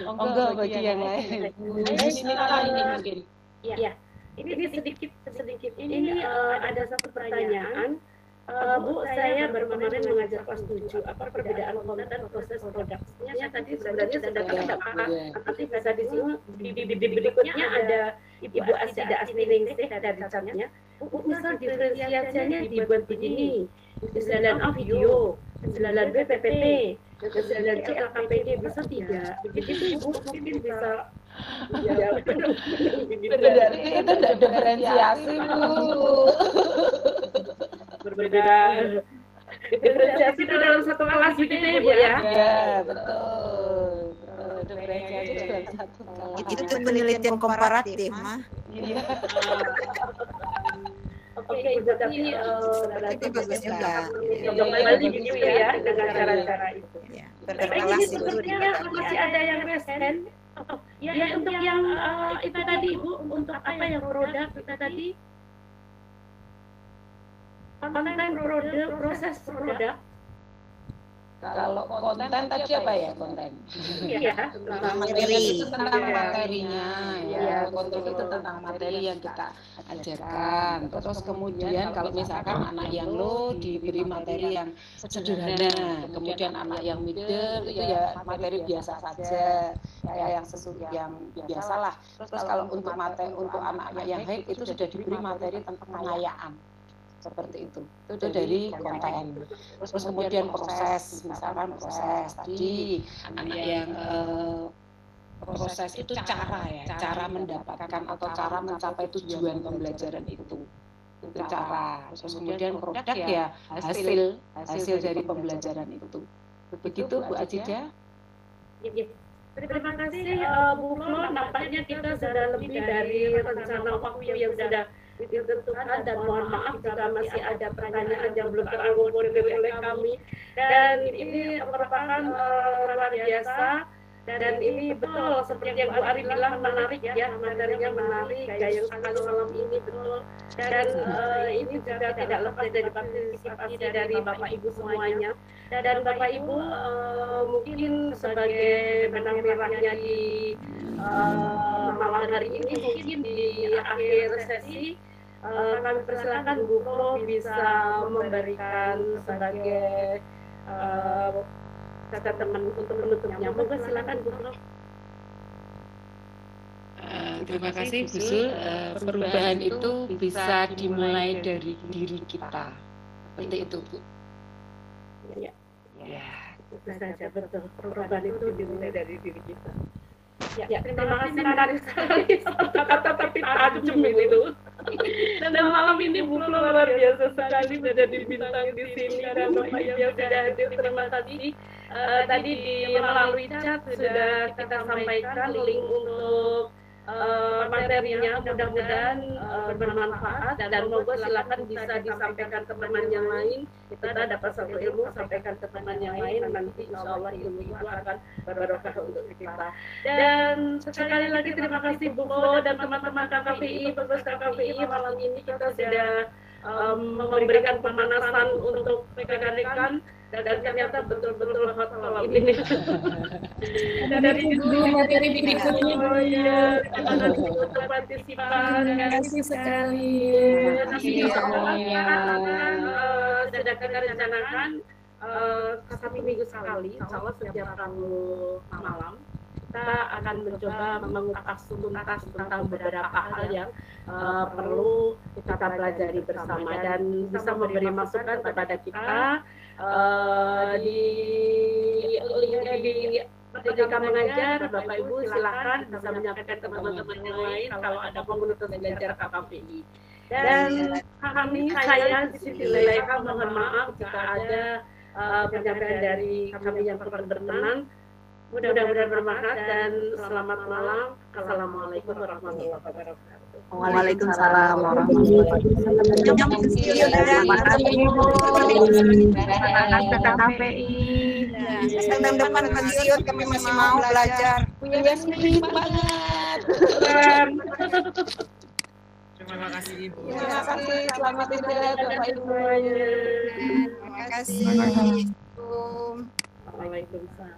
Monggo bagi yang lain. Ini mungkin. Ya, ini sedikit ini ada satu pertanyaan. Bu, saya baru kemarin mengajar kelas 7. Apa perbedaan konten dan proses produksinya? Tadi sebenarnya sudah kita nanti bisa di berikutnya ada Ibu Asida Asminingsih dari catnya. Bu, misal diferensiasinya dibuat begini. 9A video, 9B PPT, 9C LKPD, bisa tidak? Begitu Ibu mungkin bisa. Berarti itu tidak diferensiasi Bu. Berbeda diferensiasi dalam satu kelas gitu ya Bu ya? Ya betul. Diferensiasi dalam satu kelas. Itu penelitian komparatif mah. Iya. Oke, Ibu, tapi berarti bagus juga. Kembali begitu ya dengan cara-cara itu. Berkelas Ini itu. sepertinya masih ada yang resen. Ya untuk yang itu tadi Bu, untuk apa yang produk kita tadi? Konten produk, proses produk. Kalau konten tadi apa ya konten? Iya, tentang materi. Itu tentang materinya ya. Konten itu tentang materi yang kita ajarkan. Terus kemudian kalau misalkan anak yang low diberi materi yang sederhana, kemudian anak yang middle itu ya materi biasa saja, ya yang yang biasalah. Terus kalau untuk materi untuk anak yang high itu sudah diberi materi tentang pengayaan. Seperti itu dari konten. Terus kemudian proses, misalkan proses tadi anak yang proses itu cara ya, cara mendapatkan atau cara mencapai tujuan pembelajaran itu cara. Terus kemudian produk ya hasil dari pembelajaran itu. Begitu Bu Ajida? Terima kasih Bu Flo, nampaknya kita sudah lebih dari rencana waktu yang sudah ditentukan, dan mohon maaf jika masih ada pertanyaan yang belum terakomodir oleh kami, dan ini merupakan luar biasa, dan ini betul seperti yang Bu Ari bilang, menarik ya, materinya menarik, gaya sekali malam ini betul, dan ini juga tidak lepas dari partisipasi dari Bapak Ibu semuanya, dan Bapak Ibu mungkin sebagai benang merahnya di malam hari ini, mungkin di akhir sesi kami persilakan Bu Flo bisa memberikan sebagai statement untuk penutupnya. Monggo silakan Bu Flo. Terima kasih Bu Sul. Perubahan itu bisa dimulai dari diri kita. Seperti itu Bu. Ya, itu saja betul. Perubahan itu dimulai dari diri kita. Ya, terima kasih sekali. Satu kata tapi tajam itu. Dan malam ini Bu Flo luar biasa sekali menjadi bintang di sini, dan Bapak Ibu yang sudah hadir, terima kasih. Tadi melalui chat sudah kita sampaikan link untuk materinya, mudah-mudahan bermanfaat, dan moga silakan bisa disampaikan ke teman yang lain. Kita dapat satu ilmu, sampaikan ke teman yang lain, nanti insya Allah ilmu itu akan berbarokah untuk kita. Dan sekali lagi terima kasih Bu Flo dan teman-teman KKPI, pengurus KKPI. Malam ini kita sudah memberikan pemanasan untuk rekan-rekan, dan ternyata betul-betul hot malam ini. Dari materi berikutnya. Oh iya, untuk partisipan. Terima kasih sekali. Semuanya sudah kita rencanakan satu minggu sekali, insya Allah setiap Rabu malam kita akan mencoba mengupas tuntas tentang beberapa hal yang perlu kita pelajari bersama, dan bisa memberi masukan kepada kita di Merdeka Mengajar. Bapak Ibu silakan bisa menyampaikan teman-teman yang lain kalau ada komunitas belajar KKPI. Dan saya di sisi Leika mohon maaf jika ada penyampaian dari kami yang kurang berkenan. Mudah-mudahan bermanfaat, dan selamat malam. Assalamualaikum warahmatullahi wabarakatuh. Waalaikumsalam warahmatullahi wabarakatuh. Sedang depan pensiun, kami masih mau belajar. Punya semangat banget. Terima kasih Ibu. Terima kasih. Selamat istirahat Bapak Ibu. Terima kasih. Waalaikumsalam.